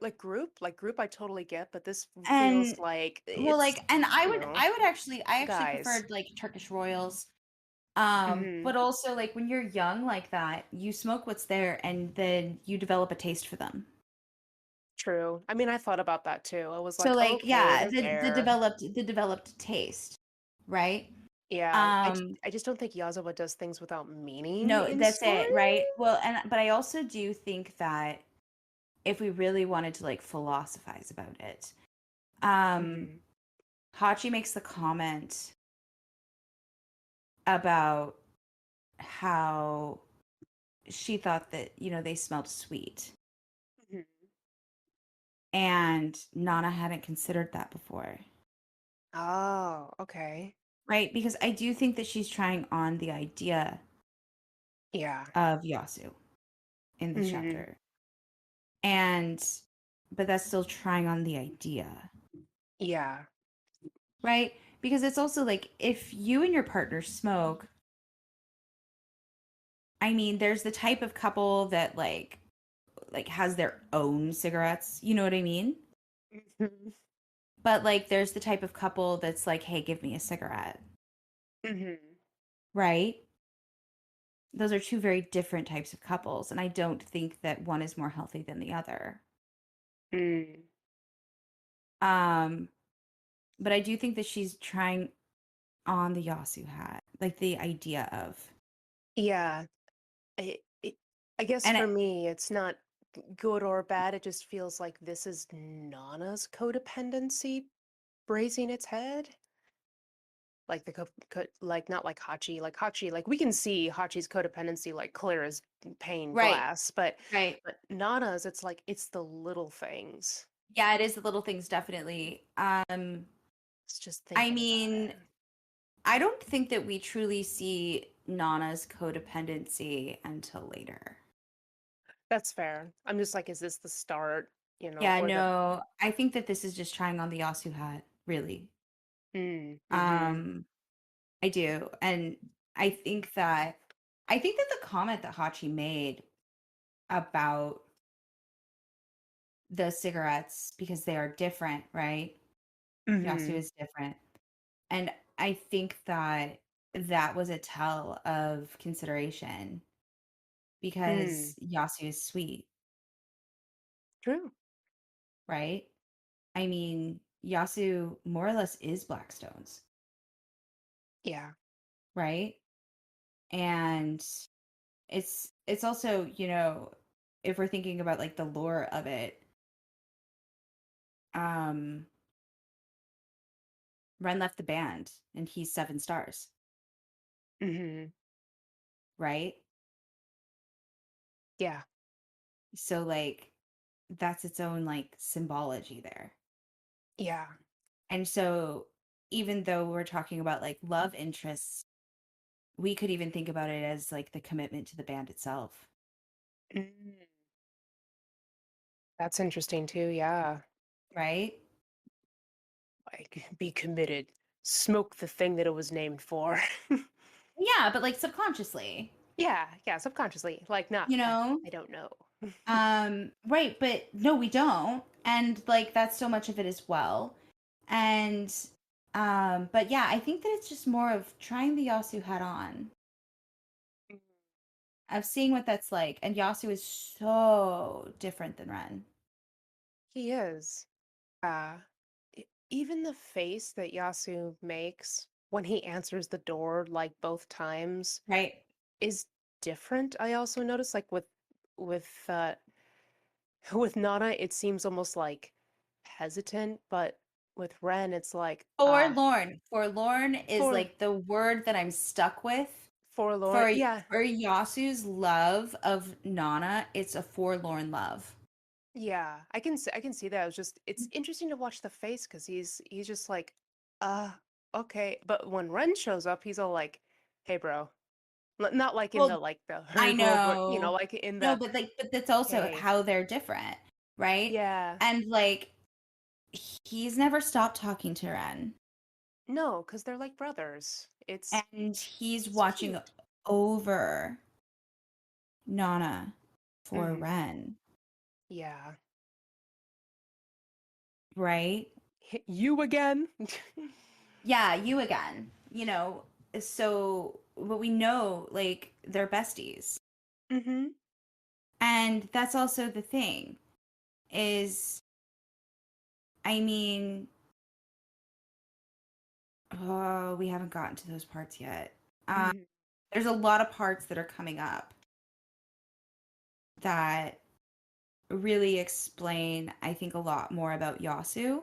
I totally get, but this feels And like well, it's, like, and you know, I actually guys. preferred like Turkish Royals. Hmm. But also like when you're young like that, you smoke what's there and then you develop a taste for them. True. I mean, I thought about that too. I was So like, like, okay, yeah, they're there. the developed taste, right? Yeah, Um, I just don't think Yazawa does things without meaning no, in that's story. it, right? Well, and but I also do think that if we really wanted to like philosophize about it, um, Hmm. Hachi makes the comment about how she thought that, they smelled sweet. Hmm. And Nana hadn't considered that before. Oh, okay. Right? Because I do think that she's trying on the idea Yeah. of Yasu in this Hmm. chapter. And but that's still trying on the idea. Yeah. Right? Because it's also like if you and your partner smoke, I mean, there's the type of couple that like has their own cigarettes, you know what I mean? Hmm. But like there's the type of couple that's like, "Hey, give me a cigarette." Hmm. Right? Those are two very different types of couples, and I don't think that one is more healthy than the other. Mm. Um, but I do think that she's trying on the Yasu hat, like the idea of. Yeah. I guess And for it, me, it's not good or bad. It just feels like this is Nana's codependency raising its head. Like like not like Hachi, like Hachi, like we can see Hachi's codependency like clear as pane right, glass, right. but Nana's, it's like it's the little things. Yeah, it is the little things, definitely. It's just I thinking about mean, it. I don't think that we truly see Nana's codependency until later. That's fair. I'm just like, is this the start, Yeah, or the no, I think that this is just trying on the Yasu hat, really. mm-hmm. Um, I do. And I think that the comment that Hachi made about the cigarettes because they are different, right? Yasu Mm-hmm. is different. And I think that that was a tell of consideration Mm. because Yasu is sweet, True. right? I mean, Yasu more or less is Blackstones, Yeah. right? And it's also, if we're thinking about like the lore of it, um Ren left the band and he's 7 stars, Mm-hmm. right? Yeah. So like that's its own like symbology there. Yeah. And so even though we're talking about like love interests, we could even think about it as like the commitment to the band itself, Mm. That's interesting too. Yeah. right? Like be committed. Smoke the thing that it was named for. Yeah, but like subconsciously, Yeah, yeah, subconsciously. Like not you know? I don't know. Right, but no, we don't. And like that's so much of it as well. And but yeah, I think that it's just more of trying the Yasu hat on, of seeing what that's like. And Yasu is so different than Ren. He is. Even the face that Yasu makes when he answers the door like both times Right. is different. I also noticed like with with Nana it seems almost like hesitant, but with Ren it's like Forlorn. Forlorn is for like the word that I'm stuck with forlorn. for Yeah. Yasu's love of Nana. It's a forlorn love. Yeah, I can see that. It's just it's interesting to watch the face because he's just like, uh, okay. But when Ren shows up, he's all like, "Hey, bro," not like in Well, the like the I "Hey, bro," but know. like in No, the but that's also "Hey." how they're different, right? Yeah, And like he's never stopped talking to Ren. no, because they're like brothers. And he's It's watching cute. over Nana for Hmm. Ren, Yeah, right? you again. Yeah, you again. So but we know like they're besties. Hmm. And that's also the thing is I mean, oh, we haven't gotten to those parts yet. Uh, Hmm. there's a lot of parts that are coming up that really explain, I think, a lot more about Yasu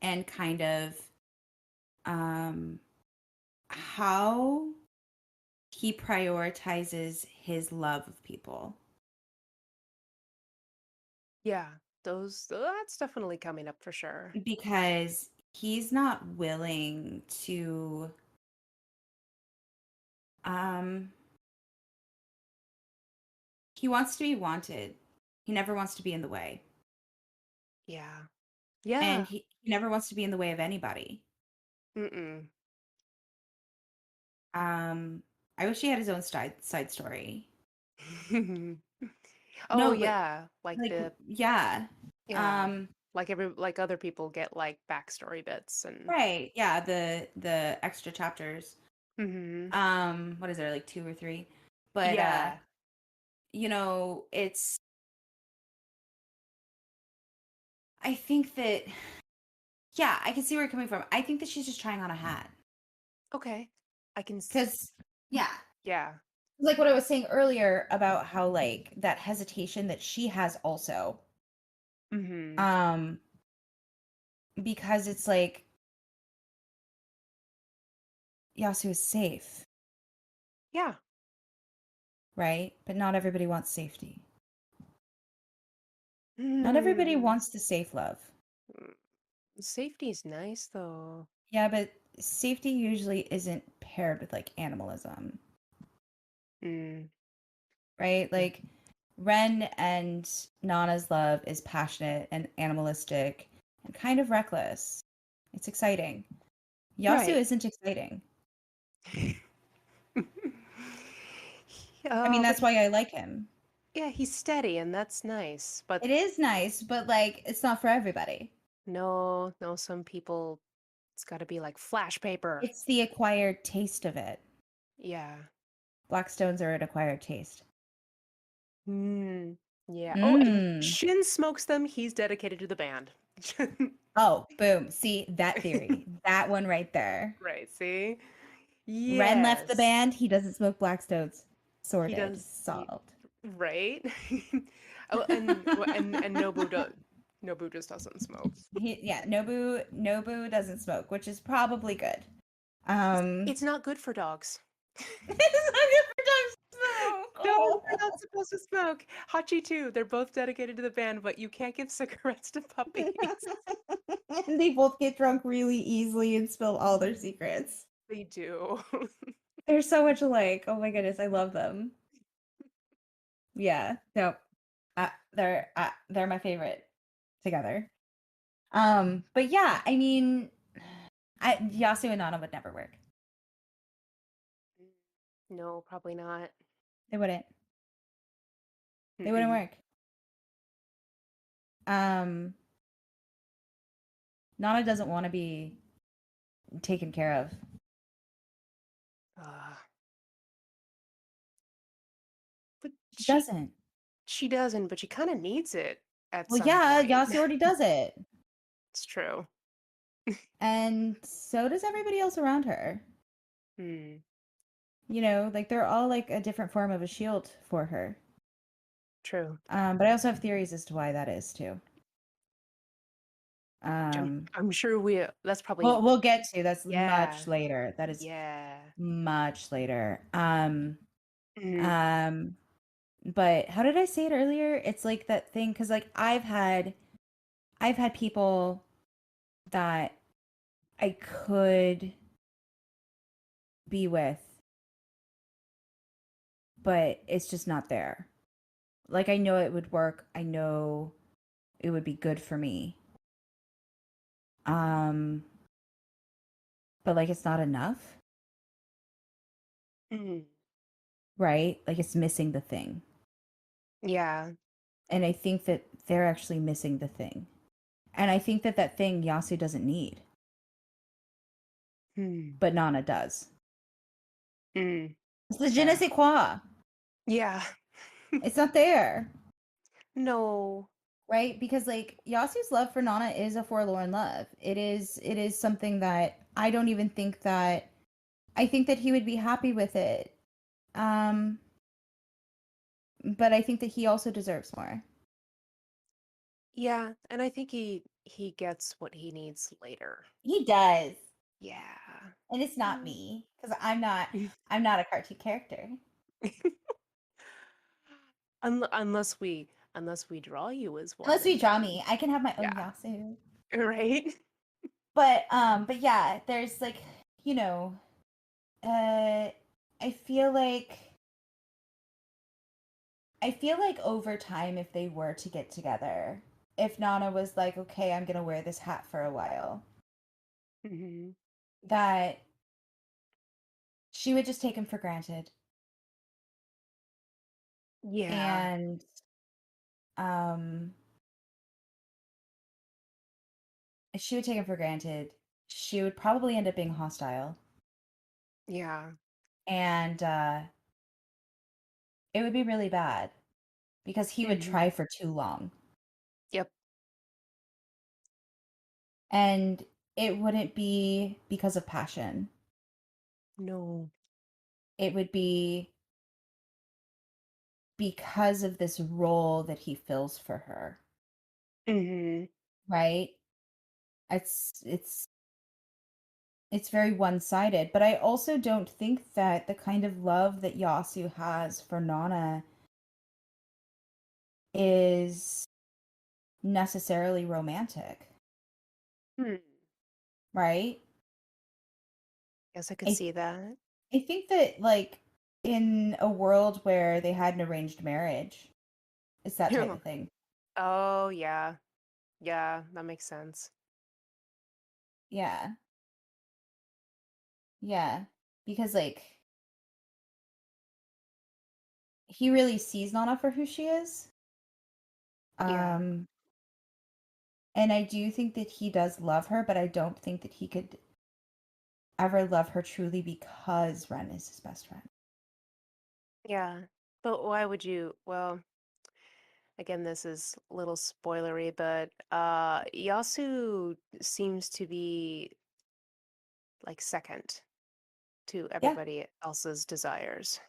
and kind of um, how he prioritizes his love of people Yeah, those that's definitely coming up for sure. because he's not willing to um he wants to be wanted. He never wants to be in the way. Yeah, And yeah. he never wants to be in the way of anybody. Mm-mm. Um I wish he had his own side story. Oh No, but yeah, like like yeah. yeah, Um like like other people get like backstory bits and right. Yeah, the extra chapters. hmm What is there, like 2 or 3? But yeah. it's I think that, yeah, I can see where you're coming from. I think that she's just trying on a hat. Okay. I can Because, yeah, yeah. like what I was saying earlier about how, like, that hesitation that she has also, Mhm. um, because it's like Yasu is safe, Yeah. right? But not everybody wants safety. Not everybody Mm. wants the safe love. Safety's nice though. Yeah, but safety usually isn't paired with like animalism, Mm. right? Yeah. Like Ren and Nana's love is passionate and animalistic and kind of reckless. It's exciting. Yasu Right. isn't exciting. I mean, But that's why I like him. yeah, he's steady and that's nice. But It is nice, but like it's not for everybody. no, no, some people it's got to be like flash paper. It's the acquired taste of it. Yeah. Blackstones are an acquired taste. Mm. Yeah. Oh, and Mmm. Shin smokes them. He's dedicated to the band. Oh, boom. See that theory. That one right there. Right, see? Ren left the Yes. band. He doesn't smoke Blackstones. He Sorted. does Solved. right? Oh, and Nobu just doesn't smoke. Yeah, Nobu doesn't smoke, which is probably good. Um, It's not good for dogs. it's not good for dogs to smoke. Dogs are Oh. not supposed to smoke. Hachi too. They're both dedicated to the band, but you can't give cigarettes to puppies. And they both get drunk really easily and spill all their secrets. They do. They're so much alike. Oh my goodness, I love them. Yeah, no, they're my favorite together. But yeah, I mean, Yasu and Nana would never work. No, probably not. They wouldn't. They wouldn't Mm-mm. work. Um, Nana doesn't want to be taken care of. Uh, but She doesn't. she doesn't, but she kind of needs it at Well, some yeah, point. Yasu already does it, It's true. and so does everybody else around her. Hmm. You know, like they're all like a different form of a shield for her. True. But I also have theories as to why that is too. Which Um, I'm sure that's we'll probably we'll get to that's much yeah. later. That is Yeah. much later. Mhm. Um, but how did I say it earlier? It's like that thing because like I've had people that I could be with, but it's just not there. Like I know it would work. I know it would be good for me. Um, but like it's not enough, Mhm. right? Like it's missing the thing. Yeah. And I think that they're actually missing the thing. And I think that that thing Yasu doesn't need, Hmm. but Nana does. Mm. It's the je ne Yeah. sais quoi. Yeah. It's not there, No. right? Because like Yasu's love for Nana is a forlorn love. It is something that I don't even think that I think that he would be happy with it. Um, but I think that he also deserves more. Yeah, and I think he gets what he needs later. He does. Yeah. And it's not Mm. me because I'm not a cartoon character. Unless we draw you as one, Unless we and draw then me, I can have my own yeah, Yasu. right? But yeah, there's like, you know, uh I feel like over time if they were to get together, if Nana was like, "Okay, I'm going to wear this hat for a while," Hmm. that she would just take him for granted. Yeah, And um she would take him for granted. She would probably end up being hostile. yeah. And it would be really bad because he would Hmm. try for too long. Yep. And it wouldn't be because of passion. No. It would be because of this role that he fills for her, Mhm. right? It's very one-sided, but I also don't think that the kind of love that Yasu has for Nana is necessarily romantic, Hmm. right? Guess I could I see that. I think that like in a world where they had an arranged marriage, it's that type of thing. Oh, yeah. Yeah, that makes sense. Yeah. Yeah. Because like he really sees Nana for who she is. Yeah. Um and I do think that he does love her, but I don't think that he could ever love her truly because Ren is his best friend. Yeah. But why would you? Well, again, this is a little spoilery, but Yasu seems to be like second to Yeah. everybody else's desires.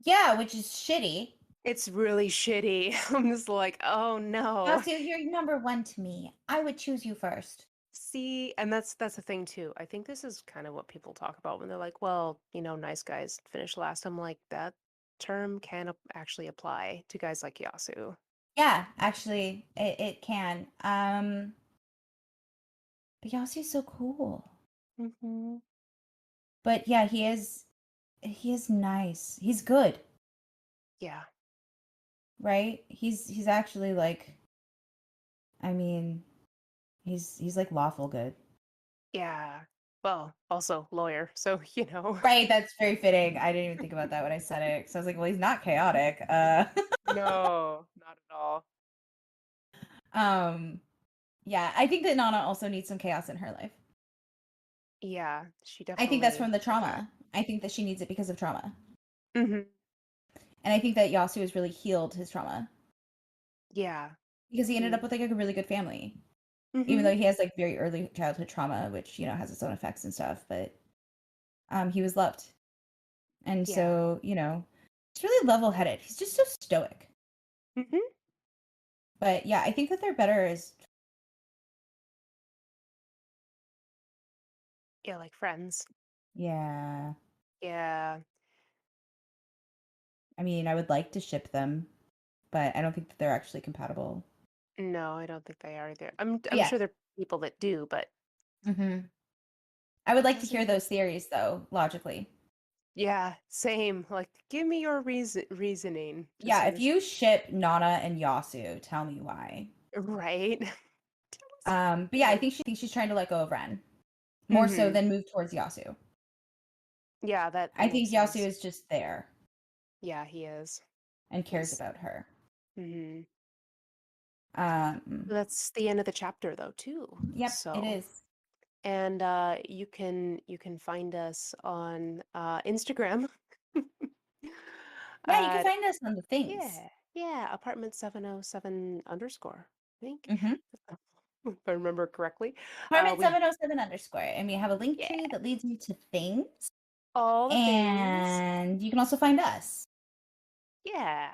Yeah, which is shitty. It's really shitty. I'm just like, oh no. Also, you're number one to me. I would choose you first. See, and that's the thing too. I think this is kind of what people talk about when they're like, well, nice guys finish last. I'm like, that term can actually apply to guys like Yasu. Yeah, actually, it can. But Yasu's so cool. Hmm. But yeah, he is nice. He's good, Yeah. right? He's actually like I mean, he's like lawful good. Yeah. Well, also lawyer, so Right, that's very fitting. I didn't even think about that when I said it. So I was like, well, he's not chaotic. No, not at all. um yeah, I think that Nana also needs some chaos in her life. Yeah, she I think that's definitely from the could. trauma. I think that she needs it because of trauma. Hmm. And I think that Yasu has really healed his trauma Yeah. because he ended up Mm. with like a really good family. Even Hmm. though he has like very early childhood trauma, which, has its own effects and stuff, but he was loved. And Yeah. so, he's really level-headed. He's just so stoic. Hmm. But yeah, I think that they're better as Yeah, like friends. yeah. Yeah. I mean, I would like to ship them, but I don't think that they're actually compatible. No, I don't think they are either. But I'm yeah. sure there are people that do, but Mhm. I would like to doesn't. hear those theories though, logically. Yeah, same. Like, give me your reasoning to Yeah, see if this. you ship Nana and Yasu, tell me why. Right? Tell us But yeah, I why. think she's trying to let go of Ren more so Hmm. than move towards Yasu. Yeah, that I makes think Yasu sense. is just there Yeah, he is. and cares He's. about her. Hmm. Um, That's the end of the chapter, though, too. yep, it So, is. and you can find us on Instagram Yeah, you can at find us on the things. yeah, apartment 707 underscore. I think Mm-hmm. if I remember correctly. Apartment We 707 underscore. And we have a link Yeah, tree that leads you to things. all the things. And you can also find us. Yeah.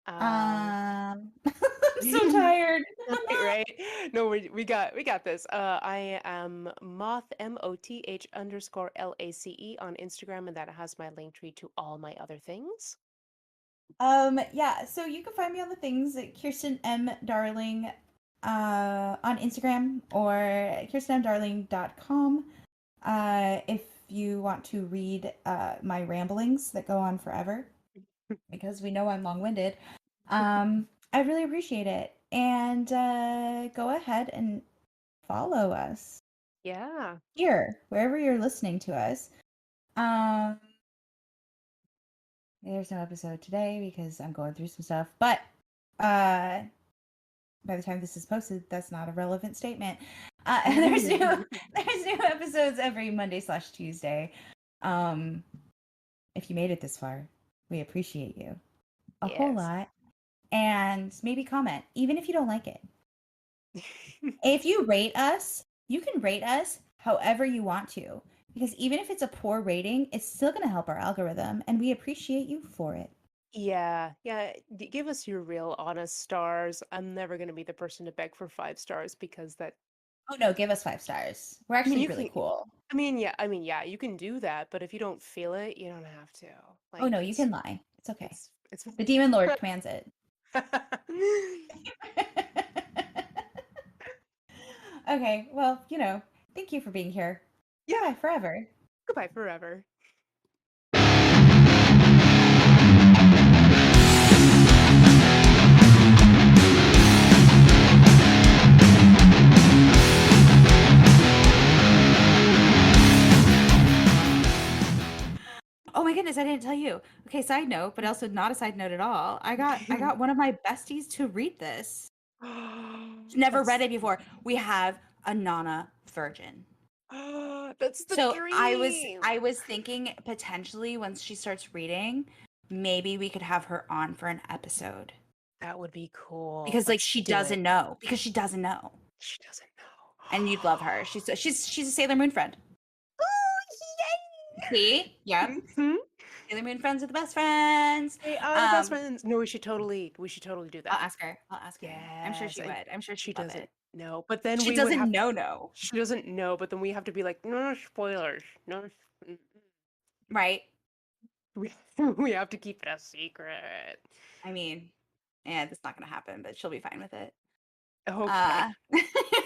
Um, I'm so tired. right? No, we got this. I am moth underscore LACE on Instagram, and that has my link tree to all my other things. Yeah, so you can find me on the things at Kirsten M. Darling on Instagram or kirstenmdarling.com. If you want to read my ramblings that go on forever, because we know I'm long-winded, I really appreciate it. And go ahead and follow us Yeah. here, wherever you're listening to us. Um, there's no episode today because I'm going through some stuff, but uh, by the time this is posted, that's not a relevant statement. There's new there's new episodes every Monday/Tuesday. Um, if you made it this far, we appreciate you a whole Yes. lot. And maybe comment, even if you don't like it. If you rate us, you can rate us however you want to. Because even if it's a poor rating, it's still going to help our algorithm, and we appreciate you for it. Yeah, yeah. Give us your real honest stars. I'm never gonna be the person to beg for 5 stars because that. Oh no, give us 5 stars. We're I mean, actually you really can. cool. Yeah, you can do that, but if you don't feel it, you don't have to. Oh Like no, you can lie. It's okay. it's. The Demon Lord commands it. Okay, well, thank you for being here. Yeah. Goodbye forever. Goodbye forever. Oh my goodness, I didn't tell you. Okay, side note, but also not a side note at all. I got one of my besties to read this. Never read That's it before. We have a Nana virgin. that's the So I was dream. I was thinking potentially once she starts reading, maybe we could have her on for an episode. That would be cool. Because like Let's she do it. doesn't know. Because she doesn't know. She doesn't know. And you'd love her. She's a Sailor Moon friend. Oh, See? Yep. yay! Hmm. Sailor Moon friends are the best friends. They are the best Um, friends. No, we should totally do I'll that. ask her. I'll ask her. I'm sure Yes, she and would. I'm sure she she'd love doesn't it. know. But then She we would doesn't have. know. She doesn't know. But then we have to be like, no spoilers. No. Right? We we have to keep it a secret. I mean, yeah, that's not gonna happen, but she'll be fine with it. Okay. Uh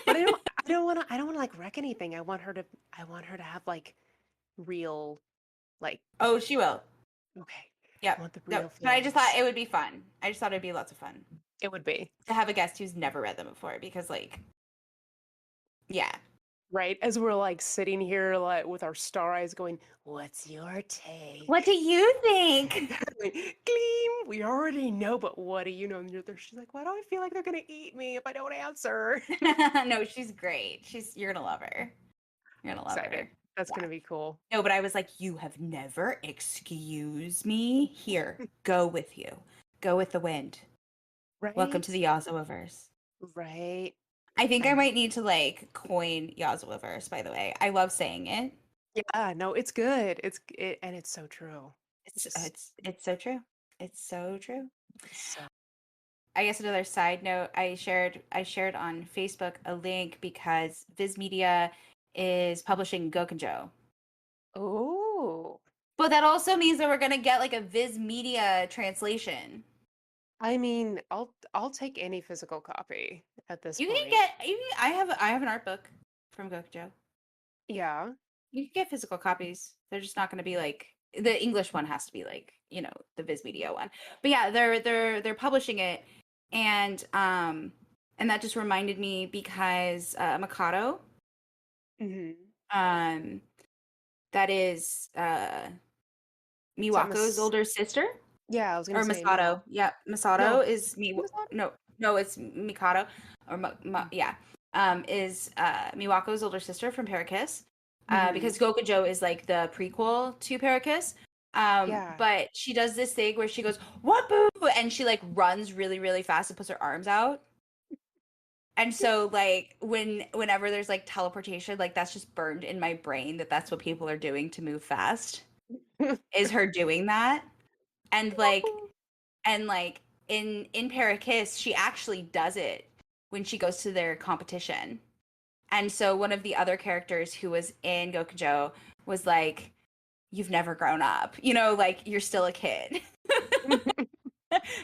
But I don't want to like wreck anything. I want her to have like real like Oh, she will. okay. I Yep. want the No, real but I just thought feelings. it would be fun. I just thought it'd be lots of fun It would be. to have a guest who's never read them before because, like, yeah. Right? As we're like sitting here like with our star eyes going, "What's your What do take?" you think? Like, Gleam, we already know, but what do you know? And you're there. She's like, why do I feel like they're gonna eat me if I don't answer? No, she's great. You're gonna love her. You're gonna love Excited. her. That's Yeah. gonna be cool. No, but I was like, you have never, excuse me. Here, go with you. Go with the wind. Welcome to Right? the Yazawaverse. Right. I think I And might need to like coin Yazawaverse, by the way. I love saying it. yeah, no, it's good. And it's so true. It's It's it's it's so true. It's so true. so I guess another side note, I shared on Facebook a link because Viz Media is publishing Gokunjo. oh. But that also means that we're gonna get like a Viz Media translation. I mean, I'll take any physical copy at this You can point. get I have an art book from Gokunjo. Yeah. You can get physical copies. They're just not gonna be like the English one has to be like, the Viz Media one. But yeah, they're publishing it and that just reminded me because Mikado, Hmm. um that is Is that Miwako's Miss? older sister. Yeah, I was gonna Or say me. Masato. Yeah, Masato No. is no, it's Mikado or yeah. Is Miwako's older sister from Parakiss. Mm-hmm. Because Gokujo is like the prequel to Parakiss. Yeah. But she does this thing where she goes, "What boo?" and she like runs really, really fast and puts her arms out. And so like whenever there's like teleportation, like that's just burned in my brain that that's what people are doing to move fast, is her doing that. And like in Parakiss, she actually does it when she goes to their competition. And so one of the other characters who was in Gokujo was like, "You've never grown up, like you're still a kid."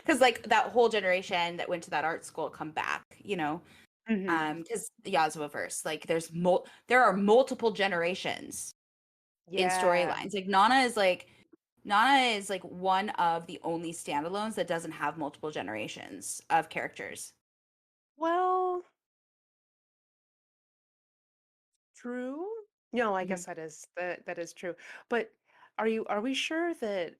Because like that whole generation that went to that art school come back, Hmm. because the Yasuoverse, like there are multiple generations in Yeah. storylines. Like Nana is like one of the only standalones that doesn't have multiple generations of characters. Well, true. No, I Mhm. guess that is true. But are we sure that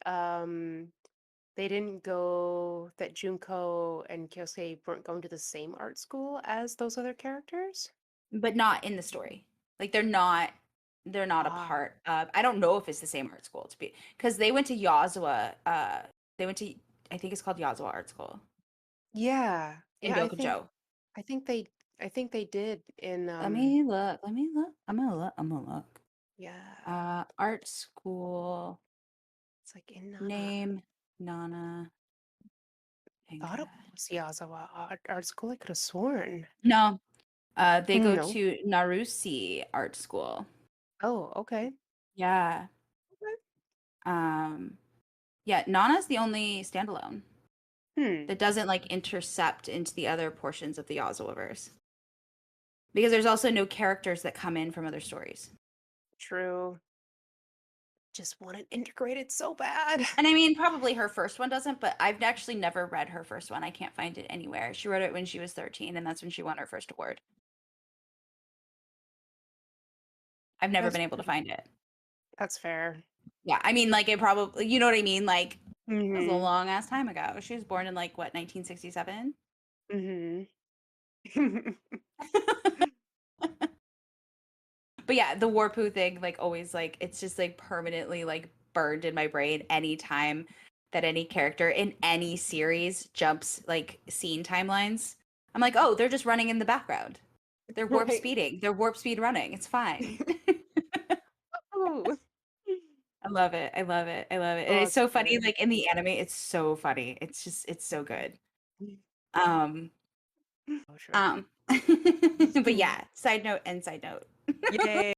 they didn't go that Junko and Kyosuke weren't going to the same art school as those other characters? But not in the story. Like they're not a Ah, part of. I don't know if it's the same art school to be because they went to Yazawa. They went to, I think it's called Yazawa Art School yeah. in Yeah, I think Gokujo. I think they I think they did in Let me look. Let me look. I'm gonna look. I'm gonna look. yeah, Art school it's like in Nana. name Nana Thought it Tenga. was Yazawa Art School. I could have sworn. No, they go No. to Narusi Art School. Oh, okay. Yeah. Okay. Um, yeah, Nana's the only standalone Hmm. that doesn't like intercept into the other portions of the Ozawaverse. Because there's also no characters that come in from other stories. True. Just want it integrated so bad. And I mean, probably her first one doesn't, but I've actually never read her first one. I can't find it anywhere. She wrote it when she was 13, and that's when she won her first award. I've never That's been able to find it. that's fair. Yeah, I mean, like, it probably, you know what I mean? Like, it was a Mm-hmm. long ass time ago. She was born in, like, what, 1967? Mm-hmm. But yeah, the Warpoo thing, like, always, like, it's just, like, permanently, like, burned in my brain anytime that any character in any series jumps, like, scene timelines. I'm like, oh, they're just running in the background. They're warp Right. speeding. They're warp speed running. It's fine. Oh. I love it. I love it. I love it. And Oh, it's that's so funny, good. like, in the anime, it's so funny. It's just, it's so good. Um, Oh, sure. um, but yeah, side note and side note. Yay.